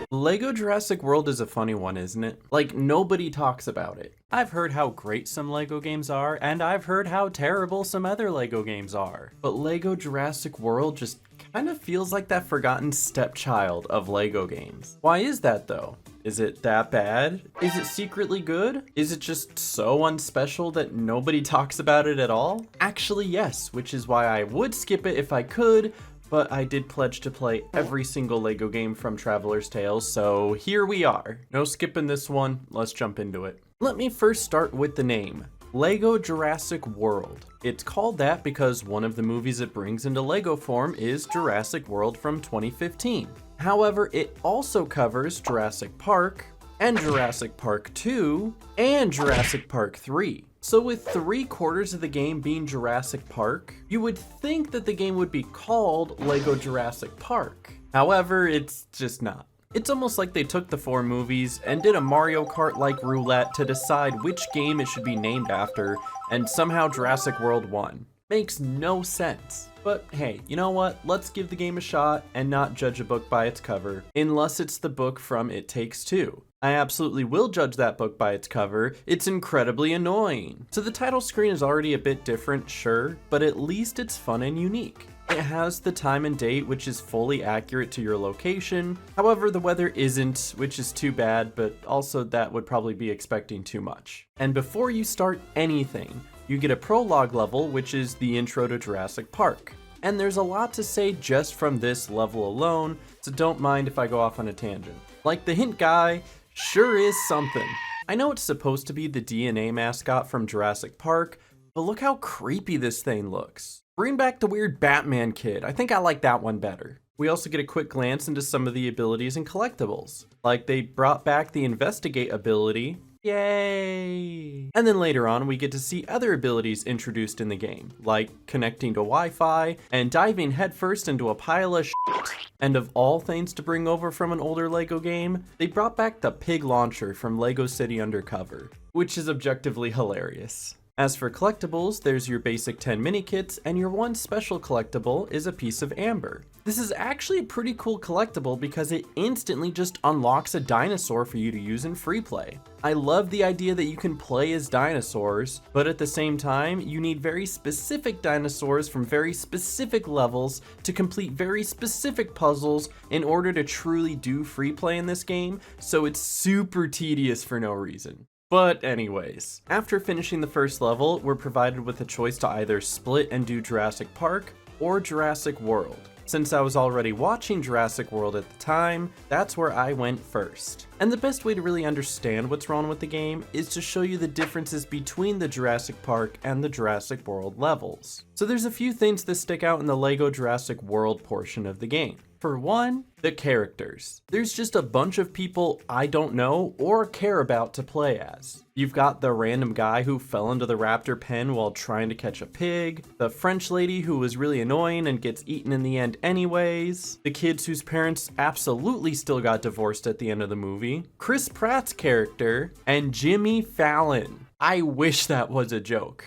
LEGO Jurassic World is a funny one, isn't it? Like, nobody talks about it. I've heard how great some LEGO games are, and I've heard how terrible some other LEGO games are. But LEGO Jurassic World just kind of feels like that forgotten stepchild of LEGO games. Why is that though? Is it that bad? Is it secretly good? Is it just so unspecial that nobody talks about it at all? Actually, yes, which is why I would skip it if I could, but I did pledge to play every single LEGO game from Traveler's Tales, so here we are. No skipping this one, let's jump into it. Let me first start with the name. LEGO Jurassic World. It's called that because one of the movies it brings into LEGO form is Jurassic World from 2015. However, it also covers Jurassic Park, and Jurassic Park 2, and Jurassic Park 3. So with 3/4 of the game being Jurassic Park, you would think that the game would be called LEGO Jurassic Park. However, it's just not. It's almost like they took the 4 movies and did a Mario Kart-like roulette to decide which game it should be named after, and somehow Jurassic World won. Makes no sense. But hey, you know what? Let's give the game a shot and not judge a book by its cover, unless it's the book from It Takes Two. I absolutely will judge that book by its cover. It's incredibly annoying. So the title screen is already a bit different, sure, but at least it's fun and unique. It has the time and date, which is fully accurate to your location. However, the weather isn't, which is too bad, but also that would probably be expecting too much. And before you start anything, you get a prologue level, which is the intro to Jurassic Park. And there's a lot to say just from this level alone, so don't mind if I go off on a tangent. Like the hint guy sure is something. I know it's supposed to be the DNA mascot from Jurassic Park, but look how creepy this thing looks. Bring back the weird Batman kid. I think I like that one better. We also get a quick glance into some of the abilities and collectibles. Like they brought back the investigate ability. Yay! And then later on, we get to see other abilities introduced in the game, like connecting to Wi-Fi and diving headfirst into a pile of shit. And of all things to bring over from an older LEGO game, they brought back the pig launcher from LEGO City Undercover, which is objectively hilarious. As for collectibles, there's your basic 10 mini kits, and your one special collectible is a piece of amber. This is actually a pretty cool collectible because it instantly just unlocks a dinosaur for you to use in free play. I love the idea that you can play as dinosaurs, but at the same time, you need very specific dinosaurs from very specific levels to complete very specific puzzles in order to truly do free play in this game, so it's super tedious for no reason. But anyways, after finishing the first level, we're provided with a choice to either split and do Jurassic Park or Jurassic World. Since I was already watching Jurassic World at the time, that's where I went first. And the best way to really understand what's wrong with the game is to show you the differences between the Jurassic Park and the Jurassic World levels. So there's a few things that stick out in the LEGO Jurassic World portion of the game. For one, the characters. There's just a bunch of people I don't know or care about to play as. You've got the random guy who fell into the raptor pen while trying to catch a pig, the French lady who was really annoying and gets eaten in the end anyways, the kids whose parents absolutely still got divorced at the end of the movie, Chris Pratt's character, and Jimmy Fallon. I wish that was a joke.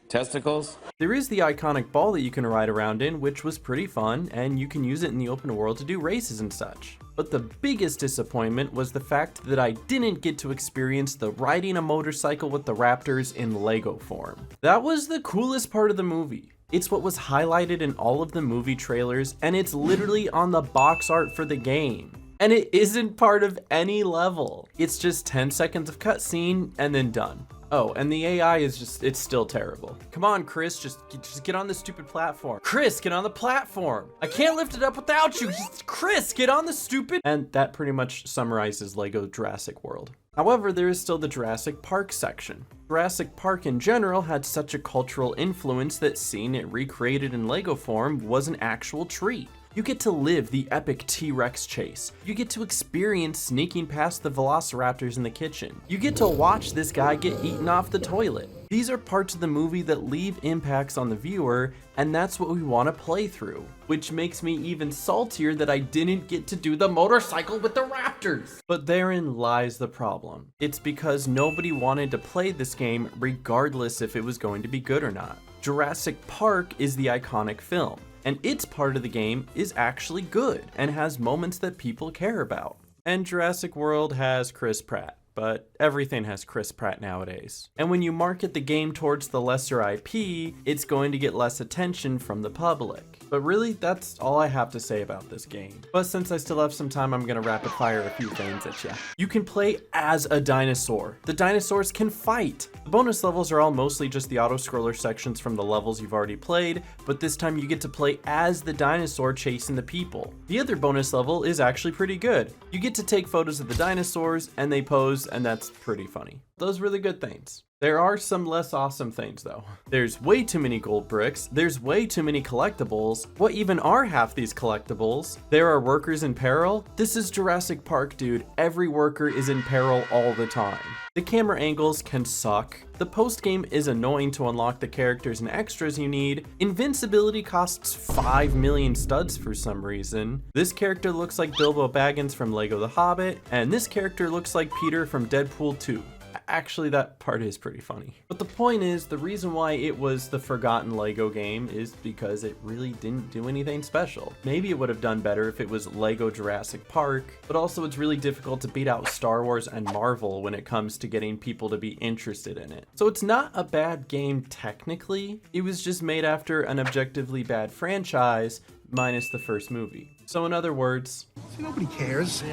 Testicles? There is the iconic ball that you can ride around in, which was pretty fun, and you can use it in the open world to do races and such. But the biggest disappointment was the fact that I didn't get to experience the riding a motorcycle with the raptors in LEGO form. That was the coolest part of the movie. It's what was highlighted in all of the movie trailers, and it's literally on the box art for the game. And it isn't part of any level. It's just 10 seconds of cutscene and then done. Oh, and the AI is just, it's still terrible. Come on, Chris, just get on the stupid platform. Chris, get on the platform. I can't lift it up without you. Just, Chris, get on the stupid. And that pretty much summarizes LEGO Jurassic World. However, there is still the Jurassic Park section. Jurassic Park in general had such a cultural influence that seeing it recreated in LEGO form was an actual treat. You get to live the epic T-Rex chase. You get to experience sneaking past the velociraptors in the kitchen. You get to watch this guy get eaten off the toilet. These are parts of the movie that leave impacts on the viewer, and that's what we want to play through. Which makes me even saltier that I didn't get to do the motorcycle with the raptors. But therein lies the problem. It's because nobody wanted to play this game regardless if it was going to be good or not. Jurassic Park is the iconic film, and its part of the game is actually good and has moments that people care about. And Jurassic World has Chris Pratt, but everything has Chris Pratt nowadays. And when you market the game towards the lesser IP, it's going to get less attention from the public. But really, that's all I have to say about this game. But since I still have some time, I'm gonna rapid fire a few things at you. You can play as a dinosaur. The dinosaurs can fight. The bonus levels are all mostly just the auto-scroller sections from the levels you've already played, but this time you get to play as the dinosaur chasing the people. The other bonus level is actually pretty good. You get to take photos of the dinosaurs and they pose, and that's pretty funny. Those were the good things. There are some less awesome things though. There's way too many gold bricks, there's way too many collectibles. What even are half these collectibles? There are workers in peril? This is Jurassic Park, dude. Every worker is in peril all the time. The camera angles can suck. The post-game is annoying to unlock the characters and extras you need. Invincibility costs 5 million studs for some reason. This character looks like Bilbo Baggins from Lego The Hobbit, and this character looks like Peter from Deadpool 2. Actually, that part is pretty funny. But the point is, the reason why it was the forgotten Lego game is because it really didn't do anything special. Maybe it would have done better if it was Lego Jurassic Park, but also it's really difficult to beat out Star Wars and Marvel when it comes to getting people to be interested in it. So it's not a bad game technically, it was just made after an objectively bad franchise, minus the first movie. So in other words, nobody cares.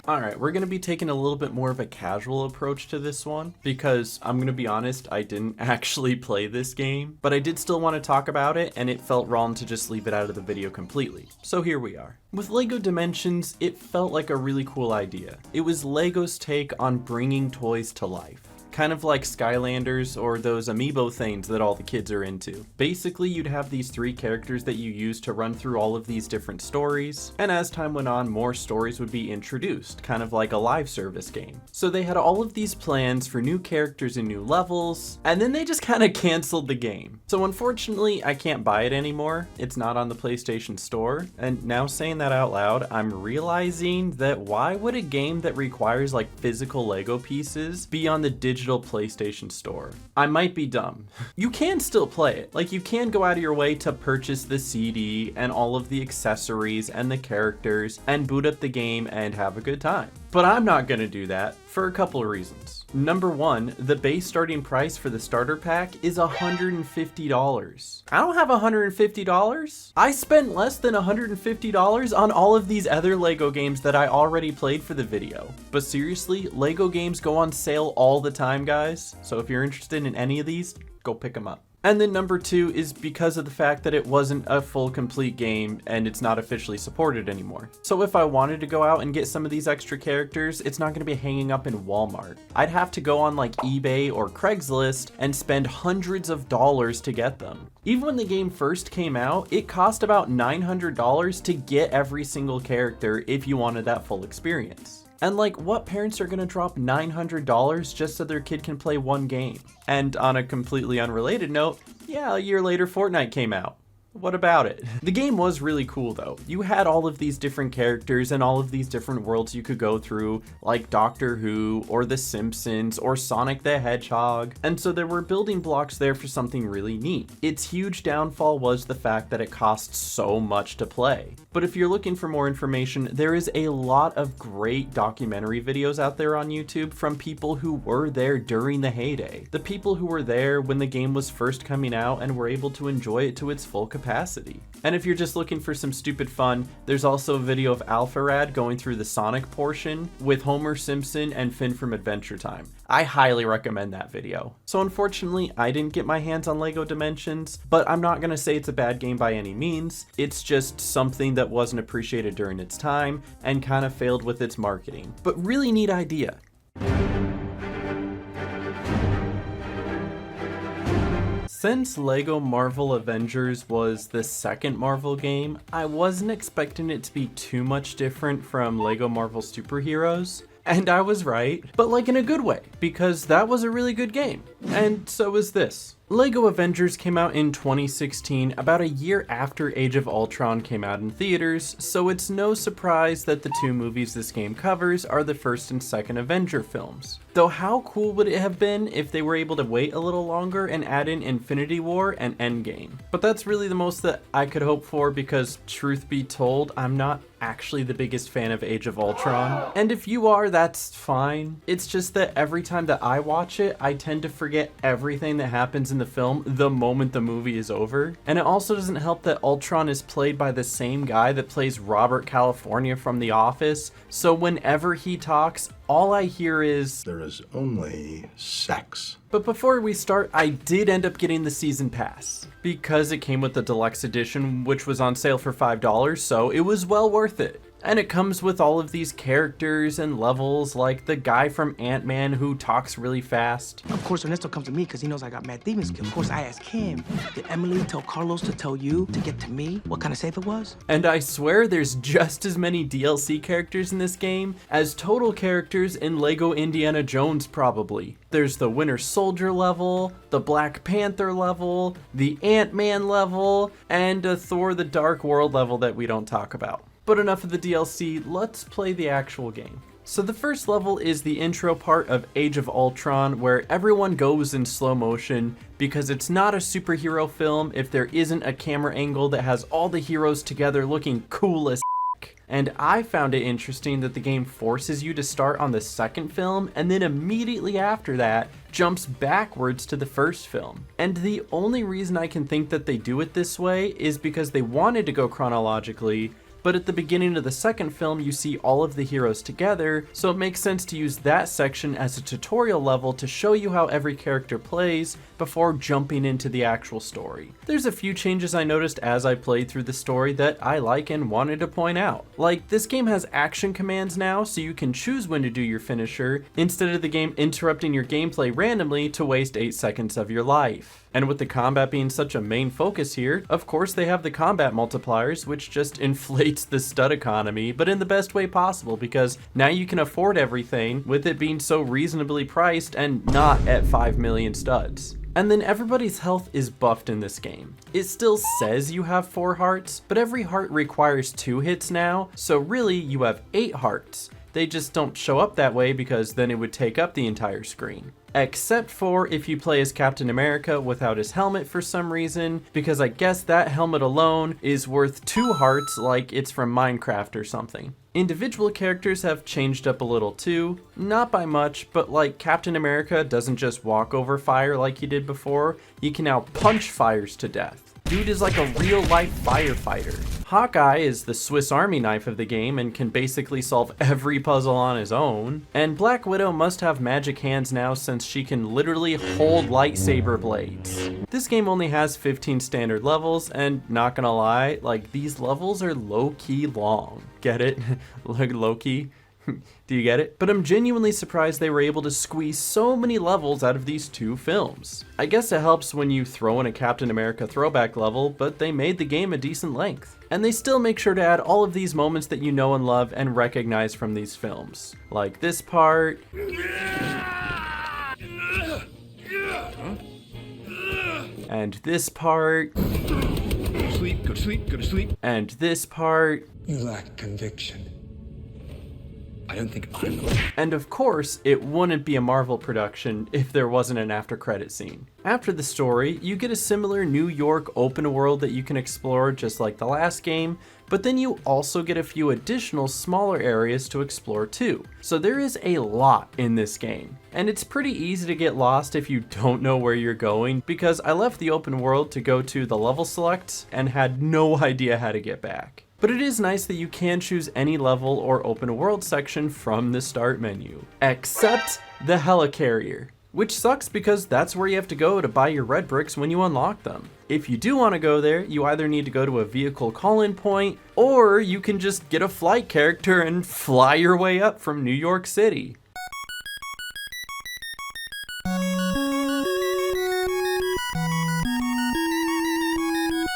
Alright, we're going to be taking a little bit more of a casual approach to this one, because I'm going to be honest, I didn't actually play this game, but I did still want to talk about it, and it felt wrong to just leave it out of the video completely. So here we are. With LEGO Dimensions, it felt like a really cool idea. It was LEGO's take on bringing toys to life. Kind of like Skylanders or those amiibo things that all the kids are into. Basically, you'd have these 3 characters that you use to run through all of these different stories, and as time went on, more stories would be introduced, kind of like a live service game. So they had all of these plans for new characters and new levels, and then they just kind of canceled the game. So unfortunately, I can't buy it anymore. It's not on the PlayStation Store, and now saying that out loud, I'm realizing that why would a game that requires like physical Lego pieces be on the digital PlayStation Store? I might be dumb. You can still play it. Like, you can go out of your way to purchase the CD and all of the accessories and the characters and boot up the game and have a good time. But I'm not gonna do that for a couple of reasons. Number one, the base starting price for the starter pack is $150. I don't have $150. I spent less than $150 on all of these other LEGO games that I already played for the video. But seriously, LEGO games go on sale all the time, guys. So if you're interested in any of these, go pick them up. And then number 2 is because of the fact that it wasn't a full complete game and it's not officially supported anymore. So if I wanted to go out and get some of these extra characters, it's not going to be hanging up in Walmart. I'd have to go on like eBay or Craigslist and spend hundreds of dollars to get them. Even when the game first came out, it cost about $900 to get every single character if you wanted that full experience. And like, what parents are gonna drop $900 just so their kid can play one game? And on a completely unrelated note, yeah, a year later Fortnite came out. What about it? The game was really cool though. You had all of these different characters and all of these different worlds you could go through, like Doctor Who or The Simpsons or Sonic the Hedgehog. And so there were building blocks there for something really neat. Its huge downfall was the fact that it costs so much to play. But if you're looking for more information, there is a lot of great documentary videos out there on YouTube from people who were there during the heyday. The people who were there when the game was first coming out and were able to enjoy it to its full capacity. And if you're just looking for some stupid fun, there's also a video of Alpharad going through the Sonic portion with Homer Simpson and Finn from Adventure Time. I highly recommend that video. So unfortunately, I didn't get my hands on LEGO Dimensions, but I'm not gonna say it's a bad game by any means. It's just something that wasn't appreciated during its time and kind of failed with its marketing. But really neat idea. Since LEGO Marvel Avengers was the second Marvel game, I wasn't expecting it to be too much different from LEGO Marvel Superheroes. And I was right, but like in a good way, because that was a really good game. And so is this. LEGO Avengers came out in 2016, about a year after Age of Ultron came out in theaters, so it's no surprise that the 2 movies this game covers are the first and second Avenger films. Though how cool would it have been if they were able to wait a little longer and add in Infinity War and Endgame? But that's really the most that I could hope for because, truth be told, I'm not actually the biggest fan of Age of Ultron. And if you are, that's fine. It's just that every time that I watch it, I tend to forget everything that happens in the film the moment the movie is over. And it also doesn't help that Ultron is played by the same guy that plays Robert California from The Office, so whenever he talks, all I hear is, "There is only sex." But before we start, I did end up getting the season pass because it came with the deluxe edition, which was on sale for $5, so it was well worth it. And it comes with all of these characters and levels, like the guy from Ant-Man who talks really fast. Of course, Ernesto comes to me because he knows I got mad demon skill. Of course, I ask him, did Emily tell Carlos to tell you to get to me what kind of safe it was? And I swear there's just as many DLC characters in this game as total characters in LEGO Indiana Jones probably. There's the Winter Soldier level, the Black Panther level, the Ant-Man level, and a Thor the Dark World level that we don't talk about. But enough of the DLC, let's play the actual game. So the first level is the intro part of Age of Ultron, where everyone goes in slow motion because it's not a superhero film if there isn't a camera angle that has all the heroes together looking cool as and I found it interesting that the game forces you to start on the second film and then immediately after that jumps backwards to the first film. And the only reason I can think that they do it this way is because they wanted to go chronologically, but at the beginning of the second film you see all of the heroes together, so it makes sense to use that section as a tutorial level to show you how every character plays before jumping into the actual story. There's a few changes I noticed as I played through the story that I like and wanted to point out. Like, this game has action commands now, so you can choose when to do your finisher, instead of the game interrupting your gameplay randomly to waste 8 seconds of your life. And with the combat being such a main focus here, of course they have the combat multipliers, which just inflates the stud economy, but in the best way possible, because now you can afford everything with it being so reasonably priced and not at 5 million studs. And then everybody's health is buffed in this game. It still says you have 4 hearts, but every heart requires 2 hits now, so really you have 8 hearts. They just don't show up that way because then it would take up the entire screen. Except for if you play as Captain America without his helmet for some reason, because I guess that helmet alone is worth 2 hearts like it's from Minecraft or something. Individual characters have changed up a little too, not by much, but like Captain America doesn't just walk over fire like he did before, he can now punch fires to death. Dude is like a real life firefighter. Hawkeye is the Swiss Army knife of the game and can basically solve every puzzle on his own. And Black Widow must have magic hands now since she can literally hold lightsaber blades. This game only has 15 standard levels, and not gonna lie, like, these levels are low-key long. Get it? Like, low-key? Do you get it? But I'm genuinely surprised they were able to squeeze so many levels out of these 2 films. I guess it helps when you throw in a Captain America throwback level, but they made the game a decent length. And they still make sure to add all of these moments that you know and love and recognize from these films. Like this part. And this part. Go to sleep, go to sleep, go to sleep. And this part. You lack conviction. I don't think I'm... And of course, it wouldn't be a Marvel production if there wasn't an after credit scene. After the story, you get a similar New York open world that you can explore just like the last game, but then you also get a few additional smaller areas to explore too. So there is a lot in this game. And it's pretty easy to get lost if you don't know where you're going, because I left the open world to go to the level select and had no idea how to get back. But it is nice that you can choose any level or open world section from the start menu, except the helicarrier, which sucks because that's where you have to go to buy your red bricks when you unlock them. If you do want to go there, you either need to go to a vehicle call-in point, or you can just get a flight character and fly your way up from New York City.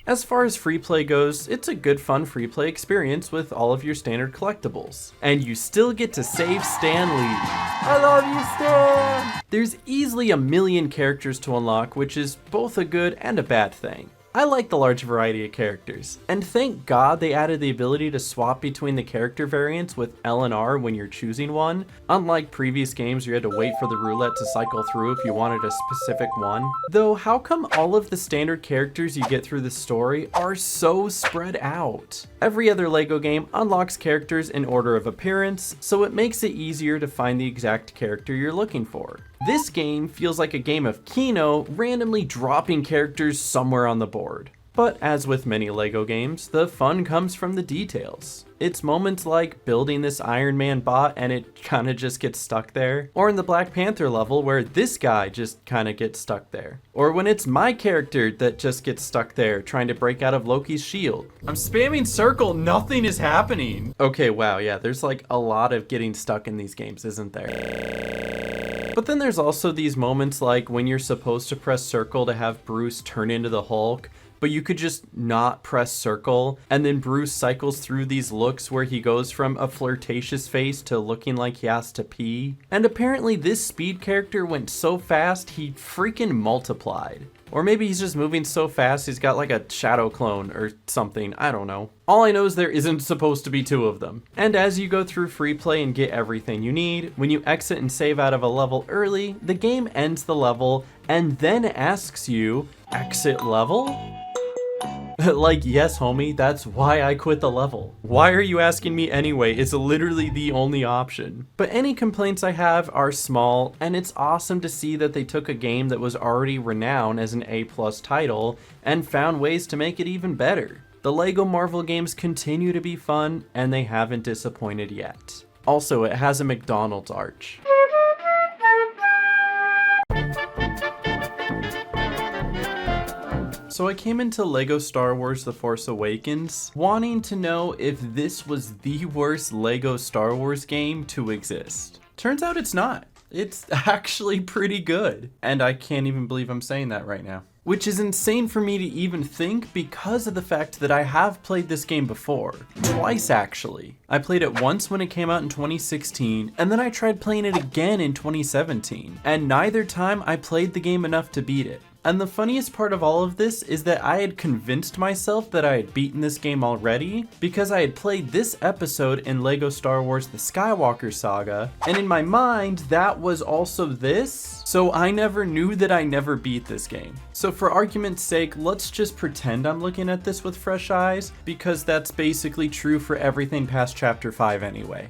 As far as free play goes, it's a good fun free play experience with all of your standard collectibles. And you still get to save Stan Lee. I love you, Stan! There's easily a million characters to unlock, which is both a good and a bad thing. I like the large variety of characters, and thank God they added the ability to swap between the character variants with L and R when you're choosing one. Unlike previous games, you had to wait for the roulette to cycle through if you wanted a specific one. Though, how come all of the standard characters you get through the story are so spread out? Every other LEGO game unlocks characters in order of appearance, so it makes it easier to find the exact character you're looking for. This game feels like a game of Keno randomly dropping characters somewhere on the board. But as with many LEGO games, the fun comes from the details. It's moments like building this Iron Man bot and it kinda just gets stuck there. Or in the Black Panther level where this guy just kinda gets stuck there. Or when it's my character that just gets stuck there trying to break out of Loki's shield. I'm spamming circle, nothing is happening. Okay, wow, yeah, there's like a lot of getting stuck in these games, isn't there? But then there's also these moments like when you're supposed to press circle to have Bruce turn into the Hulk, but you could just not press circle, and then Bruce cycles through these looks where he goes from a flirtatious face to looking like he has to pee. And apparently this speed character went so fast he freaking multiplied. Or maybe he's just moving so fast he's got like a shadow clone or something, I don't know. All I know is there isn't supposed to be two of them. And as you go through free play and get everything you need, when you exit and save out of a level early, the game ends the level and then asks you, exit level? Like, yes, homie, that's why I quit the level. Why are you asking me anyway? It's literally the only option. But any complaints I have are small, and it's awesome to see that they took a game that was already renowned as an A+ title and found ways to make it even better. The LEGO Marvel games continue to be fun, and they haven't disappointed yet. Also, it has a McDonald's arch. So I came into LEGO Star Wars The Force Awakens wanting to know if this was the worst LEGO Star Wars game to exist. Turns out it's not. It's actually pretty good. And I can't even believe I'm saying that right now. Which is insane for me to even think because of the fact that I have played this game before. Twice actually. I played it once when it came out in 2016, and then I tried playing it again in 2017. And neither time I played the game enough to beat it. And the funniest part of all of this is that I had convinced myself that I had beaten this game already because I had played this episode in LEGO Star Wars The Skywalker Saga, and in my mind that was also this, so I never knew that I never beat this game. So for argument's sake, let's just pretend I'm looking at this with fresh eyes, because that's basically true for everything past Chapter 5 anyway.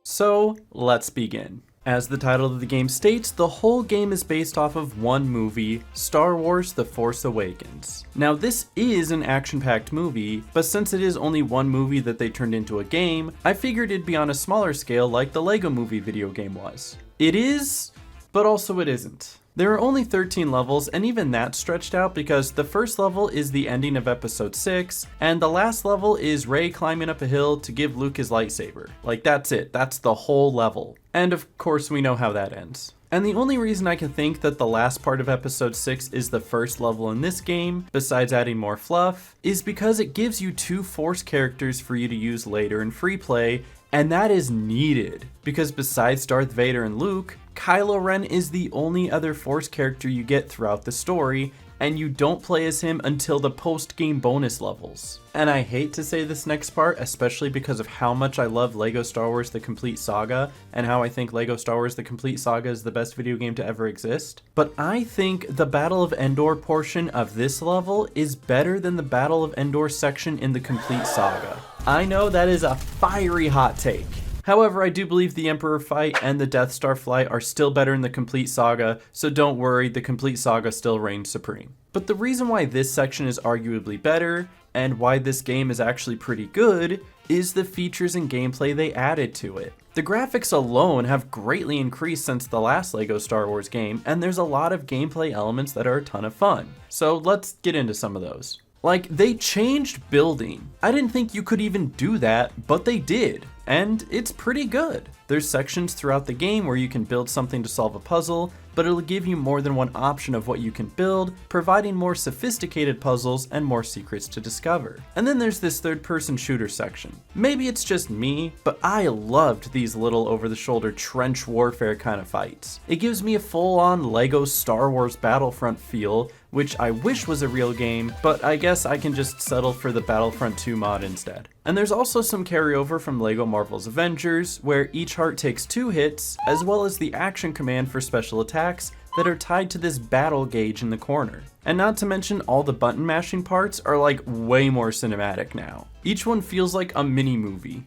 So let's begin. As the title of the game states, the whole game is based off of one movie, Star Wars The Force Awakens. Now this is an action-packed movie, but since it is only one movie that they turned into a game, I figured it'd be on a smaller scale like the LEGO Movie video game was. It is, but also it isn't. There are only 13 levels, and even that's stretched out because the first level is the ending of episode 6, and the last level is Rey climbing up a hill to give Luke his lightsaber. Like, that's it. That's the whole level. And of course we know how that ends. And the only reason I can think that the last part of episode 6 is the first level in this game, besides adding more fluff, is because it gives you 2 Force characters for you to use later in free play, and that is needed, because besides Darth Vader and Luke, Kylo Ren is the only other Force character you get throughout the story, and you don't play as him until the post-game bonus levels. And I hate to say this next part, especially because of how much I love LEGO Star Wars The Complete Saga, and how I think LEGO Star Wars The Complete Saga is the best video game to ever exist, but I think the Battle of Endor portion of this level is better than the Battle of Endor section in The Complete Saga. I know that is a fiery hot take. However, I do believe the Emperor fight and the Death Star flight are still better in the Complete Saga, so don't worry, the Complete Saga still reigns supreme. But the reason why this section is arguably better, and why this game is actually pretty good, is the features and gameplay they added to it. The graphics alone have greatly increased since the last LEGO Star Wars game, and there's a lot of gameplay elements that are a ton of fun. So let's get into some of those. Like, they changed building. I didn't think you could even do that, but they did. And it's pretty good. There's sections throughout the game where you can build something to solve a puzzle, but it'll give you more than one option of what you can build, providing more sophisticated puzzles and more secrets to discover. And then there's this third-person shooter section. Maybe it's just me, but I loved these little over-the-shoulder trench warfare kind of fights. It gives me a full-on LEGO Star Wars Battlefront feel, which I wish was a real game, but I guess I can just settle for the Battlefront 2 mod instead. And there's also some carryover from LEGO Marvel's Avengers, where each heart takes 2 hits, as well as the action command for special attacks that are tied to this battle gauge in the corner. And not to mention all the button mashing parts are like way more cinematic now. Each one feels like a mini movie.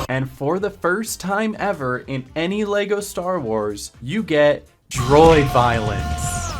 And for the first time ever in any LEGO Star Wars, you get droid violence.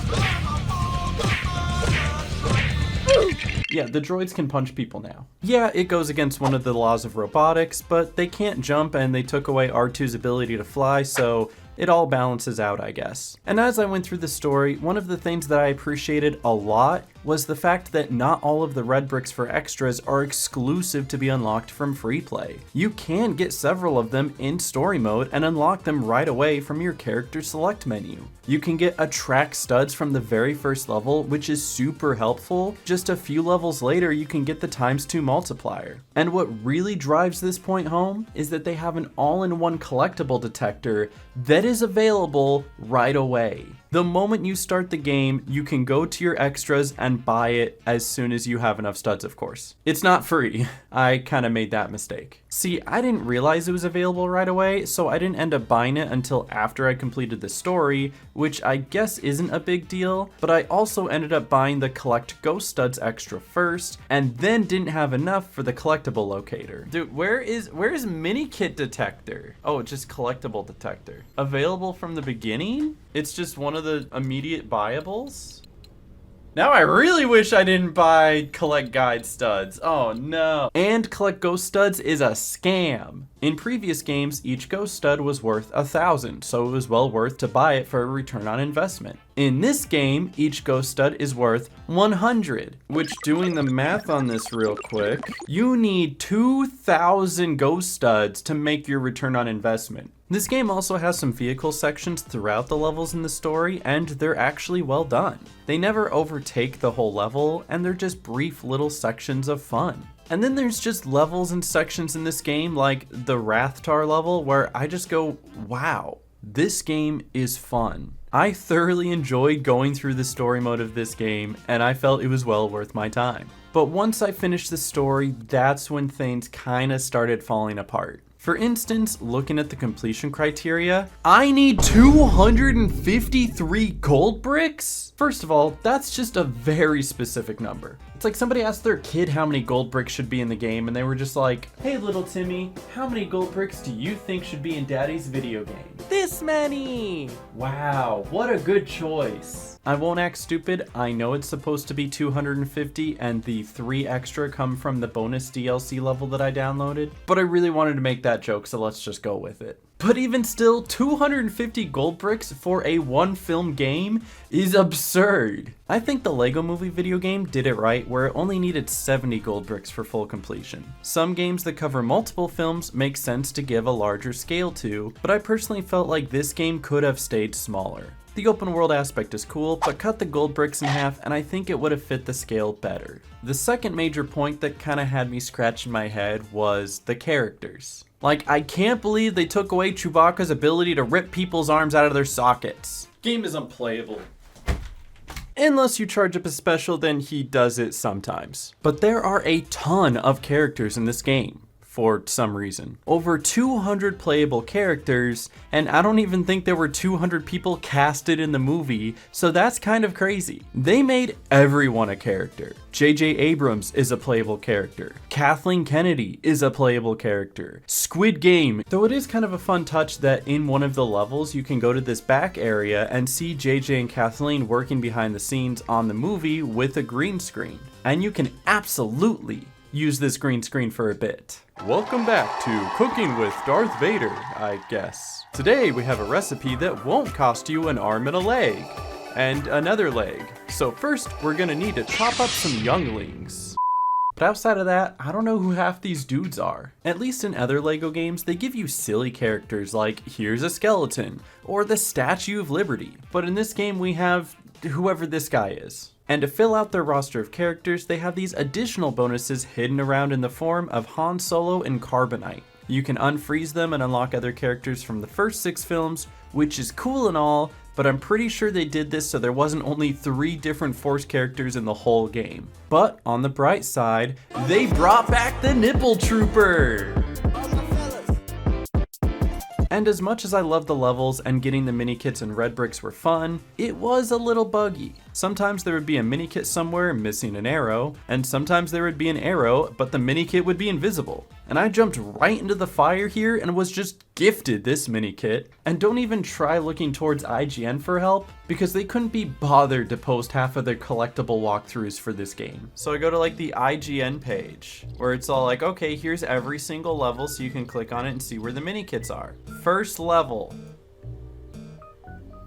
Yeah, the droids can punch people now. Yeah, it goes against one of the laws of robotics, but they can't jump and they took away R2's ability to fly, so it all balances out, I guess. And as I went through the story, one of the things that I appreciated a lot was the fact that not all of the red bricks for extras are exclusive to be unlocked from free play. You can get several of them in story mode and unlock them right away from your character select menu. You can get attract studs from the very first level, which is super helpful. Just a few levels later, you can get the ×2 multiplier. And what really drives this point home is that they have an all-in-one collectible detector that is available right away. The moment you start the game, you can go to your extras and buy it as soon as you have enough studs, of course. It's not free. I kind of made that mistake. See, I didn't realize it was available right away, so I didn't end up buying it until after I completed the story, which I guess isn't a big deal, but I also ended up buying the collect ghost studs extra first, and then didn't have enough for the collectible locator. Dude, where is mini kit detector? Oh, just collectible detector. Available from the beginning? It's just one of the immediate buyables? Now I really wish I didn't buy collect guide studs. Oh no. And collect ghost studs is a scam. In previous games, each ghost stud was worth 1,000, so it was well worth to buy it for a return on investment. In this game, each ghost stud is worth 100, which, doing the math on this real quick, you need 2,000 ghost studs to make your return on investment. This game also has some vehicle sections throughout the levels in the story, and they're actually well done. They never overtake the whole level, and they're just brief little sections of fun. And then there's just levels and sections in this game, like the Rathtar level, where I just go, wow, this game is fun. I thoroughly enjoyed going through the story mode of this game, and I felt it was well worth my time. But once I finished the story, that's when things kinda started falling apart. For instance, looking at the completion criteria, I need 253 gold bricks? First of all, that's just a very specific number. It's like somebody asked their kid how many gold bricks should be in the game, and they were just like, hey little Timmy, how many gold bricks do you think should be in Daddy's video game? This many! Wow, what a good choice. I won't act stupid, I know it's supposed to be 250 and the 3 extra come from the bonus DLC level that I downloaded, but I really wanted to make that joke, so let's just go with it. But even still, 250 gold bricks for a one film game is absurd. I think the Lego Movie video game did it right, where it only needed 70 gold bricks for full completion. Some games that cover multiple films make sense to give a larger scale to, but I personally felt like this game could have stayed smaller. The open world aspect is cool, but cut the gold bricks in half and I think it would have fit the scale better. The second major point that kinda had me scratching my head was the characters. Like, I can't believe they took away Chewbacca's ability to rip people's arms out of their sockets. Game is unplayable. Unless you charge up a special, then he does it sometimes. But there are a ton of characters in this game. For some reason. Over 200 playable characters, and I don't even think there were 200 people casted in the movie, so that's kind of crazy. They made everyone a character. JJ Abrams is a playable character. Kathleen Kennedy is a playable character. Squid Game, though it is kind of a fun touch that in one of the levels you can go to this back area and see JJ and Kathleen working behind the scenes on the movie with a green screen. And you can absolutely use this green screen for a bit. Welcome back to Cooking with Darth Vader, I guess. Today we have a recipe that won't cost you an arm and a leg, and another leg. So first, we're gonna need to chop up some younglings. But outside of that, I don't know who half these dudes are. At least in other LEGO games, they give you silly characters like, here's a skeleton, or the Statue of Liberty. But in this game, we have whoever this guy is. And to fill out their roster of characters, they have these additional bonuses hidden around in the form of Han Solo and Carbonite. You can unfreeze them and unlock other characters from the first 6 films, which is cool and all, but I'm pretty sure they did this so there wasn't only 3 different Force characters in the whole game. But on the bright side, they brought back the Nipple Trooper! And as much as I love the levels and getting the mini kits and red bricks were fun, it was a little buggy. Sometimes there would be a mini kit somewhere missing an arrow, and sometimes there would be an arrow, but the mini kit would be invisible. And I jumped right into the fire here and was just gifted this mini kit. And don't even try looking towards IGN for help, because they couldn't be bothered to post half of their collectible walkthroughs for this game. So I go to like the IGN page, where it's all like, okay, here's every single level so you can click on it and see where the mini kits are. First level.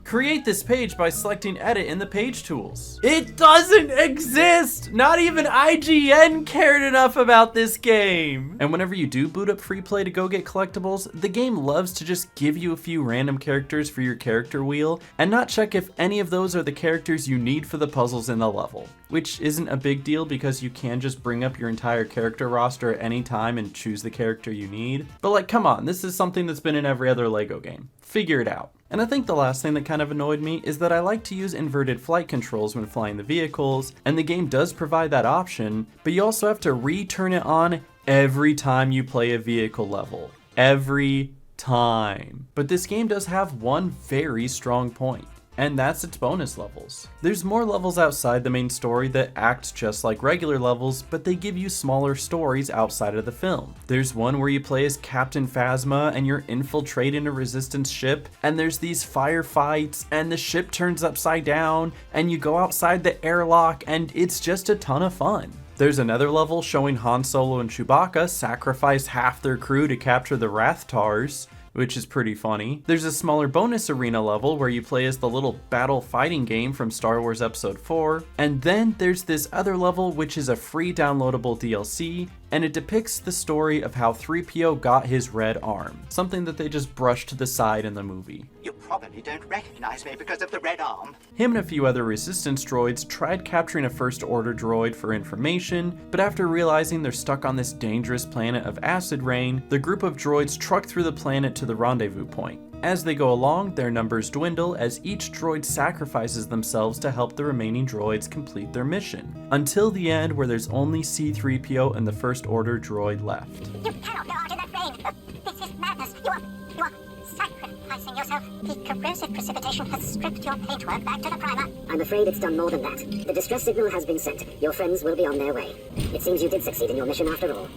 Create this page by selecting edit in the page tools. It doesn't exist! Not even IGN cared enough about this game. And whenever you do boot up free play to go get collectibles, the game loves to just give you a few random characters for your character wheel and not check if any of those are the characters you need for the puzzles in the level. Which isn't a big deal because you can just bring up your entire character roster at any time and choose the character you need. But like, come on, this is something that's been in every other LEGO game. Figure it out. And I think the last thing that kind of annoyed me is that I like to use inverted flight controls when flying the vehicles, and the game does provide that option, but you also have to re-turn it on every time you play a vehicle level. Every time. But this game does have one very strong point, and that's its bonus levels. There's more levels outside the main story that act just like regular levels, but they give you smaller stories outside of the film. There's one where you play as Captain Phasma and you're infiltrating a resistance ship, and there's these firefights, and the ship turns upside down, and you go outside the airlock, and it's just a ton of fun. There's another level showing Han Solo and Chewbacca sacrifice half their crew to capture the Rathtars, which is pretty funny. There's a smaller bonus arena level where you play as the little battle fighting game from Star Wars Episode 4. And then there's this other level which is a free downloadable DLC, and it depicts the story of how 3PO got his red arm, something that they just brushed to the side in the movie. You probably don't recognize me because of the red arm. Him and a few other resistance droids tried capturing a First Order droid for information, but after realizing they're stuck on this dangerous planet of acid rain, the group of droids truck through the planet to the rendezvous point. As they go along, their numbers dwindle as each droid sacrifices themselves to help the remaining droids complete their mission, until the end where there's only C-3PO and the First Order droid left. You cannot go out in that rain. This is madness. You are sacrificing yourself. The corrosive precipitation has stripped your paintwork back to the primer. I'm afraid it's done more than that. The distress signal has been sent. Your friends will be on their way. It seems you did succeed in your mission after all.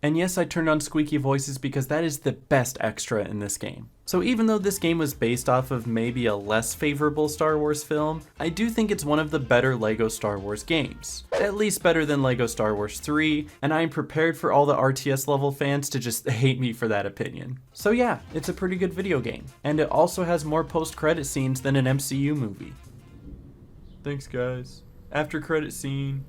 And yes, I turned on squeaky voices because that is the best extra in this game. So even though this game was based off of maybe a less favorable Star Wars film, I do think it's one of the better LEGO Star Wars games. At least better than LEGO Star Wars 3, and I am prepared for all the RTS level fans to just hate me for that opinion. So yeah, it's a pretty good video game, and it also has more post-credit scenes than an MCU movie. Thanks guys. After credit scene.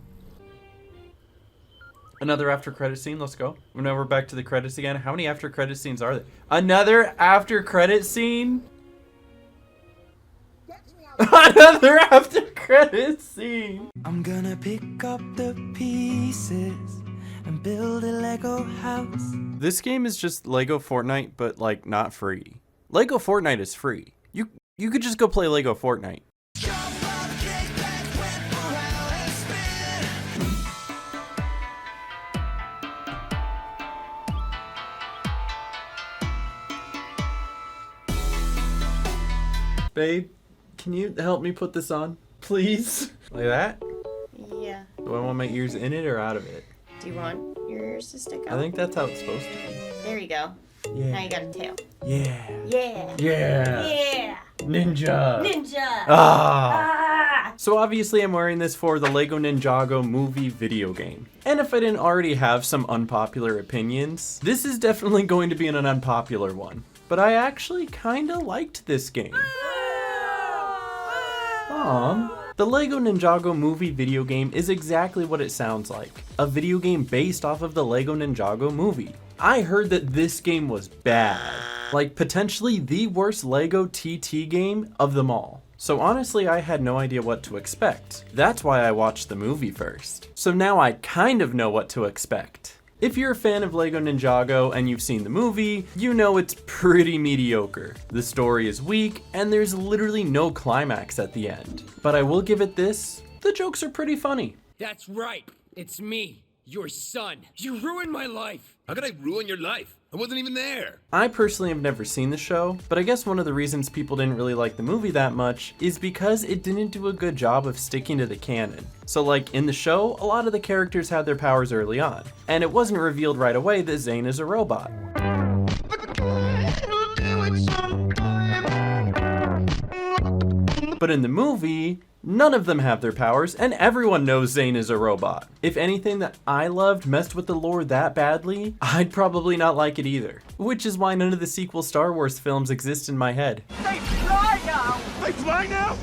Another after credit scene, let's go. Now we're back to the credits again. How many after credit scenes are there? Another after credit scene? Another after credit scene. I'm gonna pick up the pieces and build a Lego house. This game is just Lego Fortnite, but like not free. Lego Fortnite is free. You could just go play Lego Fortnite. Babe, can you help me put this on, please? Like that? Yeah. Do I want my ears in it or out of it? Do you want your ears to stick out? I think that's how it's supposed to be. There you go. Yeah. Now you got a tail. Yeah. Yeah. Yeah. Yeah. Ninja. Ninja. Ah. So obviously I'm wearing this for the Lego Ninjago movie video game. And if I didn't already have some unpopular opinions, this is definitely going to be an unpopular one. But I actually kinda liked this game. The Lego Ninjago movie video game is exactly what it sounds like. A video game based off of the Lego Ninjago movie. I heard that this game was bad. Like potentially the worst Lego TT game of them all. So honestly, I had no idea what to expect. That's why I watched the movie first. So now I kind of know what to expect. If you're a fan of Lego Ninjago and you've seen the movie, you know it's pretty mediocre. The story is weak, and there's literally no climax at the end. But I will give it this, the jokes are pretty funny. That's right, it's me, Your son. You ruined my life. How could I ruin your life? I wasn't even there. I personally have never seen the show, but I guess one of the reasons people didn't really like the movie that much is because it didn't do a good job of sticking to the canon. So like in the show, a lot of the characters had their powers early on, and it wasn't revealed right away that Zane is a robot. But in the movie, none of them have their powers, and everyone knows Zane is a robot. If anything that I loved messed with the lore that badly, I'd probably not like it either. Which is why none of the sequel Star Wars films exist in my head. They fly now! They fly now?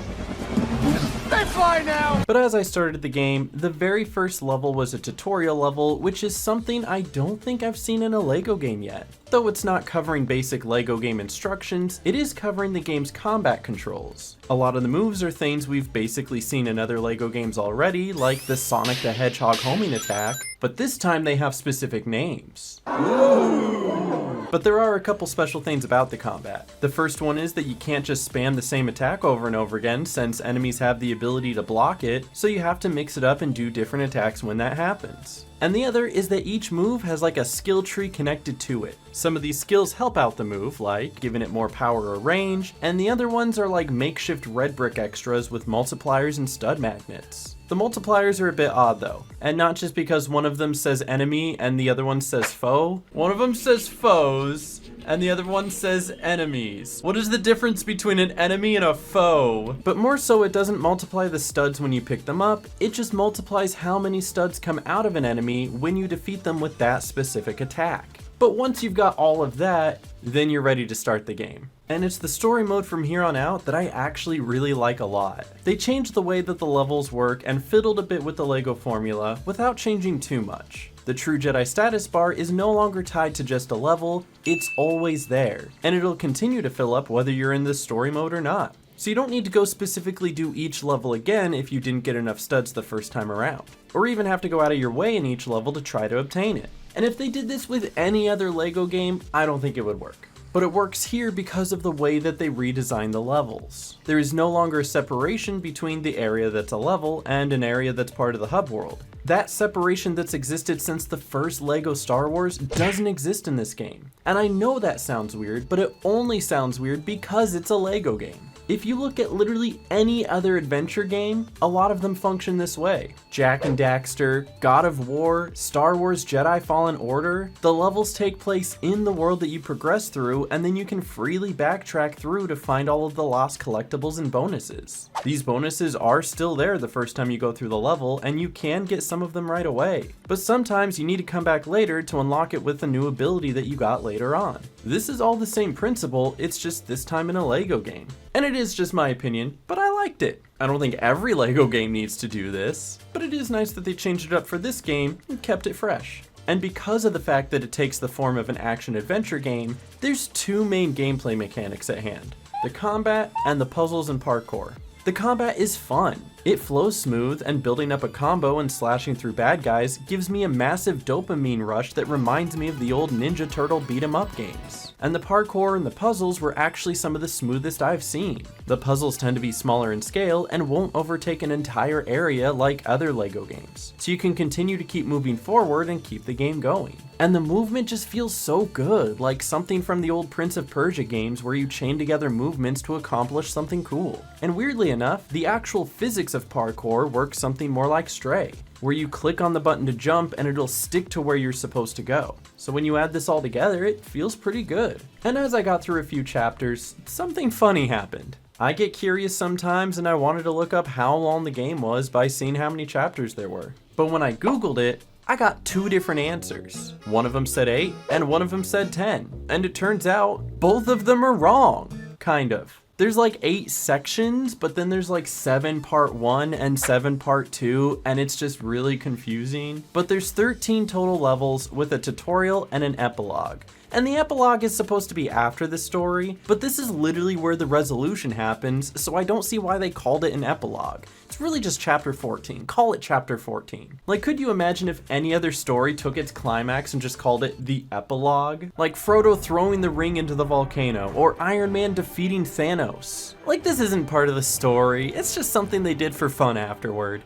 They fly now! But as I started the game, the very first level was a tutorial level, which is something I don't think I've seen in a LEGO game yet. Though it's not covering basic LEGO game instructions, it is covering the game's combat controls. A lot of the moves are things we've basically seen in other LEGO games already, like the Sonic the Hedgehog homing attack, but this time they have specific names. But there are a couple special things about the combat. The first one is that you can't just spam the same attack over and over again, since enemies have the ability to block it, so you have to mix it up and do different attacks when that happens. And the other is that each move has like a skill tree connected to it. Some of these skills help out the move, like giving it more power or range, and the other ones are like makeshift red brick extras with multipliers and stud magnets. The multipliers are a bit odd though, and not just because one of them says enemy and the other one says foe. One of them says foes, and the other one says enemies. What is the difference between an enemy and a foe? But more so, it doesn't multiply the studs when you pick them up, it just multiplies how many studs come out of an enemy when you defeat them with that specific attack. But once you've got all of that, then you're ready to start the game. And it's the story mode from here on out that I actually really like a lot. They changed the way that the levels work and fiddled a bit with the LEGO formula without changing too much. The True Jedi status bar is no longer tied to just a level, it's always there, and it'll continue to fill up whether you're in the story mode or not. So you don't need to go specifically do each level again if you didn't get enough studs the first time around, or even have to go out of your way in each level to try to obtain it. And if they did this with any other LEGO game, I don't think it would work. But it works here because of the way that they redesigned the levels. There is no longer a separation between the area that's a level and an area that's part of the hub world. That separation that's existed since the first LEGO Star Wars doesn't exist in this game. And I know that sounds weird, but it only sounds weird because it's a LEGO game. If you look at literally any other adventure game, a lot of them function this way. Jak and Daxter, God of War, Star Wars Jedi Fallen Order, the levels take place in the world that you progress through, and then you can freely backtrack through to find all of the lost collectibles and bonuses. These bonuses are still there the first time you go through the level, and you can get some of them right away. But sometimes you need to come back later to unlock it with a new ability that you got later on. This is all the same principle, it's just this time in a LEGO game. And it is just my opinion, but I liked it. I don't think every LEGO game needs to do this, but it is nice that they changed it up for this game and kept it fresh. And because of the fact that it takes the form of an action-adventure game, there's two main gameplay mechanics at hand: the combat and the puzzles and parkour. The combat is fun. It flows smooth, and building up a combo and slashing through bad guys gives me a massive dopamine rush that reminds me of the old Ninja Turtle beat-em-up games. And the parkour and the puzzles were actually some of the smoothest I've seen. The puzzles tend to be smaller in scale and won't overtake an entire area like other LEGO games, so you can continue to keep moving forward and keep the game going. And the movement just feels so good, like something from the old Prince of Persia games where you chain together movements to accomplish something cool. And weirdly enough, the actual physics of parkour work something more like Stray, where you click on the button to jump and it'll stick to where you're supposed to go. So when you add this all together, it feels pretty good. And as I got through a few chapters, something funny happened. I get curious sometimes, and I wanted to look up how long the game was by seeing how many chapters there were. But when I googled it, I got two different answers. One of them said 8, and one of them said 10. And it turns out, both of them are wrong. Kind of. There's like 8 sections, but then there's like 7 part 1 and 7 part 2, and it's just really confusing. But there's 13 total levels with a tutorial and an epilogue. And the epilogue is supposed to be after the story, but this is literally where the resolution happens, so I don't see why they called it an epilogue. It's really just chapter 14. Call it chapter 14. Like, could you imagine if any other story took its climax and just called it the epilogue? Like Frodo throwing the ring into the volcano, or Iron Man defeating Thanos. Like, this isn't part of the story, it's just something they did for fun afterward.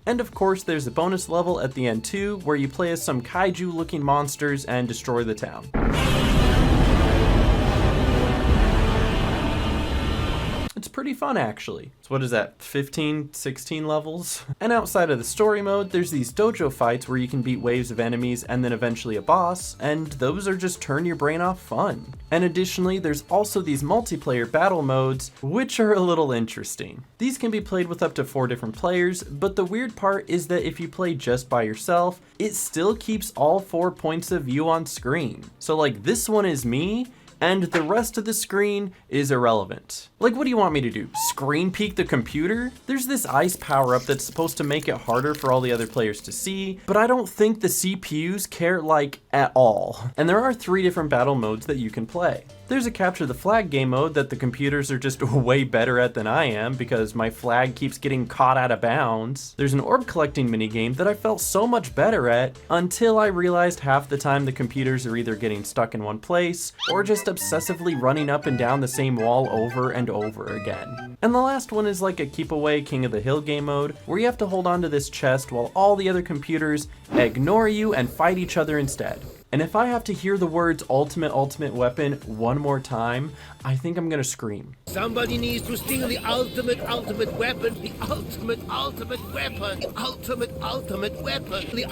And of course, there's a bonus level at the end too, where you play as some kaiju looking monsters and destroy the town. It's pretty fun actually. So what is that, 15, 16 levels? And outside of the story mode, there's these dojo fights where you can beat waves of enemies and then eventually a boss, and those are just turn your brain off fun. And additionally, there's also these multiplayer battle modes, which are a little interesting. These can be played with up to 4 different players, but the weird part is that if you play just by yourself, it still keeps all 4 points of view on screen. So like this one is me, and the rest of the screen is irrelevant. Like, what do you want me to do? Screen peek the computer? There's this ice power-up that's supposed to make it harder for all the other players to see, but I don't think the CPUs care, like, at all. And there are 3 different battle modes that you can play. There's a capture the flag game mode that the computers are just way better at than I am because my flag keeps getting caught out of bounds. There's an orb collecting minigame that I felt so much better at until I realized half the time the computers are either getting stuck in one place or just obsessively running up and down the same wall over and over again. And the last one is like a keep away King of the Hill game mode where you have to hold on to this chest while all the other computers ignore you and fight each other instead. And if I have to hear the words ultimate weapon one more time, I think I'm gonna scream. Somebody needs to steal the ultimate weapon. The ultimate weapon. The ultimate weapon. The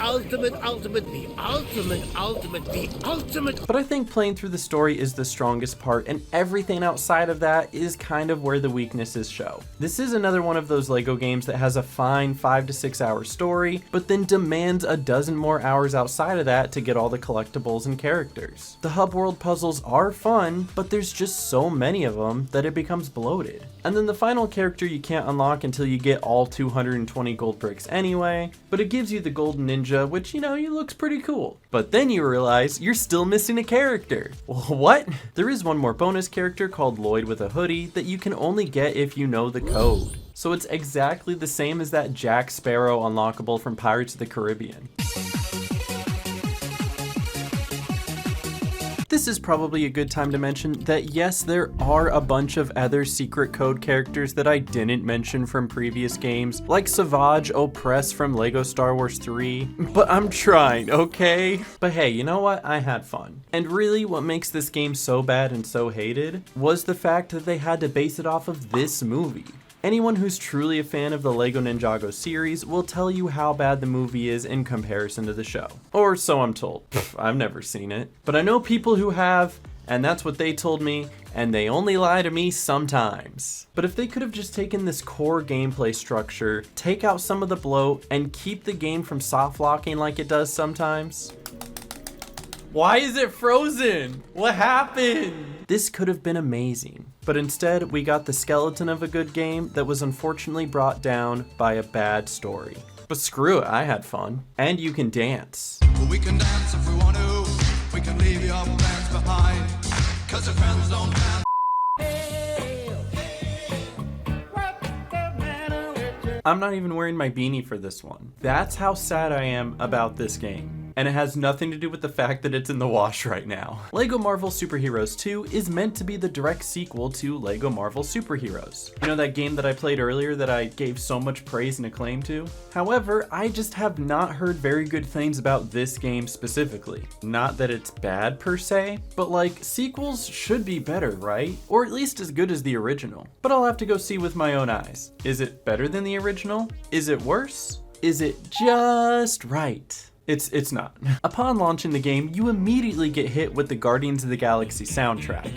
ultimate. But I think playing through the story is the strongest part, and everything outside of that is kind of where the weaknesses show. This is another one of those LEGO games that has a fine 5 to 6 hour story, but then demands a dozen more hours outside of that to get all the collectibles and characters. The hub world puzzles are fun, but there's just so many of them that it becomes bloated. And then the final character you can't unlock until you get all 220 gold bricks anyway, but it gives you the golden ninja, which, you know, he looks pretty cool. But then you realize you're still missing a character. Well, what? There is one more bonus character called Lloyd with a hoodie that you can only get if you know the code. So it's exactly the same as that Jack Sparrow unlockable from Pirates of the Caribbean. This is probably a good time to mention that yes, there are a bunch of other secret code characters that I didn't mention from previous games, like Savage Opress from LEGO Star Wars 3, but I'm trying, okay? But hey, you know what? I had fun. And really, what makes this game so bad and so hated was the fact that they had to base it off of this movie. Anyone who's truly a fan of the LEGO Ninjago series will tell you how bad the movie is in comparison to the show. Or so I'm told. I've never seen it. But I know people who have, and that's what they told me, and they only lie to me sometimes. But if they could have just taken this core gameplay structure, take out some of the bloat, and keep the game from soft locking like it does sometimes. Why is it frozen? What happened? This could have been amazing. But instead, we got the skeleton of a good game that was unfortunately brought down by a bad story. But screw it, I had fun. And you can dance. Well, we can dance if we want to. We can leave your friends behind. Cause your friends don't dance. I'm not even wearing my beanie for this one. That's how sad I am about this game. And it has nothing to do with the fact that it's in the wash right now. LEGO Marvel Super Heroes 2 is meant to be the direct sequel to LEGO Marvel Super Heroes. You know that game that I played earlier that I gave so much praise and acclaim to? However, I just have not heard very good things about this game specifically. Not that it's bad per se, but like, sequels should be better, right? Or at least as good as the original. But I'll have to go see with my own eyes. Is it better than the original? Is it worse? Is it just right? It's not. Upon launching the game, you immediately get hit with the Guardians of the Galaxy soundtrack.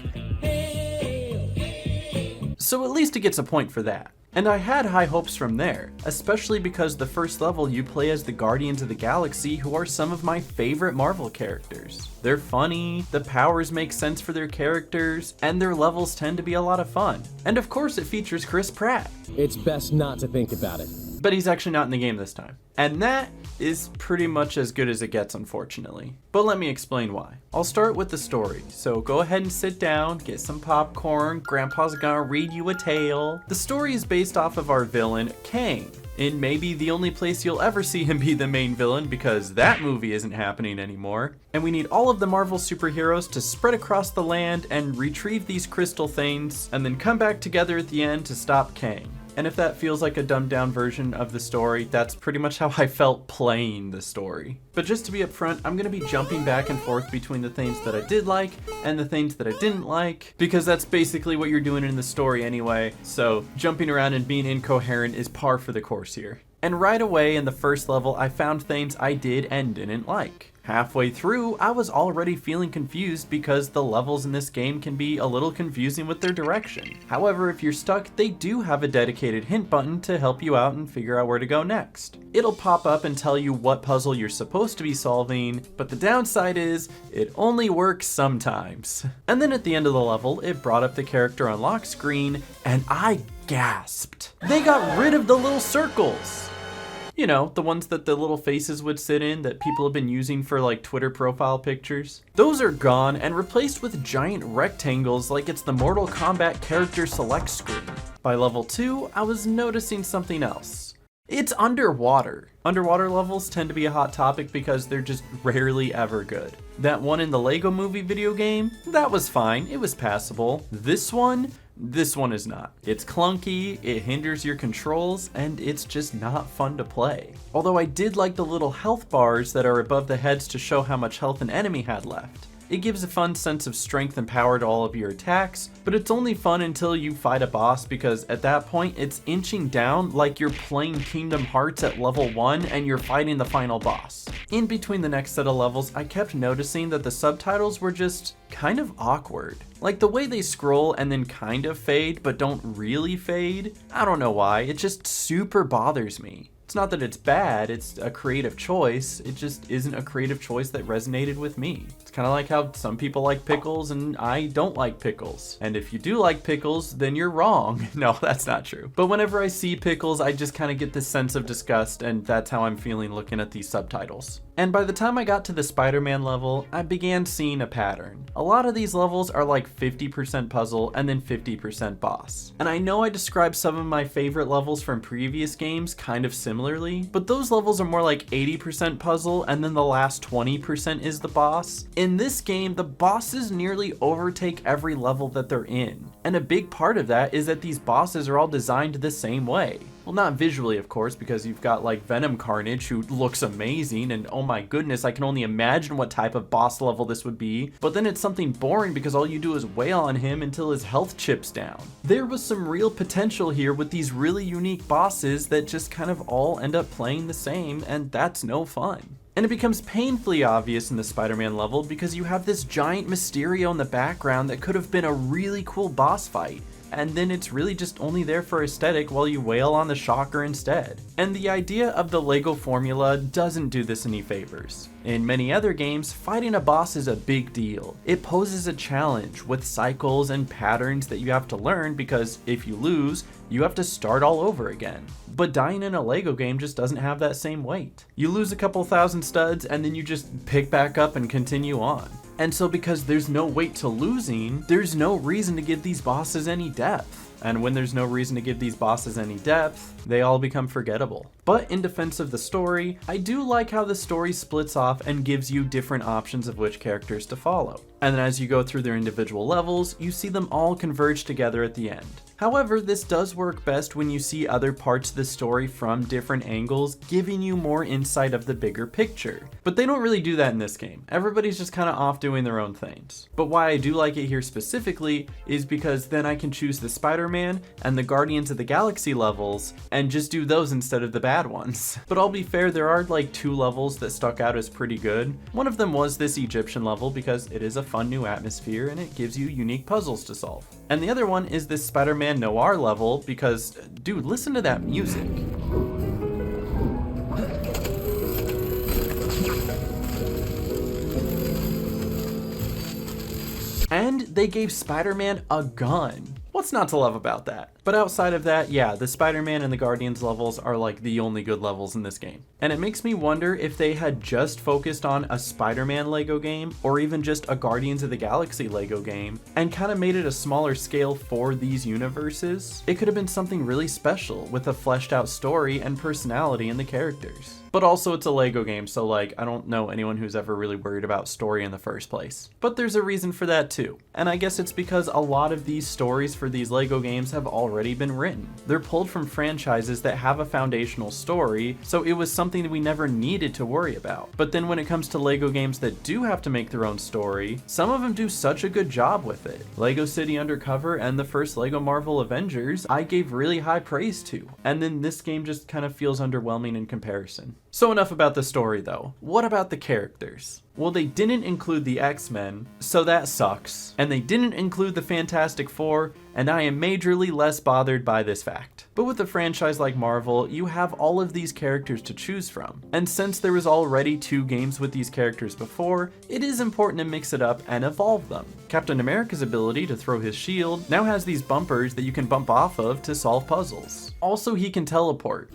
So at least it gets a point for that. And I had high hopes from there, especially because the first level you play as the Guardians of the Galaxy, who are some of my favorite Marvel characters. They're funny, the powers make sense for their characters, and their levels tend to be a lot of fun. And of course it features Chris Pratt. It's best not to think about it. But he's actually not in the game this time. And that is pretty much as good as it gets, unfortunately. But let me explain why. I'll start with the story, so go ahead and sit down, get some popcorn, Grandpa's gonna read you a tale. The story is based off of our villain, Kang, in maybe the only place you'll ever see him be the main villain, because that movie isn't happening anymore. And we need all of the Marvel superheroes to spread across the land and retrieve these crystal things, and then come back together at the end to stop Kang. And if that feels like a dumbed down version of the story, that's pretty much how I felt playing the story. But just to be upfront, I'm gonna be jumping back and forth between the things that I did like and the things that I didn't like, because that's basically what you're doing in the story anyway, so jumping around and being incoherent is par for the course here. And right away in the first level, I found things I did and didn't like. Halfway through, I was already feeling confused because the levels in this game can be a little confusing with their direction. However, if you're stuck, they do have a dedicated hint button to help you out and figure out where to go next. It'll pop up and tell you what puzzle you're supposed to be solving, but the downside is, it only works sometimes. And then at the end of the level, it brought up the character unlock screen, and I gasped. They got rid of the little circles! You know, the ones that the little faces would sit in that people have been using for like Twitter profile pictures. Those are gone and replaced with giant rectangles like it's the Mortal Kombat character select screen. By level 2, I was noticing something else. It's underwater. Underwater levels tend to be a hot topic because they're just rarely ever good. That one in the Lego Movie video game, that was fine, it was passable. This one is not. It's clunky, it hinders your controls, and it's just not fun to play. Although I did like the little health bars that are above the heads to show how much health an enemy had left. It gives a fun sense of strength and power to all of your attacks, but it's only fun until you fight a boss because at that point it's inching down like you're playing Kingdom Hearts at level 1 and you're fighting the final boss. In between the next set of levels, I kept noticing that the subtitles were just kind of awkward. Like the way they scroll and then kind of fade but don't really fade. I don't know why, it just super bothers me. It's not that it's bad, it's a creative choice, it just isn't a creative choice that resonated with me. It's kind of like how some people like pickles and I don't like pickles. And if you do like pickles, then you're wrong. No, that's not true. But whenever I see pickles, I just kind of get this sense of disgust, and that's how I'm feeling looking at these subtitles. And by the time I got to the Spider-Man level, I began seeing a pattern. A lot of these levels are like 50% puzzle and then 50% boss. And I know I described some of my favorite levels from previous games kind of similarly, but those levels are more like 80% puzzle and then the last 20% is the boss. In this game, the bosses nearly overtake every level that they're in. And a big part of that is that these bosses are all designed the same way. Well, not visually, of course, because you've got like Venom Carnage, who looks amazing, and oh my goodness, I can only imagine what type of boss level this would be. But then it's something boring because all you do is wail on him until his health chips down. There was some real potential here with these really unique bosses that just kind of all end up playing the same, and that's no fun. And it becomes painfully obvious in the Spider-Man level because you have this giant Mysterio in the background that could have been a really cool boss fight. And then it's really just only there for aesthetic while you wail on the Shocker instead. And the idea of the Lego formula doesn't do this any favors. In many other games, fighting a boss is a big deal. It poses a challenge with cycles and patterns that you have to learn because if you lose, you have to start all over again. But dying in a Lego game just doesn't have that same weight. You lose a couple thousand studs and then you just pick back up and continue on. And so because there's no weight to losing, there's no reason to give these bosses any depth. And when there's no reason to give these bosses any depth, they all become forgettable. But in defense of the story, I do like how the story splits off and gives you different options of which characters to follow. And then as you go through their individual levels, you see them all converge together at the end. However, this does work best when you see other parts of the story from different angles, giving you more insight of the bigger picture. But they don't really do that in this game. Everybody's just kind of off doing their own things. But why I do like it here specifically is because then I can choose the Spider-Man and the Guardians of the Galaxy levels and just do those instead of the bad ones. But I'll be fair, there are like 2 levels that stuck out as pretty good. One of them was this Egyptian level because it is a fun new atmosphere and it gives you unique puzzles to solve. And the other one is this Spider-Man Noir level because, dude, listen to that music. And they gave Spider-Man a gun. What's not to love about that? But outside of that, yeah, the Spider-Man and the Guardians levels are like the only good levels in this game. And it makes me wonder if they had just focused on a Spider-Man Lego game or even just a Guardians of the Galaxy Lego game and kind of made it a smaller scale for these universes. It could have been something really special with a fleshed out story and personality in the characters. But also it's a Lego game, so like, I don't know anyone who's ever really worried about story in the first place. But there's a reason for that too. And I guess it's because a lot of these stories for these Lego games have already already been written. They're pulled from franchises that have a foundational story, so it was something that we never needed to worry about. But then when it comes to LEGO games that do have to make their own story, some of them do such a good job with it. LEGO City Undercover and the first LEGO Marvel Avengers I gave really high praise to, and then this game just kind of feels underwhelming in comparison. So enough about the story though. What about the characters? Well, they didn't include the X-Men, so that sucks. And they didn't include the Fantastic Four, and I am majorly less bothered by this fact. But with a franchise like Marvel, you have all of these characters to choose from. And since there was already 2 games with these characters before, it is important to mix it up and evolve them. Captain America's ability to throw his shield now has these bumpers that you can bump off of to solve puzzles. Also, he can teleport.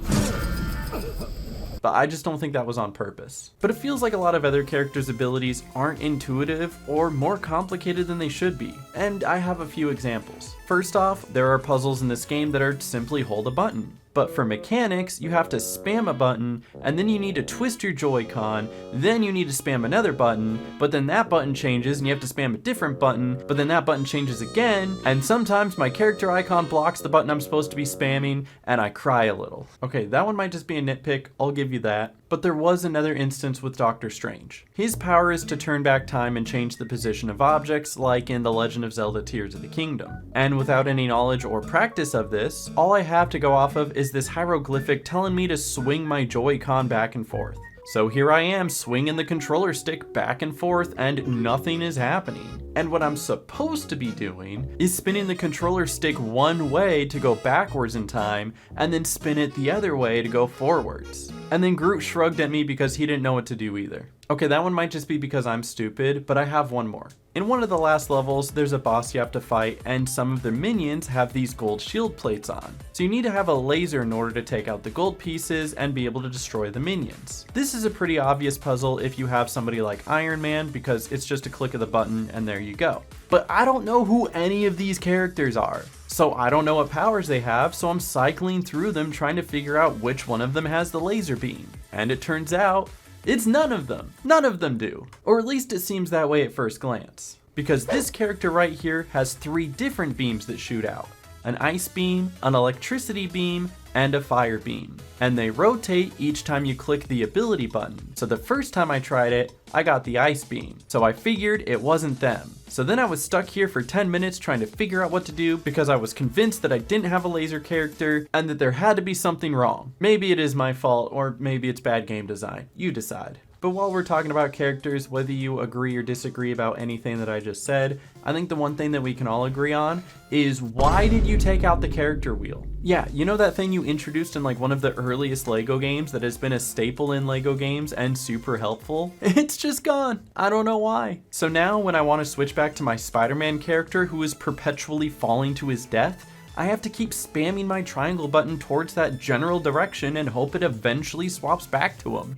But I just don't think that was on purpose. But it feels like a lot of other characters' abilities aren't intuitive or more complicated than they should be, and I have a few examples. First off, there are puzzles in this game that are simply hold a button. But for mechanics, you have to spam a button, and then you need to twist your Joy-Con, then you need to spam another button, but then that button changes and you have to spam a different button, but then that button changes again, and sometimes my character icon blocks the button I'm supposed to be spamming, and I cry a little. Okay, that one might just be a nitpick, I'll give you that. But there was another instance with Doctor Strange. His power is to turn back time and change the position of objects, like in The Legend of Zelda Tears of the Kingdom. And without any knowledge or practice of this, all I have to go off of is this hieroglyphic telling me to swing my Joy-Con back and forth. So here I am swinging the controller stick back and forth and nothing is happening. And what I'm supposed to be doing is spinning the controller stick one way to go backwards in time and then spin it the other way to go forwards. And then Groot shrugged at me because he didn't know what to do either. Okay, that one might just be because I'm stupid, but I have one more. In one of the last levels, there's a boss you have to fight, and some of the minions have these gold shield plates on. So you need to have a laser in order to take out the gold pieces and be able to destroy the minions. This is a pretty obvious puzzle if you have somebody like Iron Man, because it's just a click of the button and there you go. But I don't know who any of these characters are. So I don't know what powers they have, so I'm cycling through them trying to figure out which one of them has the laser beam. And it turns out, it's none of them. None of them do. Or at least it seems that way at first glance. Because this character right here has 3 different beams that shoot out. An ice beam, an electricity beam, and a fire beam. And they rotate each time you click the ability button. So the first time I tried it, I got the ice beam. So I figured it wasn't them. So then I was stuck here for 10 minutes trying to figure out what to do because I was convinced that I didn't have a laser character and that there had to be something wrong. Maybe it is my fault, or maybe it's bad game design. You decide. But while we're talking about characters, whether you agree or disagree about anything that I just said, I think the one thing that we can all agree on is, why did you take out the character wheel? Yeah, you know that thing you introduced in like one of the earliest LEGO games that has been a staple in LEGO games and super helpful? It's just gone. I don't know why. So now when I want to switch back to my Spider-Man character who is perpetually falling to his death, I have to keep spamming my triangle button towards that general direction and hope it eventually swaps back to him.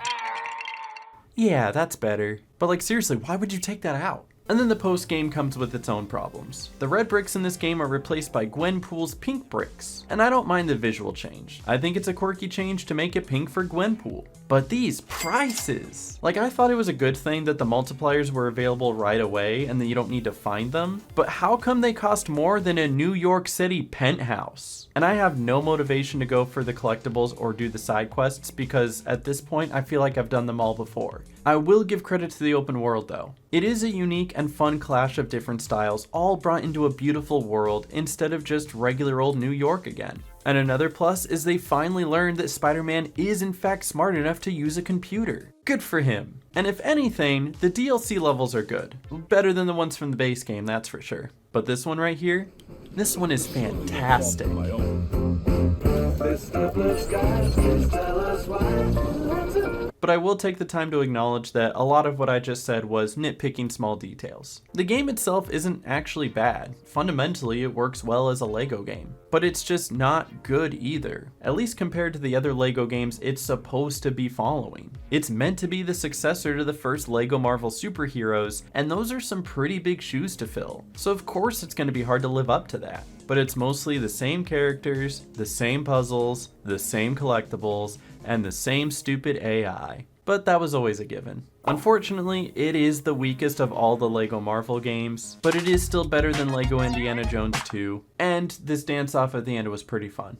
Yeah, that's better. But like seriously, why would you take that out? And then the post game comes with its own problems. The red bricks in this game are replaced by Gwenpool's pink bricks. And I don't mind the visual change. I think it's a quirky change to make it pink for Gwenpool. But these prices! Like, I thought it was a good thing that the multipliers were available right away and that you don't need to find them. But how come they cost more than a New York City penthouse? And I have no motivation to go for the collectibles or do the side quests because at this point I feel like I've done them all before. I will give credit to the open world though. It is a unique and fun clash of different styles all brought into a beautiful world instead of just regular old New York again. And another plus is they finally learned that Spider-Man is in fact smart enough to use a computer. Good for him. And if anything, the DLC levels are good. Better than the ones from the base game, that's for sure. But this one right here, this one is fantastic. But I will take the time to acknowledge that a lot of what I just said was nitpicking small details. The game itself isn't actually bad. Fundamentally, it works well as a LEGO game. But it's just not good either. At least compared to the other LEGO games it's supposed to be following. It's meant to be the successor to the first LEGO Marvel superheroes, and those are some pretty big shoes to fill. So of course it's going to be hard to live up to that. But it's mostly the same characters, the same puzzles, the same collectibles, and the same stupid AI. but that was always a given. Unfortunately, it is the weakest of all the LEGO Marvel games, but it is still better than LEGO Indiana Jones 2, and this dance-off at the end was pretty fun.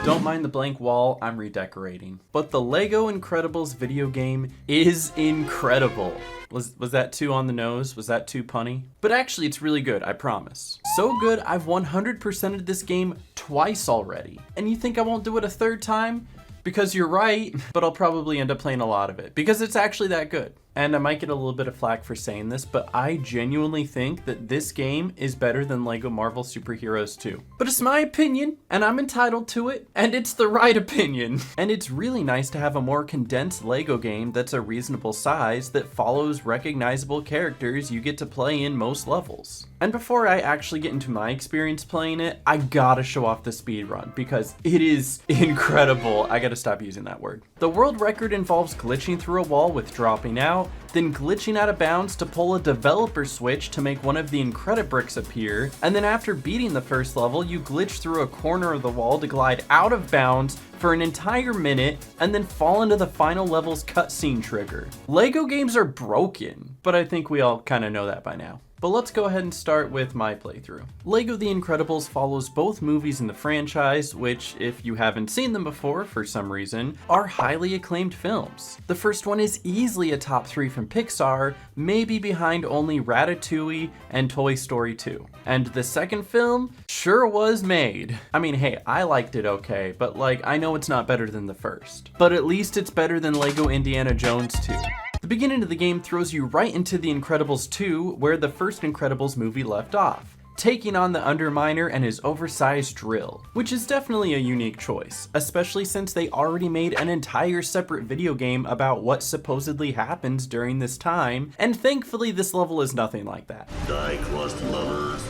Don't mind the blank wall, I'm redecorating. But the LEGO Incredibles video game is incredible. Was that too on the nose? Was that too punny? But actually it's really good, I promise. So good, I've 100%ed this game twice already. And you think I won't do it a third time? Because you're right, but I'll probably end up playing a lot of it. Because it's actually that good. And I might get a little bit of flack for saying this, but I genuinely think that this game is better than LEGO Marvel Super Heroes 2. But it's my opinion, and I'm entitled to it, and it's the right opinion. And it's really nice to have a more condensed LEGO game that's a reasonable size that follows recognizable characters you get to play in most levels. And before I actually get into my experience playing it, I gotta show off the speedrun because it is incredible. I gotta stop using that word. The world record involves glitching through a wall with dropping out, then glitching out of bounds to pull a developer switch to make one of the Incredibricks appear, and then after beating the first level, you glitch through a corner of the wall to glide out of bounds for an entire minute, and then fall into the final level's cutscene trigger. LEGO games are broken, but I think we all kind of know that by now. But let's go ahead and start with my playthrough. LEGO The Incredibles follows both movies in the franchise, which, if you haven't seen them before for some reason, are highly acclaimed films. The first one is easily a top 3 from Pixar, maybe behind only Ratatouille and Toy Story 2. And the second film sure was made. I mean, hey, I liked it okay, but like, I know it's not better than the first. But at least it's better than LEGO Indiana Jones 2. The beginning of the game throws you right into The Incredibles 2, where the first Incredibles movie left off, taking on the Underminer and his oversized drill, which is definitely a unique choice, especially since they already made an entire separate video game about what supposedly happens during this time, and thankfully this level is nothing like that. Die-crust lovers.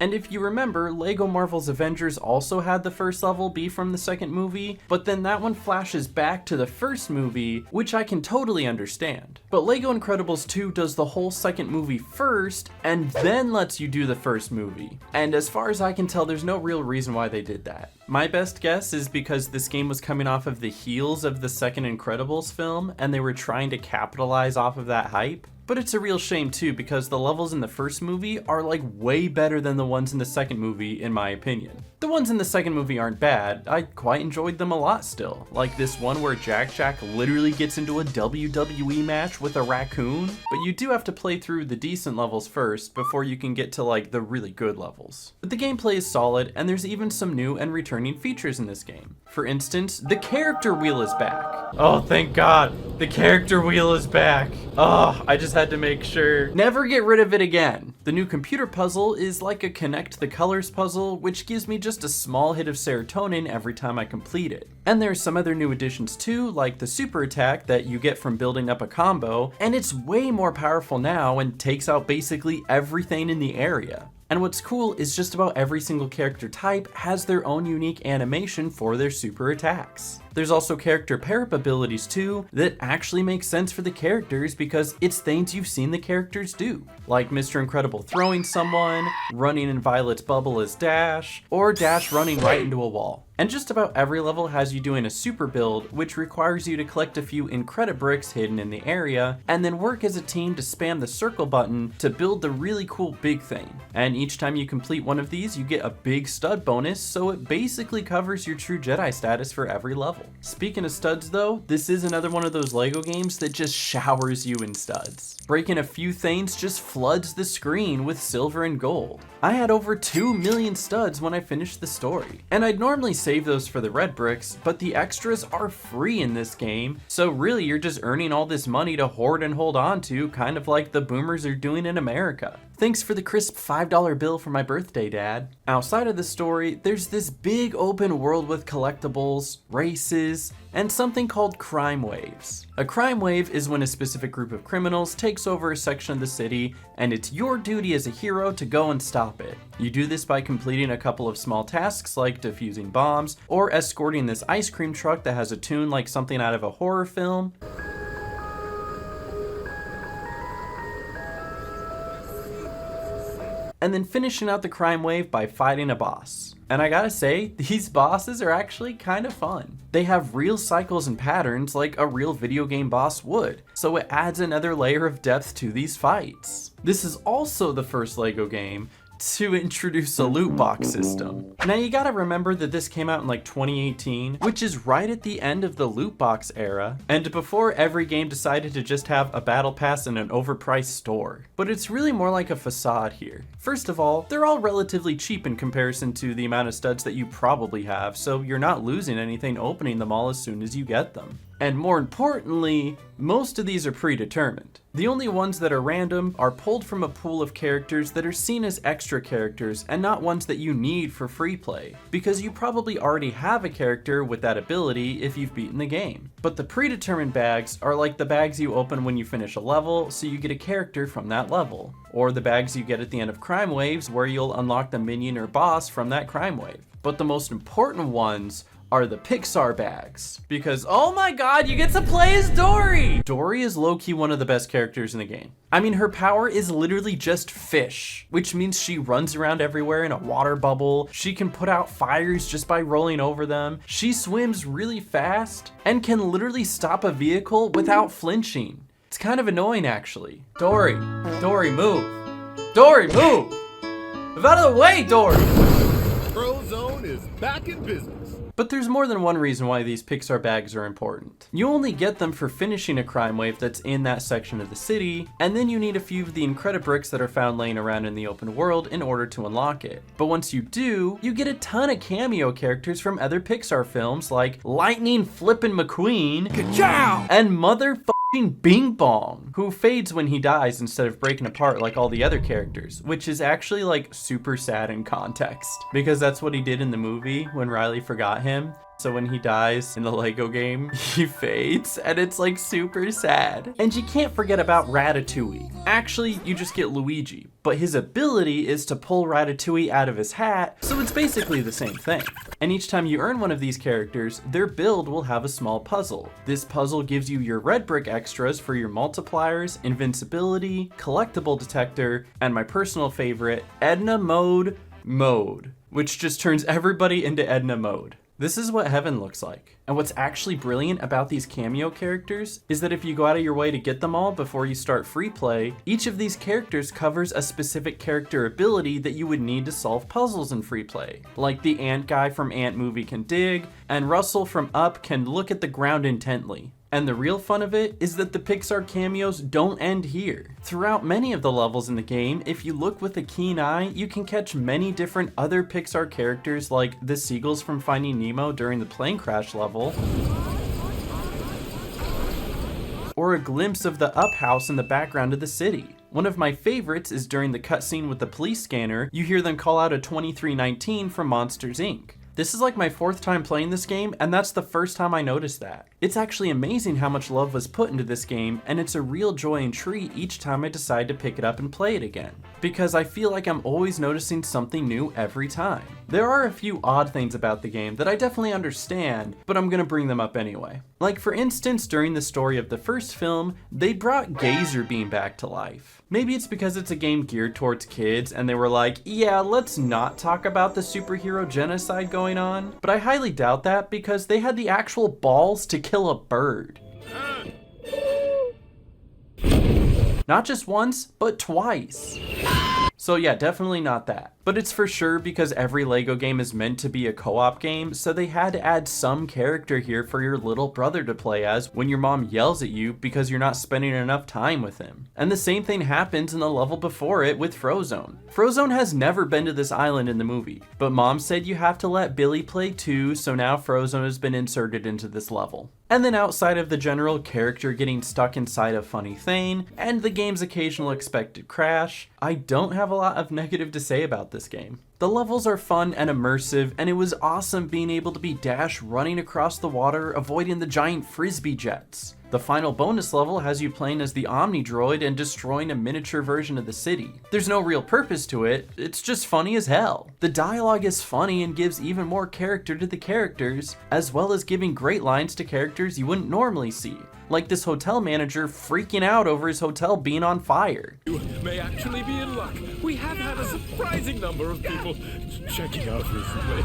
And if you remember, LEGO Marvel's Avengers also had the first level be from the second movie, but then that one flashes back to the first movie, which I can totally understand. But LEGO Incredibles 2 does the whole second movie first, and then lets you do the first movie. And as far as I can tell, there's no real reason why they did that. My best guess is because this game was coming off of the heels of the second Incredibles film, and they were trying to capitalize off of that hype. But it's a real shame too, because the levels in the first movie are like way better than the ones in the second movie, in my opinion. The ones in the second movie aren't bad, I quite enjoyed them a lot still. Like this one where Jack literally gets into a WWE match with a raccoon. But you do have to play through the decent levels first before you can get to like the really good levels. But the gameplay is solid, and there's even some new and returning features in this game. For instance, the character wheel is back. Oh, thank God, the character wheel is back. Oh, I just had to make sure. Never get rid of it again. The new computer puzzle is like a connect the colors puzzle, which gives me just a small hit of serotonin every time I complete it. And there's some other new additions too, like the super attack that you get from building up a combo, and it's way more powerful now and takes out basically everything in the area. And what's cool is just about every single character type has their own unique animation for their super attacks. There's also character pair-up abilities too that actually make sense for the characters because it's things you've seen the characters do. Like Mr. Incredible throwing someone, running in Violet's bubble as Dash, or Dash running right into a wall. And just about every level has you doing a super build, which requires you to collect a few Incredibricks hidden in the area, and then work as a team to spam the circle button to build the really cool big thing. And each time you complete one of these, you get a big stud bonus, so it basically covers your true Jedi status for every level. Speaking of studs though, this is another one of those LEGO games that just showers you in studs. Breaking a few things just floods the screen with silver and gold. I had over 2 million studs when I finished the story, and I'd normally save those for the red bricks, but the extras are free in this game, so really you're just earning all this money to hoard and hold on to, kind of like the boomers are doing in America. Thanks for the crisp $5 bill for my birthday, Dad. Outside of the story, there's this big open world with collectibles, races, and something called crime waves. A crime wave is when a specific group of criminals takes over a section of the city, and it's your duty as a hero to go and stop it. You do this by completing a couple of small tasks like defusing bombs, or escorting this ice cream truck that has a tune like something out of a horror film. and then finishing out the crime wave by fighting a boss. And I gotta say, these bosses are actually kind of fun. They have real cycles and patterns like a real video game boss would, so it adds another layer of depth to these fights. This is also the first LEGO game to introduce a loot box system. Now you gotta remember that this came out in like 2018, which is right at the end of the loot box era, and before every game decided to just have a battle pass and an overpriced store. But it's really more like a facade here. First of all, they're all relatively cheap in comparison to the amount of studs that you probably have, so you're not losing anything opening them all as soon as you get them. And more importantly, most of these are predetermined. The only ones that are random are pulled from a pool of characters that are seen as extra characters and not ones that you need for free play, because you probably already have a character with that ability if you've beaten the game. But the predetermined bags are like the bags you open when you finish a level, so you get a character from that level, or the bags you get at the end of crime waves where you'll unlock the minion or boss from that crime wave. But the most important ones are the Pixar bags, because oh my god, you get to play as Dory! Dory is low-key one of the best characters in the game. I mean, her power is literally just fish, which means she runs around everywhere in a water bubble, she can put out fires just by rolling over them, she swims really fast, and can literally stop a vehicle without flinching. It's kind of annoying actually. Dory, move! Dory, move! Move out of the way, Dory! Frozone is back in business. But there's more than one reason why these Pixar bags are important. You only get them for finishing a crime wave that's in that section of the city, and then you need a few of the Incredibricks that are found laying around in the open world in order to unlock it. But once you do, you get a ton of cameo characters from other Pixar films like Lightning Flippin' McQueen, Ka-chow! And motherfucking Bing Bong, who fades when he dies instead of breaking apart like all the other characters, which is actually like super sad in context, because that's what he did in the movie when Riley forgot him. So when he dies in the Lego game, he fades, and it's like super sad. And you can't forget about Ratatouille. Actually, you just get Luigi, but his ability is to pull Ratatouille out of his hat, so it's basically the same thing. And each time you earn one of these characters, their build will have a small puzzle. This puzzle gives you your red brick extras for your multipliers, invincibility, collectible detector, and my personal favorite, Edna mode, which just turns everybody into Edna mode. This is what heaven looks like. And what's actually brilliant about these cameo characters is that if you go out of your way to get them all before you start free play, each of these characters covers a specific character ability that you would need to solve puzzles in free play. Like the ant guy from Ant Movie can dig, and Russell from Up can look at the ground intently. And the real fun of it is that the Pixar cameos don't end here. Throughout many of the levels in the game, if you look with a keen eye, you can catch many different other Pixar characters like the seagulls from Finding Nemo during the plane crash level, or a glimpse of the Up house in the background of the city. One of my favorites is during the cutscene with the police scanner, you hear them call out a 2319 from Monsters Inc. This is like my 4th time playing this game, and that's the first time I noticed that. It's actually amazing how much love was put into this game, and it's a real joy and treat each time I decide to pick it up and play it again, because I feel like I'm always noticing something new every time. There are a few odd things about the game that I definitely understand, but I'm gonna bring them up anyway. Like for instance, during the story of the first film, they brought Gazer Beam back to life. Maybe it's because it's a game geared towards kids and they were like, yeah, let's not talk about the superhero genocide going on, but I highly doubt that because they had the actual balls to kill a bird. Not just once, but twice. So yeah, definitely not that. But it's for sure because every LEGO game is meant to be a co-op game, so they had to add some character here for your little brother to play as when your mom yells at you because you're not spending enough time with him. And the same thing happens in the level before it with Frozone. Frozone has never been to this island in the movie, but mom said you have to let Billy play too, so now Frozone has been inserted into this level. And then outside of the general character getting stuck inside a funny thing, and the game's occasional expected crash, I don't have a lot of negative to say about this game. The levels are fun and immersive, and it was awesome being able to be Dash running across the water, avoiding the giant frisbee jets. The final bonus level has you playing as the Omni Droid and destroying a miniature version of the city. There's no real purpose to it, it's just funny as hell. The dialogue is funny and gives even more character to the characters, as well as giving great lines to characters you wouldn't normally see. like this hotel manager freaking out over his hotel being on fire. You may actually be in luck. We have had a surprising number of people checking out recently.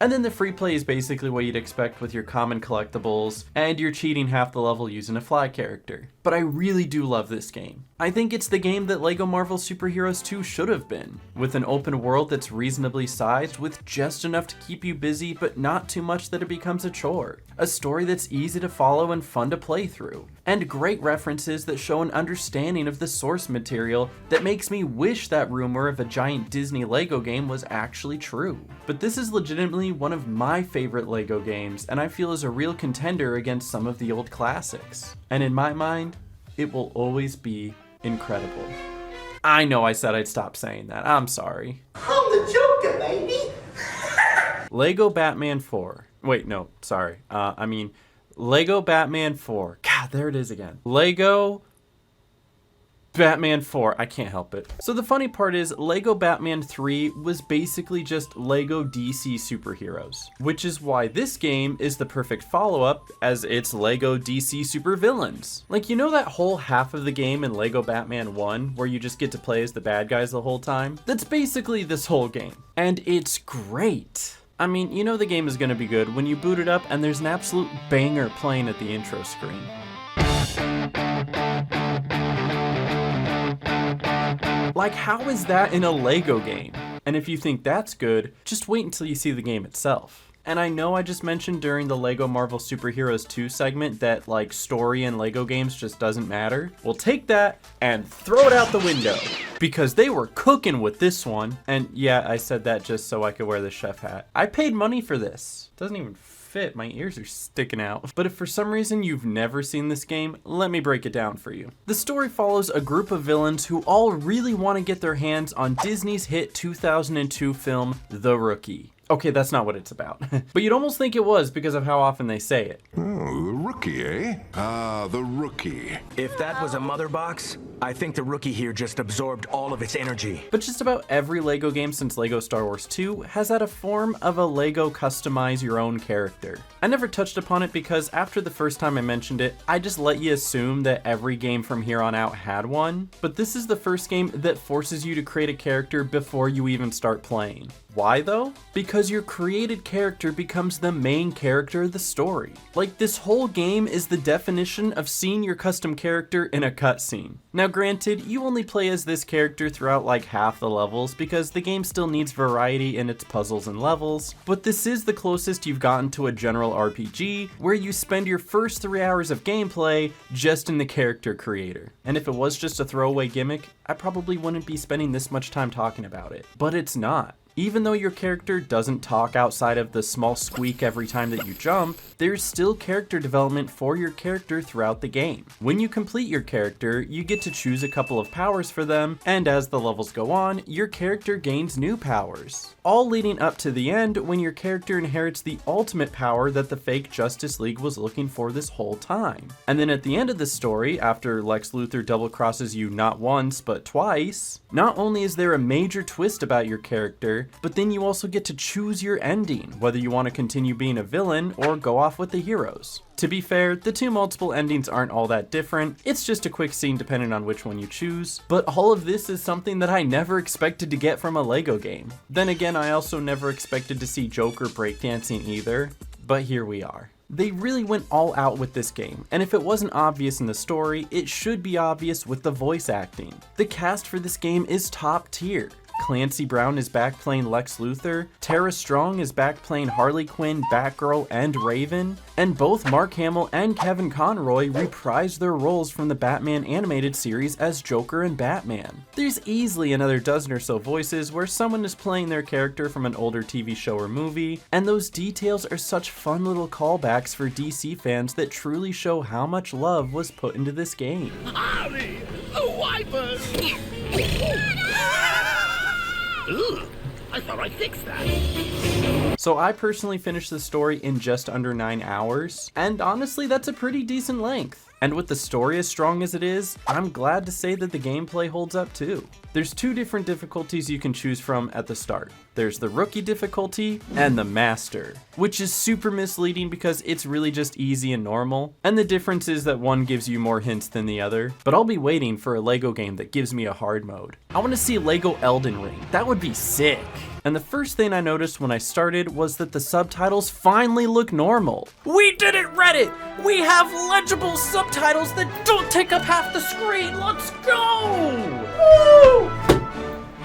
And then the free play is basically what you'd expect with your common collectibles, and you're cheating half the level using a fly character. But I really do love this game. I think it's the game that LEGO Marvel Superheroes 2 should have been, with an open world that's reasonably sized with just enough to keep you busy but not too much that it becomes a chore. A story that's easy to follow and fun to play through, and great references that show an understanding of the source material that makes me wish that rumor of a giant Disney LEGO game was actually true. But this is legitimately one of my favorite LEGO games, and I feel is a real contender against some of the old classics. And in my mind, it will always be incredible. I know I said I'd stop saying that. I'm sorry. I'm the Joker, baby. LEGO Batman 4. Wait, no, sorry. I mean, LEGO Batman 4. God, there it is again. LEGO Batman 4, I can't help it. So the funny part is LEGO Batman 3 was basically just LEGO DC superheroes, which is why this game is the perfect follow-up as it's LEGO DC supervillains. Like, you know that whole half of the game in LEGO Batman 1 where you just get to play as the bad guys the whole time? That's basically this whole game, and it's great. I mean, you know the game is gonna be good when you boot it up and there's an absolute banger playing at the intro screen. Like, how is that in a LEGO game? And if you think that's good, just wait until you see the game itself. And I know I just mentioned during the LEGO Marvel Superheroes 2 segment that, like, story in LEGO games just doesn't matter. Well, take that and throw it out the window, because they were cooking with this one. And yeah, I said that just so I could wear the chef hat. I paid money for this. Doesn't even fit, my ears are sticking out. But if for some reason you've never seen this game, let me break it down for you. The story follows a group of villains who all really want to get their hands on Disney's hit 2002 film, The Rookie. Okay, that's not what it's about. But you'd almost think it was because of how often they say it. Oh, the Rookie, eh? Ah, the Rookie. If that was a mother box, I think the Rookie here just absorbed all of its energy. But just about every LEGO game since LEGO Star Wars 2 has had a form of a LEGO customize your own character. I never touched upon it because after the first time I mentioned it, I just let you assume that every game from here on out had one. But this is the first game that forces you to create a character before you even start playing. Why though? Because your created character becomes the main character of the story. Like, this whole game is the definition of seeing your custom character in a cutscene. Now granted, you only play as this character throughout like half the levels because the game still needs variety in its puzzles and levels, but this is the closest you've gotten to a general RPG where you spend your first 3 hours of gameplay just in the character creator. And if it was just a throwaway gimmick, I probably wouldn't be spending this much time talking about it. But it's not. Even though your character doesn't talk outside of the small squeak every time that you jump, there's still character development for your character throughout the game. When you complete your character, you get to choose a couple of powers for them, and as the levels go on, your character gains new powers. All leading up to the end when your character inherits the ultimate power that the fake Justice League was looking for this whole time. And then at the end of the story, after Lex Luthor double crosses you not once but twice, not only is there a major twist about your character, but then you also get to choose your ending, whether you want to continue being a villain or go off with the heroes. To be fair, the two multiple endings aren't all that different, it's just a quick scene depending on which one you choose, but all of this is something that I never expected to get from a LEGO game. Then again, I also never expected to see Joker breakdancing either, but here we are. They really went all out with this game, and if it wasn't obvious in the story, it should be obvious with the voice acting. The cast for this game is top tier. Clancy Brown is back playing Lex Luthor, Tara Strong is back playing Harley Quinn, Batgirl, and Raven, and both Mark Hamill and Kevin Conroy reprised their roles from the Batman animated series as Joker and Batman. There's easily another dozen or so voices where someone is playing their character from an older TV show or movie, and those details are such fun little callbacks for DC fans that truly show how much love was put into this game. Howdy! A wiper! Ooh, I thought I fixed that. So I personally finished the story in just under 9 hours, and honestly that's a pretty decent length. And with the story as strong as it is, I'm glad to say that the gameplay holds up too. There's 2 different difficulties you can choose from at the start. There's the rookie difficulty and the master, which is super misleading because it's really just easy and normal. And the difference is that one gives you more hints than the other, but I'll be waiting for a LEGO game that gives me a hard mode. I want to see LEGO Elden Ring. That would be sick. And the first thing I noticed when I started was that the subtitles finally look normal. We did it, Reddit! We have legible subtitles that don't take up half the screen. Let's go! Woo!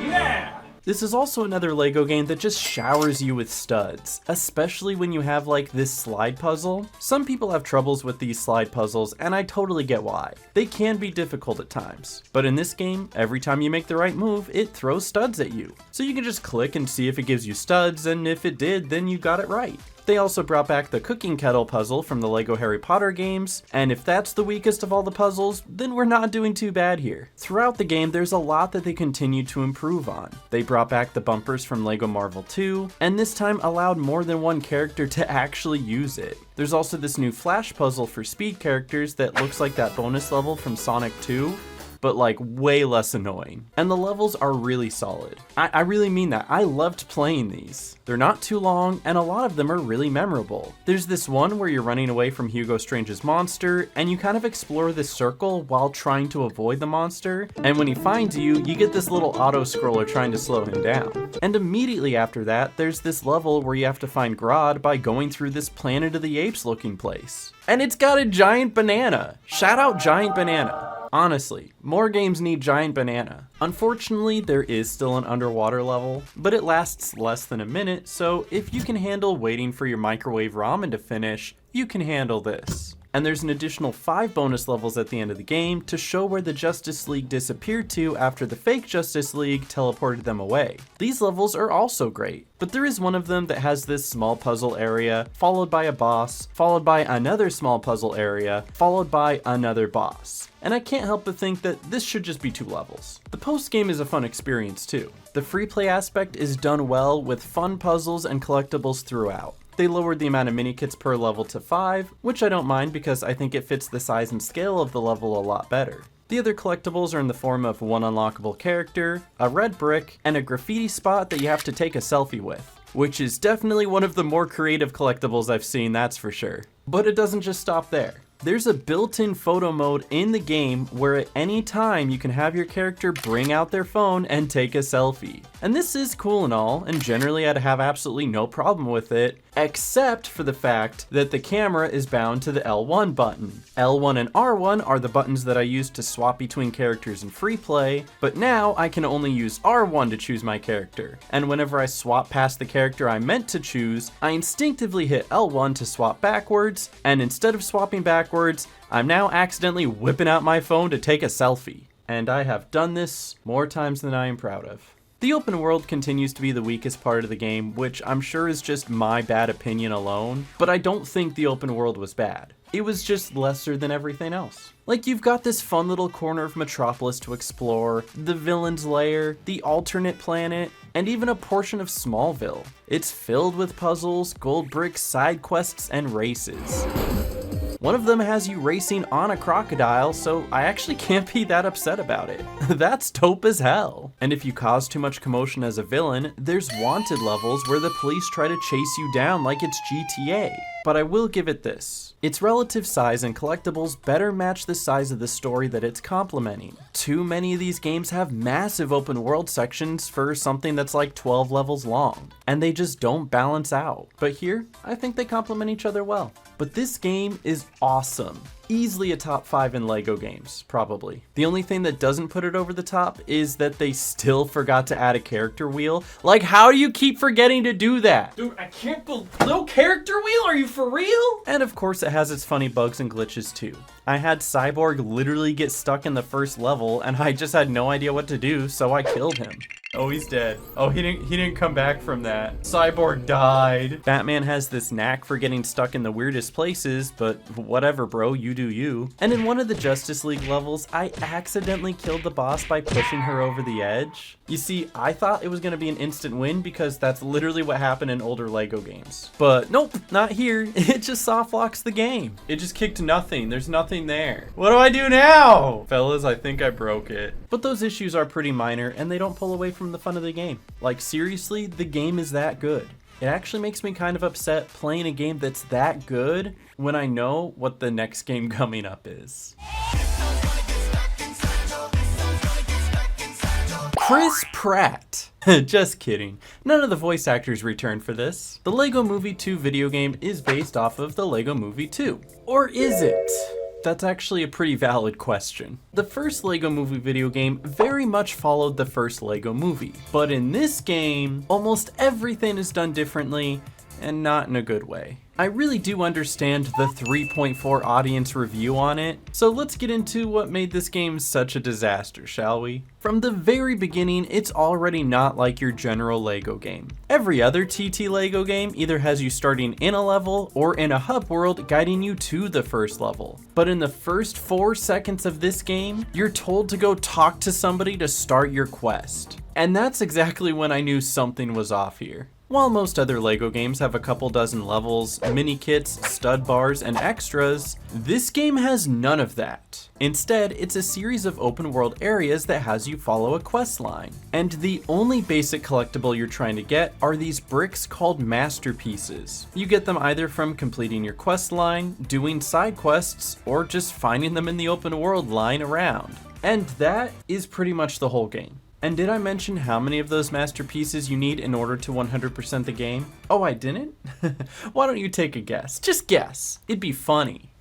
Yeah! This is also another LEGO game that just showers you with studs, especially when you have like this slide puzzle. Some people have troubles with these slide puzzles, and I totally get why. They can be difficult at times, but in this game, every time you make the right move, it throws studs at you. So you can just click and see if it gives you studs, and if it did, then you got it right. They also brought back the cooking kettle puzzle from the LEGO Harry Potter games, and if that's the weakest of all the puzzles, then we're not doing too bad here. Throughout the game, there's a lot that they continue to improve on. They brought back the bumpers from LEGO Marvel 2, and this time allowed more than one character to actually use it. There's also this new flash puzzle for speed characters that looks like that bonus level from Sonic 2, but like way less annoying. And the levels are really solid. I really mean that. I loved playing these. They're not too long, and a lot of them are really memorable. There's this one where you're running away from Hugo Strange's monster, and you kind of explore this circle while trying to avoid the monster, and when he finds you, you get this little auto-scroller trying to slow him down. And immediately after that, there's this level where you have to find Grodd by going through this Planet of the Apes looking place. And it's got a giant banana. Shout out Giant Banana. Honestly, more games need Giant Banana. Unfortunately, there is still an underwater level, but it lasts less than a minute, so if you can handle waiting for your microwave ramen to finish, you can handle this. And there's an additional 5 bonus levels at the end of the game to show where the Justice League disappeared to after the fake Justice League teleported them away. These levels are also great, but there is one of them that has this small puzzle area, followed by a boss, followed by another small puzzle area, followed by another boss. And I can't help but think that this should just be 2 levels. The post-game is a fun experience too. The free play aspect is done well with fun puzzles and collectibles throughout. They lowered the amount of mini-kits per level to 5, which I don't mind because I think it fits the size and scale of the level a lot better. The other collectibles are in the form of one unlockable character, a red brick, and a graffiti spot that you have to take a selfie with, which is definitely one of the more creative collectibles I've seen, that's for sure. But it doesn't just stop there. There's a built-in photo mode in the game where at any time you can have your character bring out their phone and take a selfie. And this is cool and all, and generally I'd have absolutely no problem with it, except for the fact that the camera is bound to the L1 button. L1 and R1 are the buttons that I use to swap between characters in free play, but now I can only use R1 to choose my character. And whenever I swap past the character I meant to choose, I instinctively hit L1 to swap backwards, and instead of swapping backwards, I'm now accidentally whipping out my phone to take a selfie. And I have done this more times than I am proud of. The open world continues to be the weakest part of the game, which I'm sure is just my bad opinion alone, but I don't think the open world was bad. It was just lesser than everything else. Like, you've got this fun little corner of Metropolis to explore, the villain's lair, the alternate planet, and even a portion of Smallville. It's filled with puzzles, gold bricks, side quests, and races. One of them has you racing on a crocodile, so I actually can't be that upset about it. That's dope as hell. And if you cause too much commotion as a villain, there's wanted levels where the police try to chase you down like it's GTA. But I will give it this. Its relative size and collectibles better match the size of the story that it's complementing. Too many of these games have massive open world sections for something that's like 12 levels long, and they just don't balance out. But here, I think they complement each other well. But this game is awesome. Easily a top 5 in LEGO games, probably. The only thing that doesn't put it over the top is that they still forgot to add a character wheel. Like, how do you keep forgetting to do that? Dude, I can't believe, no character wheel? Are you for real? And of course it has its funny bugs and glitches too. I had Cyborg literally get stuck in the first level and I just had no idea what to do, so I killed him. Oh, he's dead. Oh, he didn't come back from that. Cyborg died. Batman has this knack for getting stuck in the weirdest places, but whatever, bro, you do you. And in one of the Justice League levels, I accidentally killed the boss by pushing her over the edge. You see, I thought it was gonna be an instant win because that's literally what happened in older LEGO games. But nope, not here. It just soft locks the game. It just kicked nothing. There's nothing there. What do I do now? Fellas, I think I broke it. But those issues are pretty minor and they don't pull away from from the fun of the game. Like seriously, the game is that good. It actually makes me kind of upset playing a game that's that good when I know what the next game coming up is. Chris Pratt. Just kidding. None of the voice actors returned for this. The Lego Movie 2 video game is based off of the Lego Movie 2. Or is it? That's actually a pretty valid question. The first Lego Movie video game very much followed the first Lego Movie, but in this game, almost everything is done differently, and not in a good way. I really do understand the 3.4 audience review on it, so let's get into what made this game such a disaster, shall we? From the very beginning, it's already not like your general Lego game. Every other TT Lego game either has you starting in a level or in a hub world guiding you to the first level. But in the first 4 seconds of this game, you're told to go talk to somebody to start your quest. And that's exactly when I knew something was off here. While most other Lego games have a couple dozen levels, mini kits, stud bars, and extras, this game has none of that. Instead, it's a series of open world areas that has you follow a quest line. And the only basic collectible you're trying to get are these bricks called masterpieces. You get them either from completing your quest line, doing side quests, or just finding them in the open world lying around. And that is pretty much the whole game. And did I mention how many of those masterpieces you need in order to 100% the game? Oh, I didn't? Why don't you take a guess? Just guess. It'd be funny.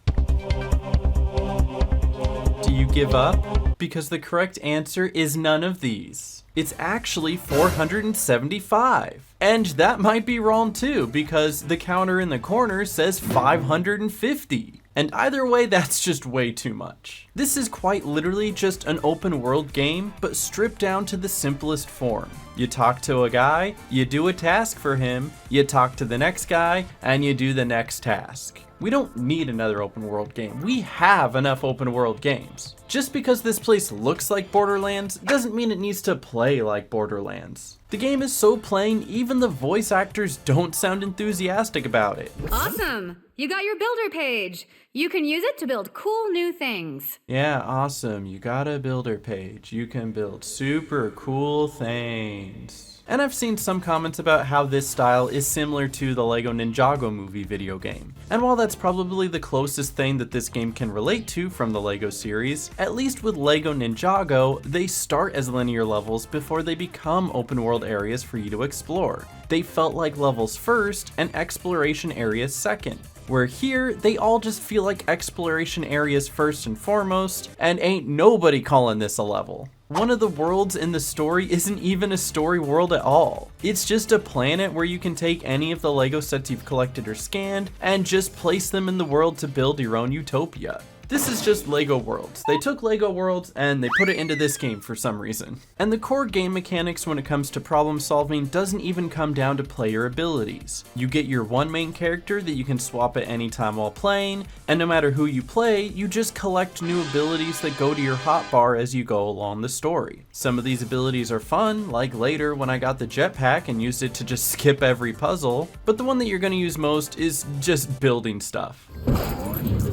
Do you give up? Because the correct answer is none of these. It's actually 475. And that might be wrong too, because the counter in the corner says 550. And either way, that's just way too much. This is quite literally just an open world game, but stripped down to the simplest form. You talk to a guy, you do a task for him, you talk to the next guy, and you do the next task. We don't need another open world game. We have enough open world games. Just because this place looks like Borderlands doesn't mean it needs to play like Borderlands. The game is so plain, even the voice actors don't sound enthusiastic about it. Awesome! You got your builder page. You can use it to build cool new things. Yeah, awesome. You got a builder page. You can build super cool things. And I've seen some comments about how this style is similar to the Lego Ninjago movie video game. And while that's probably the closest thing that this game can relate to from the Lego series, at least with Lego Ninjago, they start as linear levels before they become open world areas for you to explore. They felt like levels first and exploration areas second. Where here, they all just feel like exploration areas first and foremost, and ain't nobody calling this a level. One of the worlds in the story isn't even a story world at all. It's just a planet where you can take any of the Lego sets you've collected or scanned and just place them in the world to build your own utopia. This is just Lego Worlds. They took Lego Worlds and they put it into this game for some reason. And the core game mechanics when it comes to problem solving doesn't even come down to player abilities. You get your one main character that you can swap at any time while playing, and no matter who you play, you just collect new abilities that go to your hotbar as you go along the story. Some of these abilities are fun, like later when I got the jetpack and used it to just skip every puzzle, but the one that you're going to use most is just building stuff.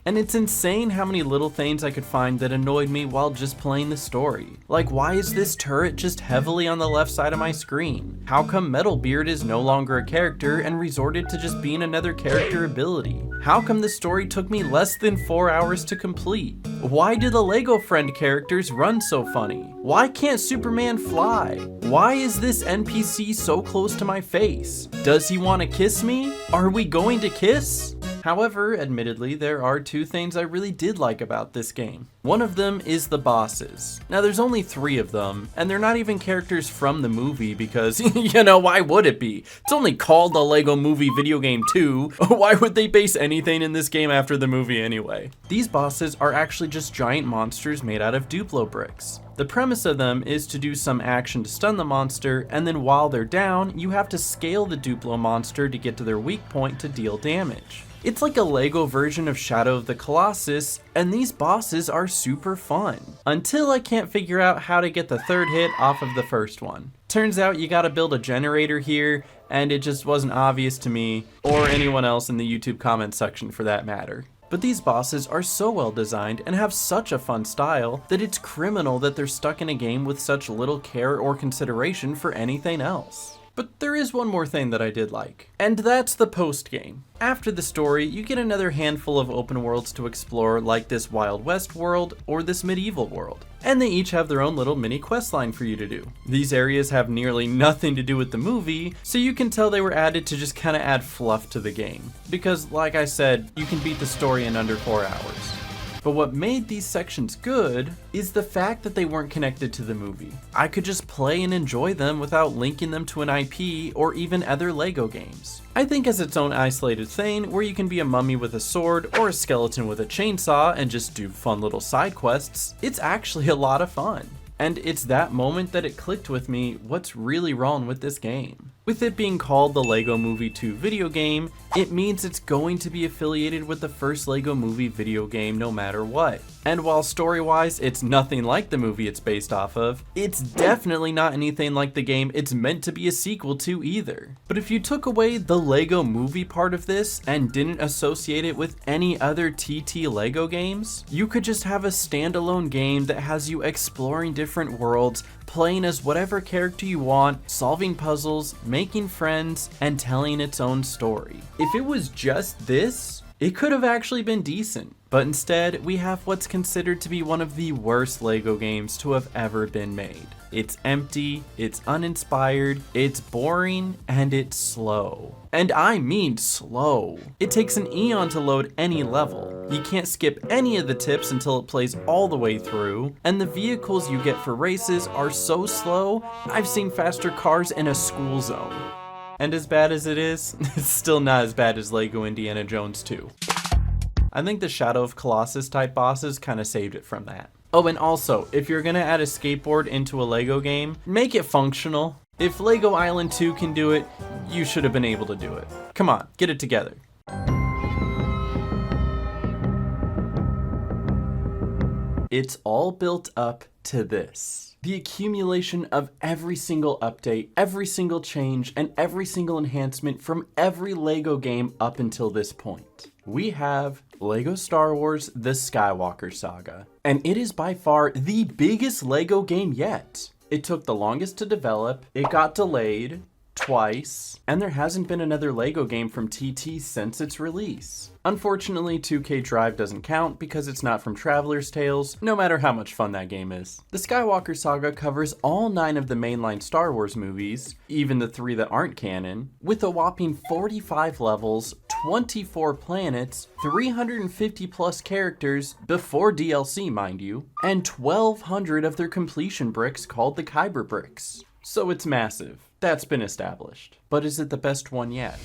And it's insane how many little things I could find that annoyed me while just playing the story. Like, why is this turret just heavily on the left side of my screen? How come Metalbeard is no longer a character and resorted to just being another character ability? How come the story took me less than 4 hours to complete? Why do the Lego Friend characters run so funny? Why can't Superman fly? Why is this NPC so close to my face? Does he want to kiss me? Are we going to kiss? However, admittedly, there are two things I really did like about this game. One of them is the bosses. Now there's only 3 of them, and they're not even characters from the movie because, you know, why would it be? It's only called the Lego Movie Video Game 2. Why would they base anything in this game after the movie anyway? These bosses are actually just giant monsters made out of Duplo bricks. The premise of them is to do some action to stun the monster, and then while they're down, you have to scale the Duplo monster to get to their weak point to deal damage. It's like a Lego version of Shadow of the Colossus, and these bosses are super fun. Until I can't figure out how to get the 3rd hit off of the first one. Turns out you gotta build a generator here, and it just wasn't obvious to me, or anyone else in the YouTube comment section for that matter. But these bosses are so well designed and have such a fun style that it's criminal that they're stuck in a game with such little care or consideration for anything else. But there is one more thing that I did like, and that's the post-game. After the story, you get another handful of open worlds to explore, like this Wild West world or this medieval world. And they each have their own little mini questline for you to do. These areas have nearly nothing to do with the movie, so you can tell they were added to just kind of add fluff to the game. Because, like I said, you can beat the story in under 4 hours. But what made these sections good is the fact that they weren't connected to the movie. I could just play and enjoy them without linking them to an IP or even other LEGO games. I think as its own isolated thing, where you can be a mummy with a sword or a skeleton with a chainsaw and just do fun little side quests, it's actually a lot of fun. And it's that moment that it clicked with me what's really wrong with this game. With it being called the LEGO Movie 2 video game, it means it's going to be affiliated with the first LEGO Movie video game no matter what. And while story-wise it's nothing like the movie it's based off of, it's definitely not anything like the game it's meant to be a sequel to either. But if you took away the LEGO Movie part of this and didn't associate it with any other TT LEGO games, you could just have a standalone game that has you exploring different worlds, playing as whatever character you want, solving puzzles, making friends, and telling its own story. If it was just this, it could have actually been decent. But instead, we have what's considered to be one of the worst LEGO games to have ever been made. It's empty, it's uninspired, it's boring, and it's slow. And I mean slow. It takes an eon to load any level. You can't skip any of the tips until it plays all the way through, and the vehicles you get for races are so slow, I've seen faster cars in a school zone. And as bad as it is, it's still not as bad as LEGO Indiana Jones 2. I think the Shadow of Colossus type bosses kind of saved it from that. Oh, and also, if you're gonna add a skateboard into a LEGO game, make it functional. If LEGO Island 2 can do it, you should have been able to do it. Come on, get it together. It's all built up to this. The accumulation of every single update, every single change, and every single enhancement from every LEGO game up until this point. We have LEGO Star Wars: The Skywalker Saga, and it is by far the biggest LEGO game yet. It took the longest to develop, it got delayed twice, and there hasn't been another LEGO game from TT since its release. Unfortunately, 2K Drive doesn't count because it's not from Traveler's Tales, no matter how much fun that game is. The Skywalker Saga covers all 9 of the mainline Star Wars movies, even the 3 that aren't canon, with a whopping 45 levels, 24 planets, 350 plus characters, before DLC mind you, and 1,200 of their completion bricks called the Kyber bricks. So it's massive. That's been established. But is it the best one yet?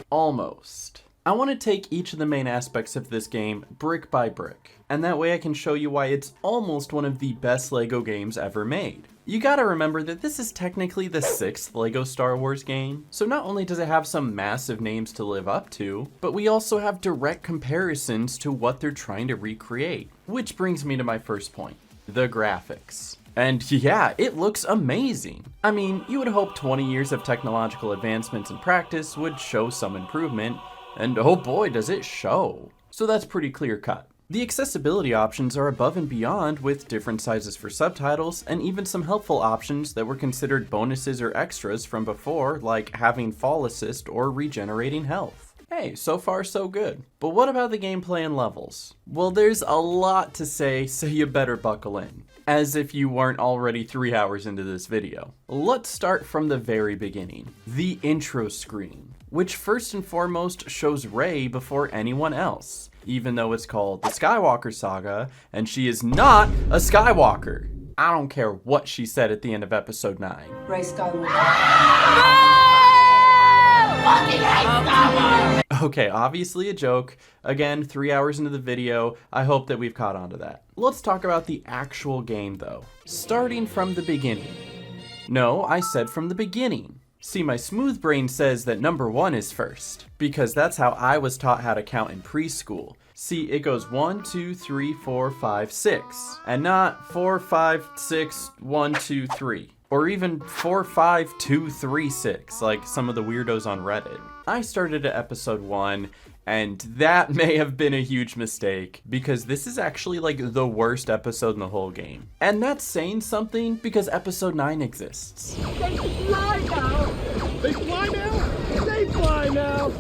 Almost. I want to take each of the main aspects of this game brick by brick, and that way I can show you why it's almost one of the best LEGO games ever made. You gotta remember that this is technically the 6th LEGO Star Wars game, so not only does it have some massive names to live up to, but we also have direct comparisons to what they're trying to recreate. Which brings me to my first point, the graphics. And yeah, it looks amazing. I mean, you would hope 20 years of technological advancements and practice would show some improvement, and oh boy does it show. So that's pretty clear cut. The accessibility options are above and beyond, with different sizes for subtitles and even some helpful options that were considered bonuses or extras from before, like having fall assist or regenerating health. Hey, so far so good. But what about the gameplay and levels? Well, there's a lot to say, so you better buckle in. As if you weren't already 3 hours into this video. Let's start from the very beginning. The intro screen, which first and foremost shows Rey before anyone else, even though it's called the Skywalker Saga, and she is not a Skywalker. I don't care what she said at the end of episode 9. Rey Skywalker. Okay, obviously a joke. Again, 3 hours into the video, I hope that we've caught on to that. Let's talk about the actual game though. Starting from the beginning. No, I said from the beginning. See, my smooth brain says that number 1 is first, because that's how I was taught how to count in preschool. See, it goes 1, 2, 3, 4, 5, 6, and not 4, 5, 6, 1, 2, 3. Or even 45236, like some of the weirdos on Reddit. I started at episode 1, and that may have been a huge mistake, because this is actually like the worst episode in the whole game. And that's saying something, because episode 9 exists. They fly now! They fly now! They fly now!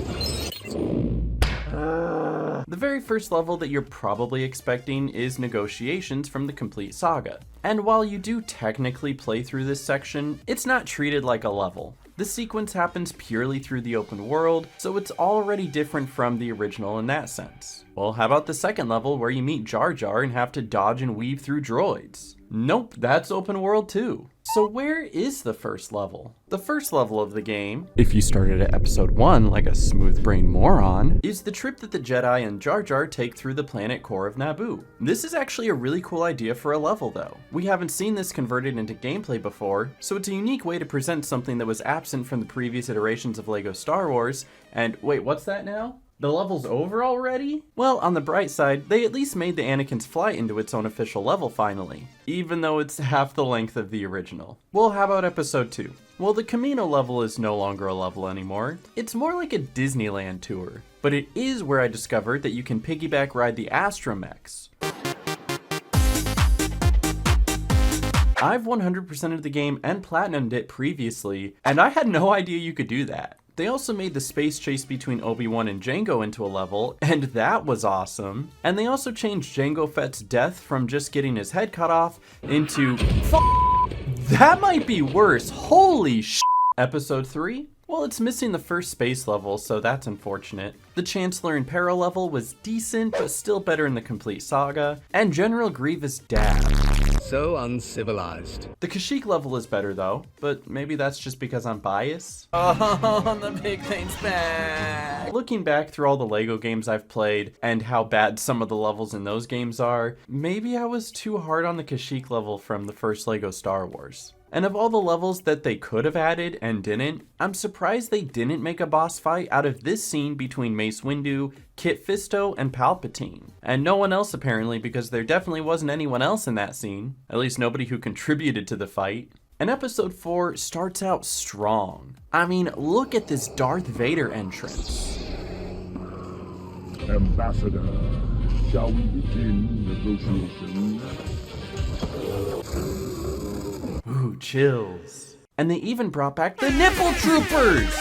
The very first level that you're probably expecting is Negotiations from the complete Saga. And while you do technically play through this section, it's not treated like a level. The sequence happens purely through the open world, so it's already different from the original in that sense. Well, how about the second level where you meet Jar Jar and have to dodge and weave through droids? Nope, that's open world too. So where is the first level? The first level of the game, if you started at episode 1 like a smooth-brained moron, is the trip that the Jedi and Jar Jar take through the planet core of Naboo. This is actually a really cool idea for a level though. We haven't seen this converted into gameplay before, so it's a unique way to present something that was absent from the previous iterations of LEGO Star Wars. And wait, what's that now? The level's over already? Well, on the bright side, they at least made the Anakin's flight into its own official level finally, even though it's half the length of the original. Well, how about episode 2? Well, the Camino level is no longer a level anymore. It's more like a Disneyland tour, but it is where I discovered that you can piggyback ride the astromechs. I've 100%ed the game and platinumed it previously, and I had no idea you could do that. They also made the space chase between Obi-Wan and Jango into a level, and that was awesome. And they also changed Jango Fett's death from just getting his head cut off into that might be worse, holy sh**. Episode 3? Well, it's missing the first space level, so that's unfortunate. The Chancellor in Peril level was decent, but still better in the complete Saga. And General Grievous' dad. So uncivilized. The Kashyyyk level is better though, but maybe that's just because I'm biased. Oh, the big thing's back! Looking back through all the LEGO games I've played and how bad some of the levels in those games are, maybe I was too hard on the Kashyyyk level from the first LEGO Star Wars. And of all the levels that they could have added and didn't, I'm surprised they didn't make a boss fight out of this scene between Mace Windu, Kit Fisto, and Palpatine. And no one else apparently, because there definitely wasn't anyone else in that scene. At least nobody who contributed to the fight. And episode 4 starts out strong. I mean, look at this Darth Vader entrance. Ambassador, shall we begin negotiations? Ooh, chills. And they even brought back the nipple troopers!